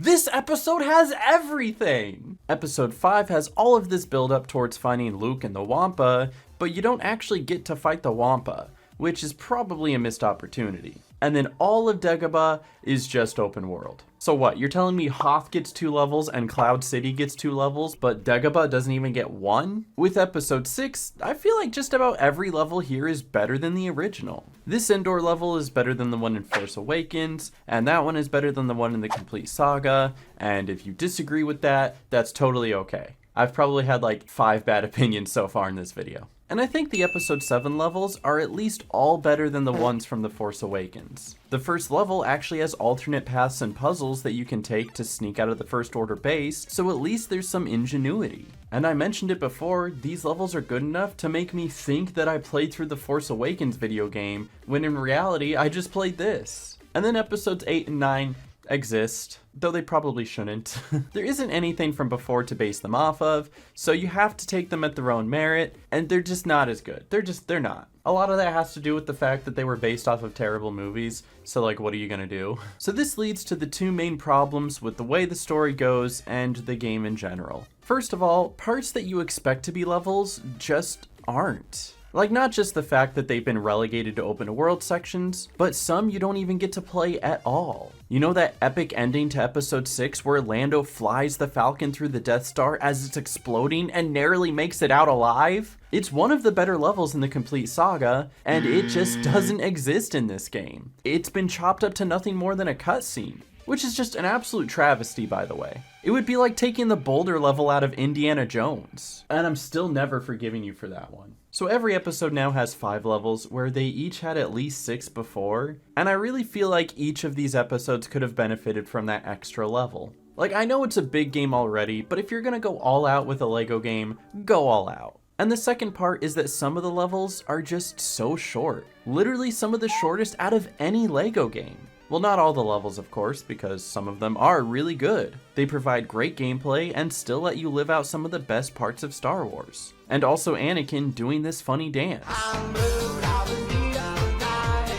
This episode has everything! Episode 5 has all of this build up towards finding Luke and the Wampa, but you don't actually get to fight the Wampa, which is probably a missed opportunity. And then all of Dagobah is just open world. So what, you're telling me Hoth gets 2 levels and Cloud City gets 2 levels, but Dagobah doesn't even get 1? With episode 6, I feel like just about every level here is better than the original. This indoor level is better than the one in Force Awakens, and that one is better than the one in the complete Saga, and if you disagree with that, that's totally okay. I've probably had like 5 bad opinions so far in this video. And I think the episode 7 levels are at least all better than the ones from The Force Awakens. The first level actually has alternate paths and puzzles that you can take to sneak out of the First Order base, so at least there's some ingenuity. And I mentioned it before, these levels are good enough to make me think that I played through the Force Awakens video game, when in reality I just played this. And then episodes 8 and 9 exist, though they probably shouldn't. There isn't anything from before to base them off of, so you have to take them at their own merit, and they're just not as good. They're not. A lot of that has to do with the fact that they were based off of terrible movies, so like, what are you gonna do? So this leads to the 2 main problems with the way the story goes and the game in general. First of all, parts that you expect to be levels just aren't. Like, not just the fact that they've been relegated to open world sections, but some you don't even get to play at all. You know that epic ending to episode 6 where Lando flies the Falcon through the Death Star as it's exploding and narrowly makes it out alive? It's one of the better levels in the complete Saga, and it just doesn't exist in this game. It's been chopped up to nothing more than a cutscene, which is just an absolute travesty, by the way. It would be like taking the Boulder level out of Indiana Jones, and I'm still never forgiving you for that one. So every episode now has 5 levels, where they each had at least 6 before, and I really feel like each of these episodes could have benefited from that extra level. Like, I know it's a big game already, but if you're gonna go all out with a LEGO game, go all out. And the second part is that some of the levels are just so short. Literally some of the shortest out of any LEGO game. Well, not all the levels, of course, because some of them are really good. They provide great gameplay and still let you live out some of the best parts of Star Wars. And also Anakin doing this funny dance.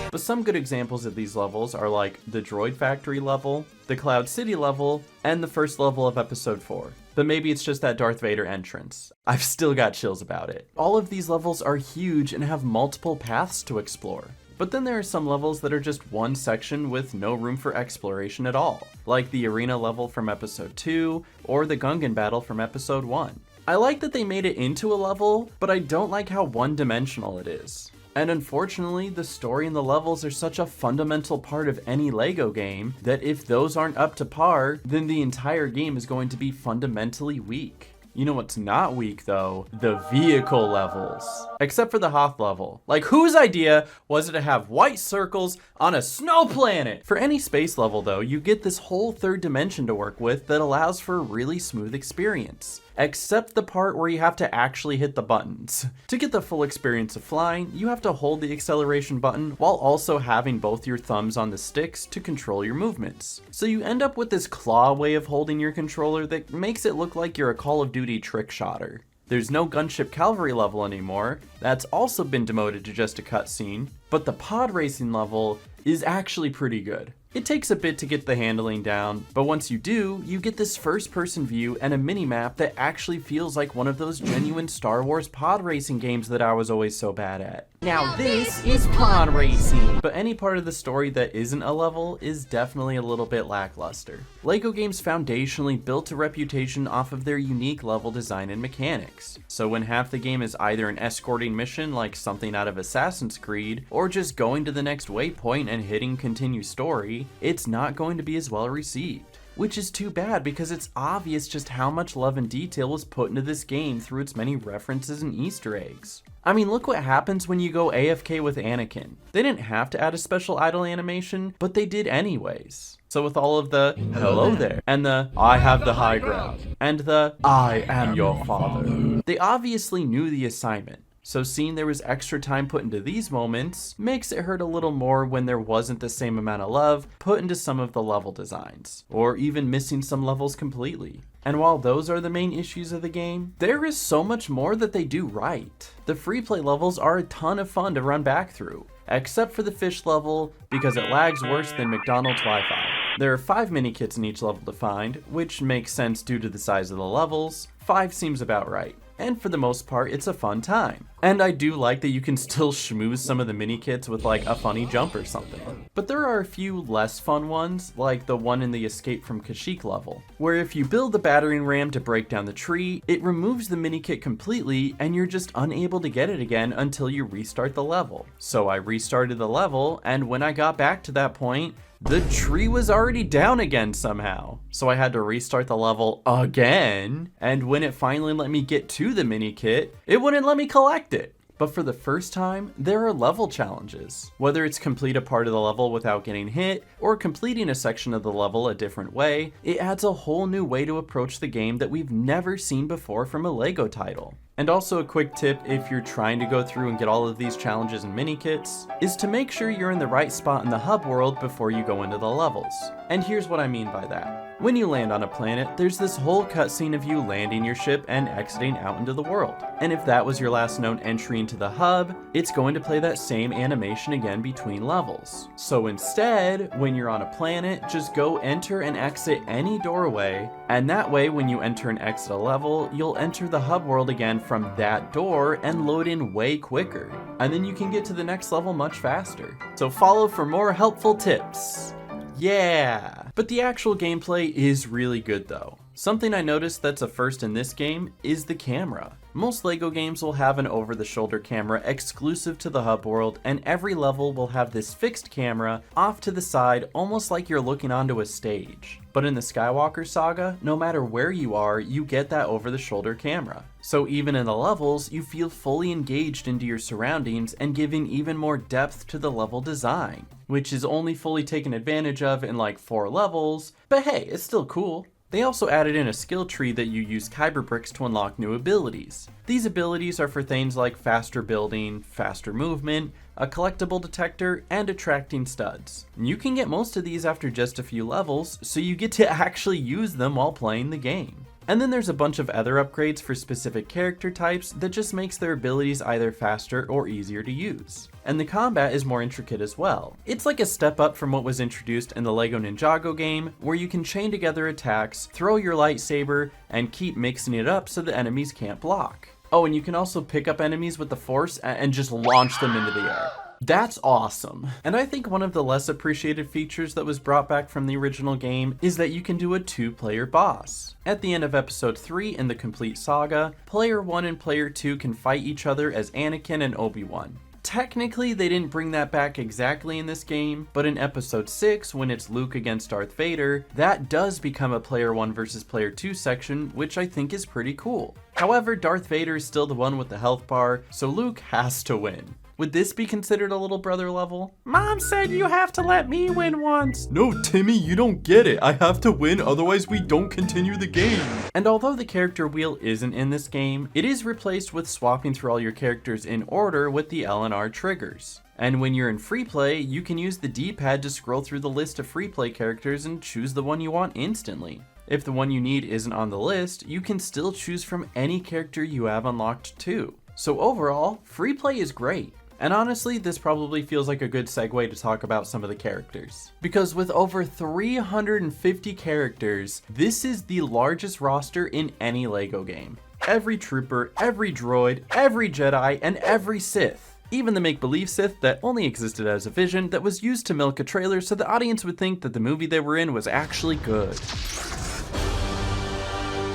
But some good examples of these levels are like the Droid Factory level, the Cloud City level, and the first level of Episode 4. But maybe it's just that Darth Vader entrance. I've still got chills about it. All of these levels are huge and have multiple paths to explore. But then there are some levels that are just one section with no room for exploration at all, like the arena level from Episode 2 or the Gungan battle from Episode 1. I like that they made it into a level, but I don't like how one-dimensional it is. And unfortunately, the story and the levels are such a fundamental part of any LEGO game that if those aren't up to par, then the entire game is going to be fundamentally weak. You know what's not weak though? The vehicle levels. Except for the Hoth level. Like, whose idea was it to have white circles on a snow planet? For any space level though, you get this whole third dimension to work with that allows for a really smooth experience. Except the part where you have to actually hit the buttons. To get the full experience of flying, you have to hold the acceleration button while also having both your thumbs on the sticks to control your movements. So you end up with this claw way of holding your controller that makes it look like you're a Call of Duty trick shotter. There's no Gunship Cavalry level anymore, that's also been demoted to just a cutscene, but the pod racing level is actually pretty good. It takes a bit to get the handling down, but once you do, you get this first-person view and a mini-map that actually feels like one of those genuine Star Wars pod racing games that I was always so bad at. Now this is pod racing! But any part of the story that isn't a level is definitely a little bit lackluster. LEGO games foundationally built a reputation off of their unique level design and mechanics. So when half the game is either an escorting mission like something out of Assassin's Creed, or just going to the next waypoint and hitting continue story, it's not going to be as well received. Which is too bad because it's obvious just how much love and detail was put into this game through its many references and Easter eggs. I mean, look what happens when you go AFK with Anakin. They didn't have to add a special idle animation, but they did anyways. So with all of the hello there, and the I have the high ground, and the I am your father, they obviously knew the assignment. So seeing there was extra time put into these moments makes it hurt a little more when there wasn't the same amount of love put into some of the level designs, or even missing some levels completely. And while those are the main issues of the game, there is so much more that they do right. The free play levels are a ton of fun to run back through, except for the fish level because it lags worse than McDonald's Wi-Fi. There are 5 mini-kits in each level to find, which makes sense due to the size of the levels. 5 seems about right. And for the most part, it's a fun time. And I do like that you can still schmooze some of the mini-kits with like a funny jump or something. But there are a few less fun ones, like the one in the Escape from Kashyyyk level, where if you build the battering ram to break down the tree, it removes the mini-kit completely and you're just unable to get it again until you restart the level. So I restarted the level, and when I got back to that point, the tree was already down again somehow. So I had to restart the level again, and when it finally let me get to the mini kit, it wouldn't let me collect it. But for the first time, there are level challenges. Whether it's complete a part of the level without getting hit, or completing a section of the level a different way, it adds a whole new way to approach the game that we've never seen before from a LEGO title. And also a quick tip if you're trying to go through and get all of these challenges and mini kits, is to make sure you're in the right spot in the hub world before you go into the levels. And here's what I mean by that. When you land on a planet, there's this whole cutscene of you landing your ship and exiting out into the world. And if that was your last known entry into the hub, it's going to play that same animation again between levels. So instead, when you're on a planet, just go enter and exit any doorway, and that way when you enter and exit a level, you'll enter the hub world again from that door and load in way quicker. And then you can get to the next level much faster. So follow for more helpful tips. Yeah! But the actual gameplay is really good though. Something I noticed that's a first in this game is the camera. Most LEGO games will have an over-the-shoulder camera exclusive to the hub world, and every level will have this fixed camera off to the side almost like you're looking onto a stage. But in the Skywalker Saga, no matter where you are, you get that over-the-shoulder camera. So even in the levels, you feel fully engaged into your surroundings and giving even more depth to the level design, which is only fully taken advantage of in like 4 levels, but hey, it's still cool. They also added in a skill tree that you use Kyber bricks to unlock new abilities. These abilities are for things like faster building, faster movement, a collectible detector, and attracting studs. You can get most of these after just a few levels, so you get to actually use them while playing the game. And then there's a bunch of other upgrades for specific character types that just makes their abilities either faster or easier to use. And the combat is more intricate as well. It's like a step up from what was introduced in the LEGO Ninjago game, where you can chain together attacks, throw your lightsaber, and keep mixing it up so the enemies can't block. Oh, and you can also pick up enemies with the Force and just launch them into the air. That's awesome. And I think one of the less appreciated features that was brought back from the original game is that you can do a 2-player boss. At the end of episode 3 in the complete saga, player 1 and player 2 can fight each other as Anakin and Obi-Wan. Technically, they didn't bring that back exactly in this game, but in episode 6, when it's Luke against Darth Vader, that does become a player 1 versus player 2 section, which I think is pretty cool. However, Darth Vader is still the one with the health bar, so Luke has to win. Would this be considered a little brother level? Mom said you have to let me win once. No, Timmy, you don't get it. I have to win, otherwise we don't continue the game. And although the character wheel isn't in this game, it is replaced with swapping through all your characters in order with the L and R triggers. And when you're in free play, you can use the D-pad to scroll through the list of free play characters and choose the one you want instantly. If the one you need isn't on the list, you can still choose from any character you have unlocked too. So overall, free play is great. And honestly, this probably feels like a good segue to talk about some of the characters. Because with over 350 characters, this is the largest roster in any LEGO game. Every trooper, every droid, every Jedi, and every Sith. Even the make-believe Sith that only existed as a vision that was used to milk a trailer so the audience would think that the movie they were in was actually good.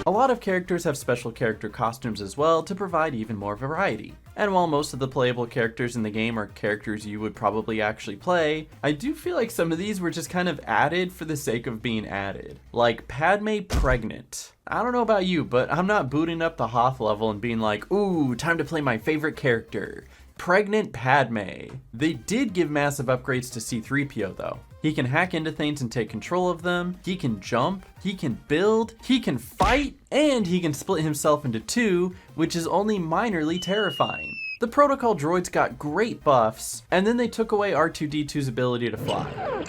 A lot of characters have special character costumes as well to provide even more variety. And while most of the playable characters in the game are characters you would probably actually play, I do feel like some of these were just kind of added for the sake of being added. Like Padme Pregnant. I don't know about you, but I'm not booting up the Hoth level and being like, ooh, time to play my favorite character. Pregnant Padme. They did give massive upgrades to C-3PO though. He can hack into things and take control of them, he can jump, he can build, he can fight, and he can split himself into two, which is only minorly terrifying. The protocol droids got great buffs, and then they took away R2-D2's ability to fly.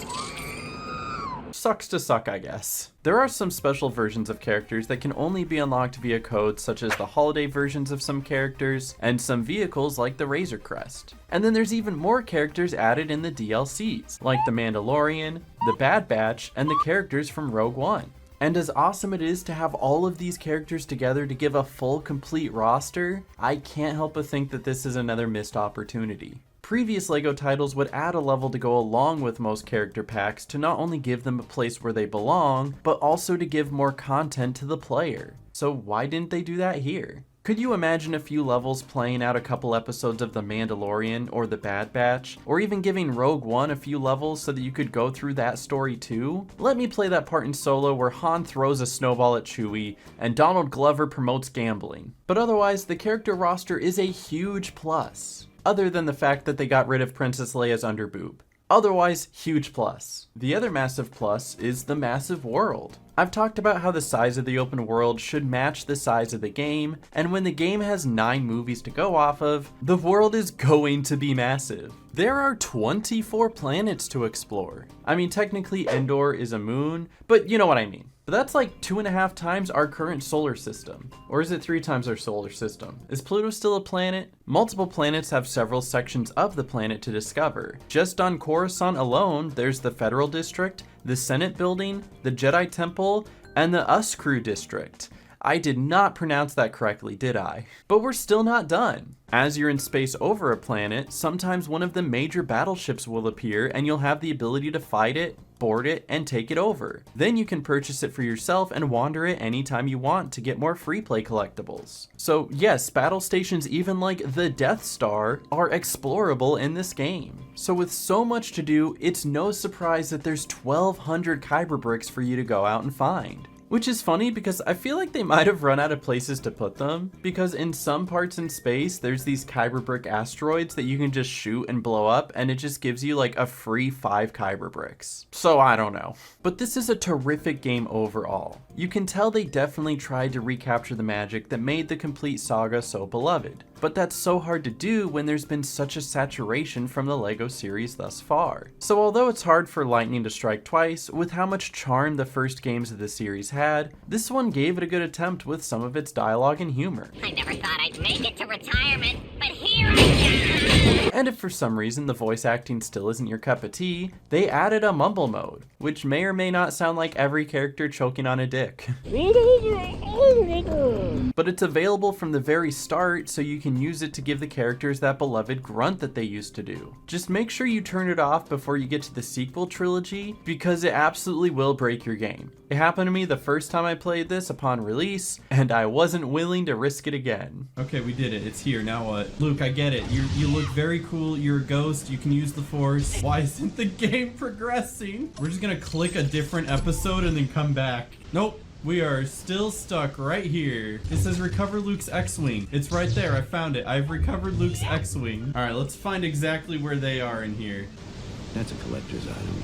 Sucks to suck, I guess. There are some special versions of characters that can only be unlocked via codes, such as the holiday versions of some characters, and some vehicles like the Razor Crest. And then there's even more characters added in the DLCs, like the Mandalorian, the Bad Batch, and the characters from Rogue One. And as awesome it is to have all of these characters together to give a full, complete roster, I can't help but think that this is another missed opportunity. Previous LEGO titles would add a level to go along with most character packs to not only give them a place where they belong, but also to give more content to the player. So why didn't they do that here? Could you imagine a few levels playing out a couple episodes of The Mandalorian or The Bad Batch, or even giving Rogue One a few levels so that you could go through that story too? Let me play that part in Solo where Han throws a snowball at Chewie and Donald Glover promotes gambling. But otherwise, the character roster is a huge plus. Other than the fact that they got rid of Princess Leia's underboob. Otherwise, huge plus. The other massive plus is the massive world. I've talked about how the size of the open world should match the size of the game, and when the game has 9 movies to go off of, the world is going to be massive. There are 24 planets to explore. I mean, technically Endor is a moon, but you know what I mean. But that's like 2.5 times our current solar system. Or is it 3 times our solar system? Is Pluto still a planet? Multiple planets have several sections of the planet to discover. Just on Coruscant alone, there's the Federal District, the Senate Building, the Jedi Temple, and the Uskrew District. I did not pronounce that correctly, did I? But we're still not done. As you're in space over a planet, sometimes one of the major battleships will appear and you'll have the ability to fight it, board it, and take it over. Then you can purchase it for yourself and wander it anytime you want to get more free play collectibles. So yes, battle stations even like the Death Star are explorable in this game. So with so much to do, it's no surprise that there's 1,200 Kyber bricks for you to go out and find. Which is funny because I feel like they might have run out of places to put them, because in some parts in space, there's these Kyber brick asteroids that you can just shoot and blow up, and it just gives you like a free 5 Kyber bricks. So I don't know. But this is a terrific game overall. You can tell they definitely tried to recapture the magic that made the complete saga so beloved. But that's so hard to do when there's been such a saturation from the LEGO series thus far. So although it's hard for lightning to strike twice, with how much charm the first games of the series had, this one gave it a good attempt with some of its dialogue and humor. I never thought I'd make it to retirement, but here I am! And if for some reason the voice acting still isn't your cup of tea, they added a mumble mode, which may or may not sound like every character choking on a dick. But it's available from the very start, so you can use it to give the characters that beloved grunt that they used to do. Just make sure you turn it off before you get to the sequel trilogy, because it absolutely will break your game. It happened to me the first time I played this upon release, and I wasn't willing to risk it again. Okay, we did it. It's here. Now what? Luke, I get it. You look very cool. You're a ghost. You can use the Force. Why isn't the game progressing? We're just gonna click a different episode and then come back. Nope. We are still stuck right here. It says recover Luke's X-Wing. It's right there. I found it. I've recovered Luke's X-Wing. All right, let's find exactly where they are in here. That's a collector's item.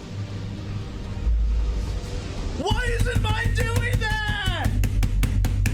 Why isn't mine doing that?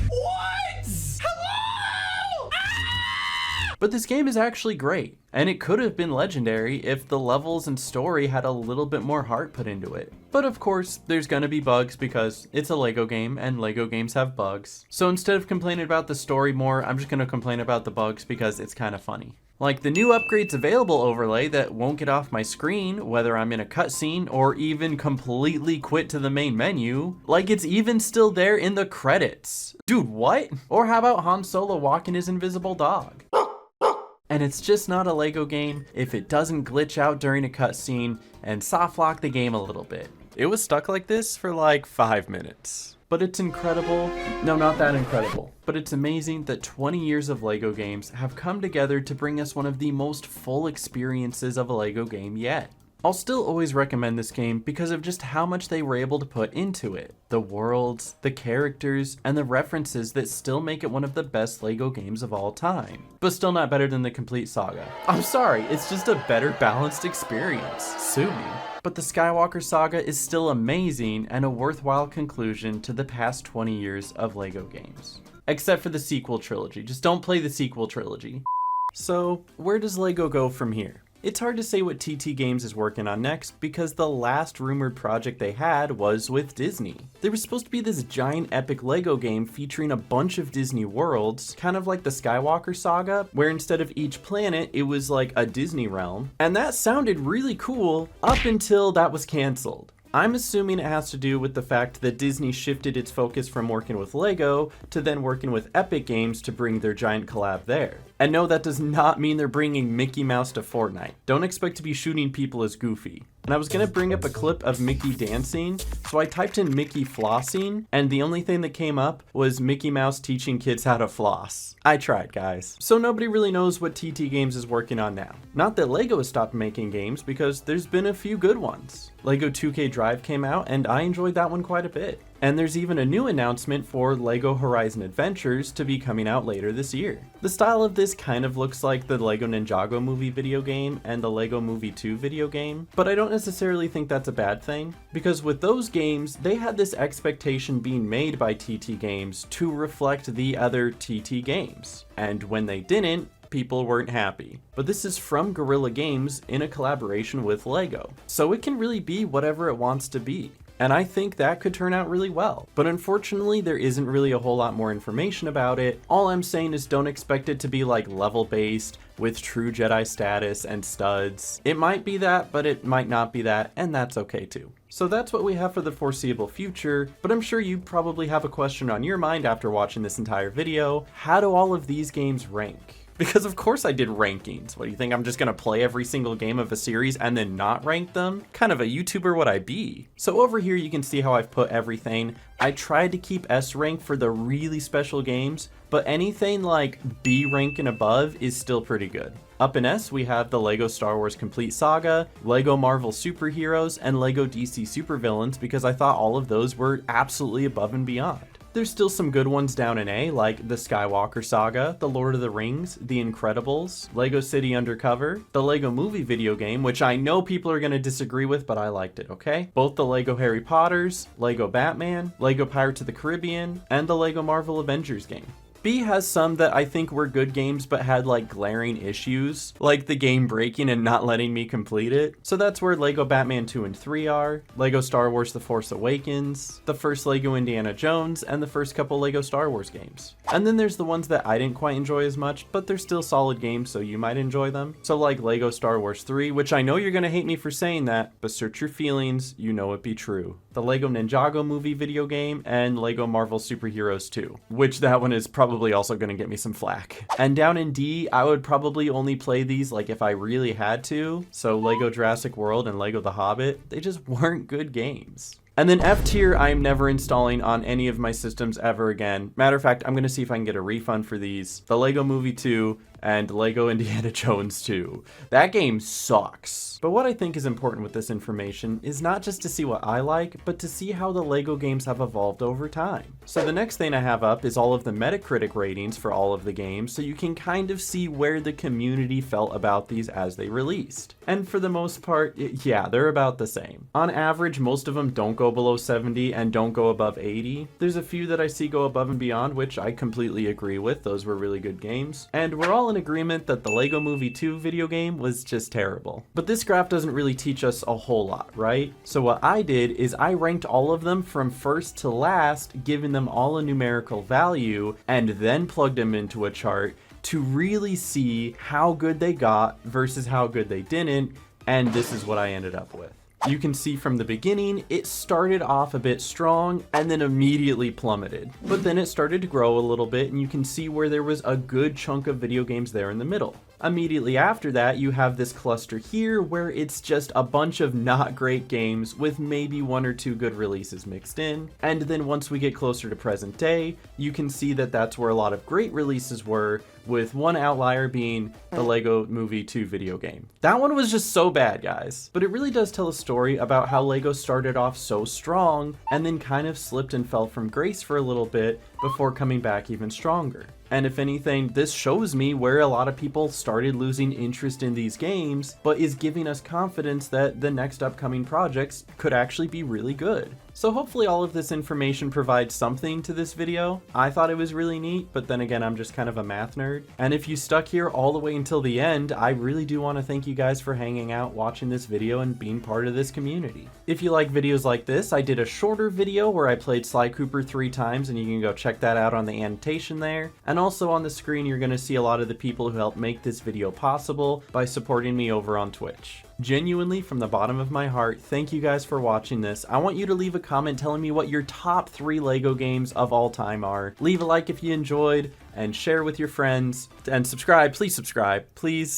What? Hello? Ah! But this game is actually great, and it could have been legendary if the levels and story had a little bit more heart put into it. But of course, there's gonna be bugs because it's a LEGO game and LEGO games have bugs. So instead of complaining about the story more, I'm just gonna complain about the bugs because it's kind of funny. Like the new upgrades available overlay that won't get off my screen, whether I'm in a cutscene or even completely quit to the main menu. Like it's even still there in the credits. Dude, what? Or how about Han Solo walking his invisible dog? And it's just not a LEGO game if it doesn't glitch out during a cutscene and soft lock the game a little bit. It was stuck like this for like 5 minutes. But it's incredible. No, not that incredible. But it's amazing that 20 years of LEGO games have come together to bring us one of the most full experiences of a LEGO game yet. I'll still always recommend this game because of just how much they were able to put into it. The worlds, the characters, and the references that still make it one of the best LEGO games of all time. But still not better than the complete saga. I'm sorry, it's just a better balanced experience. Sue me. But the Skywalker saga is still amazing and a worthwhile conclusion to the past 20 years of LEGO games. Except for the sequel trilogy. Just don't play the sequel trilogy. So, where does LEGO go from here? It's hard to say what TT Games is working on next because the last rumored project they had was with Disney. There was supposed to be this giant epic LEGO game featuring a bunch of Disney worlds, kind of like the Skywalker saga, where instead of each planet, it was like a Disney realm. And that sounded really cool up until that was canceled. I'm assuming it has to do with the fact that Disney shifted its focus from working with LEGO to then working with Epic Games to bring their giant collab there. And no, that does not mean they're bringing Mickey Mouse to Fortnite. Don't expect to be shooting people as Goofy. And I was gonna bring up a clip of Mickey dancing, so I typed in Mickey flossing, and the only thing that came up was Mickey Mouse teaching kids how to floss. I tried, guys. So nobody really knows what TT Games is working on now. Not that LEGO has stopped making games, because there's been a few good ones. LEGO 2K Drive came out, and I enjoyed that one quite a bit. And there's even a new announcement for LEGO Horizon Adventures to be coming out later this year. The style of this kind of looks like the LEGO Ninjago movie video game and the LEGO Movie 2 video game, but I don't necessarily think that's a bad thing, because with those games, they had this expectation being made by TT Games to reflect the other TT games. And when they didn't, people weren't happy. But this is from Guerrilla Games in a collaboration with LEGO, so it can really be whatever it wants to be. And I think that could turn out really well. But unfortunately, there isn't really a whole lot more information about it. All I'm saying is don't expect it to be like level-based with true Jedi status and studs. It might be that, but it might not be that, and that's okay too. So that's what we have for the foreseeable future, but I'm sure you probably have a question on your mind after watching this entire video. How do all of these games rank? Because of course I did rankings. What do you think, I'm just gonna play every single game of a series and then not rank them? Kind of a YouTuber would I be? So over here you can see how I've put everything. I tried to keep S rank for the really special games, but anything like B rank and above is still pretty good. Up in S, we have the LEGO Star Wars Complete Saga, LEGO Marvel Superheroes, and LEGO DC Supervillains because I thought all of those were absolutely above and beyond. There's still some good ones down in A, like the Skywalker Saga, the Lord of the Rings, the Incredibles, LEGO City Undercover, the LEGO Movie video game, which I know people are going to disagree with, but I liked it, okay? Both the LEGO Harry Potters, LEGO Batman, LEGO Pirates of the Caribbean, and the LEGO Marvel Avengers game. B has some that I think were good games but had like glaring issues, like the game breaking and not letting me complete it. So that's where LEGO Batman 2 and 3 are, LEGO Star Wars The Force Awakens, the first LEGO Indiana Jones, and the first couple LEGO Star Wars games. And then there's the ones that I didn't quite enjoy as much, but they're still solid games so you might enjoy them. So like LEGO Star Wars 3, which I know you're gonna hate me for saying that, but search your feelings, you know it be true. The LEGO Ninjago movie video game, and LEGO Marvel Superheroes 2, which that one is probably also going to get me some flack. And down in D, I would probably only play these like if I really had to. So LEGO Jurassic World and LEGO The Hobbit, they just weren't good games. And then F tier, I'm never installing on any of my systems ever again. Matter of fact, I'm going to see if I can get a refund for these. The LEGO Movie 2 and LEGO Indiana Jones 2. That game sucks. But what I think is important with this information is not just to see what I like, but to see how the LEGO games have evolved over time. So the next thing I have up is all of the Metacritic ratings for all of the games, so you can kind of see where the community felt about these as they released. And for the most part, yeah, they're about the same. On average, most of them don't go below 70 and don't go above 80. There's a few that I see go above and beyond, which I completely agree with. Those were really good games. And we're all in agreement that the LEGO Movie 2 video game was just terrible. But this graph doesn't really teach us a whole lot, right? So what I did is I ranked all of them from first to last, giving them all a numerical value, and then plugged them into a chart to really see how good they got versus how good they didn't, and this is what I ended up with. You can see from the beginning, it started off a bit strong and then immediately plummeted. But then it started to grow a little bit, and you can see where there was a good chunk of video games there in the middle. Immediately after that, you have this cluster here where it's just a bunch of not great games with maybe 1 or 2 good releases mixed in. And then once we get closer to present day, you can see that that's where a lot of great releases were, with one outlier being the LEGO Movie 2 video game. That one was just so bad, guys. But it really does tell a story about how LEGO started off so strong and then kind of slipped and fell from grace for a little bit before coming back even stronger. And if anything, this shows me where a lot of people started losing interest in these games, but is giving us confidence that the next upcoming projects could actually be really good. So hopefully all of this information provides something to this video. I thought it was really neat, but then again, I'm just kind of a math nerd. And if you stuck here all the way until the end, I really do want to thank you guys for hanging out, watching this video, and being part of this community. If you like videos like this, I did a shorter video where I played Sly Cooper 3 times, and you can go check that out on the annotation there. And also on the screen, you're going to see a lot of the people who helped make this video possible by supporting me over on Twitch. Genuinely, from the bottom of my heart, thank you guys for watching this. I want you to leave a comment telling me what your top 3 LEGO games of all time are. Leave a like if you enjoyed, and share with your friends, and subscribe, please subscribe, please.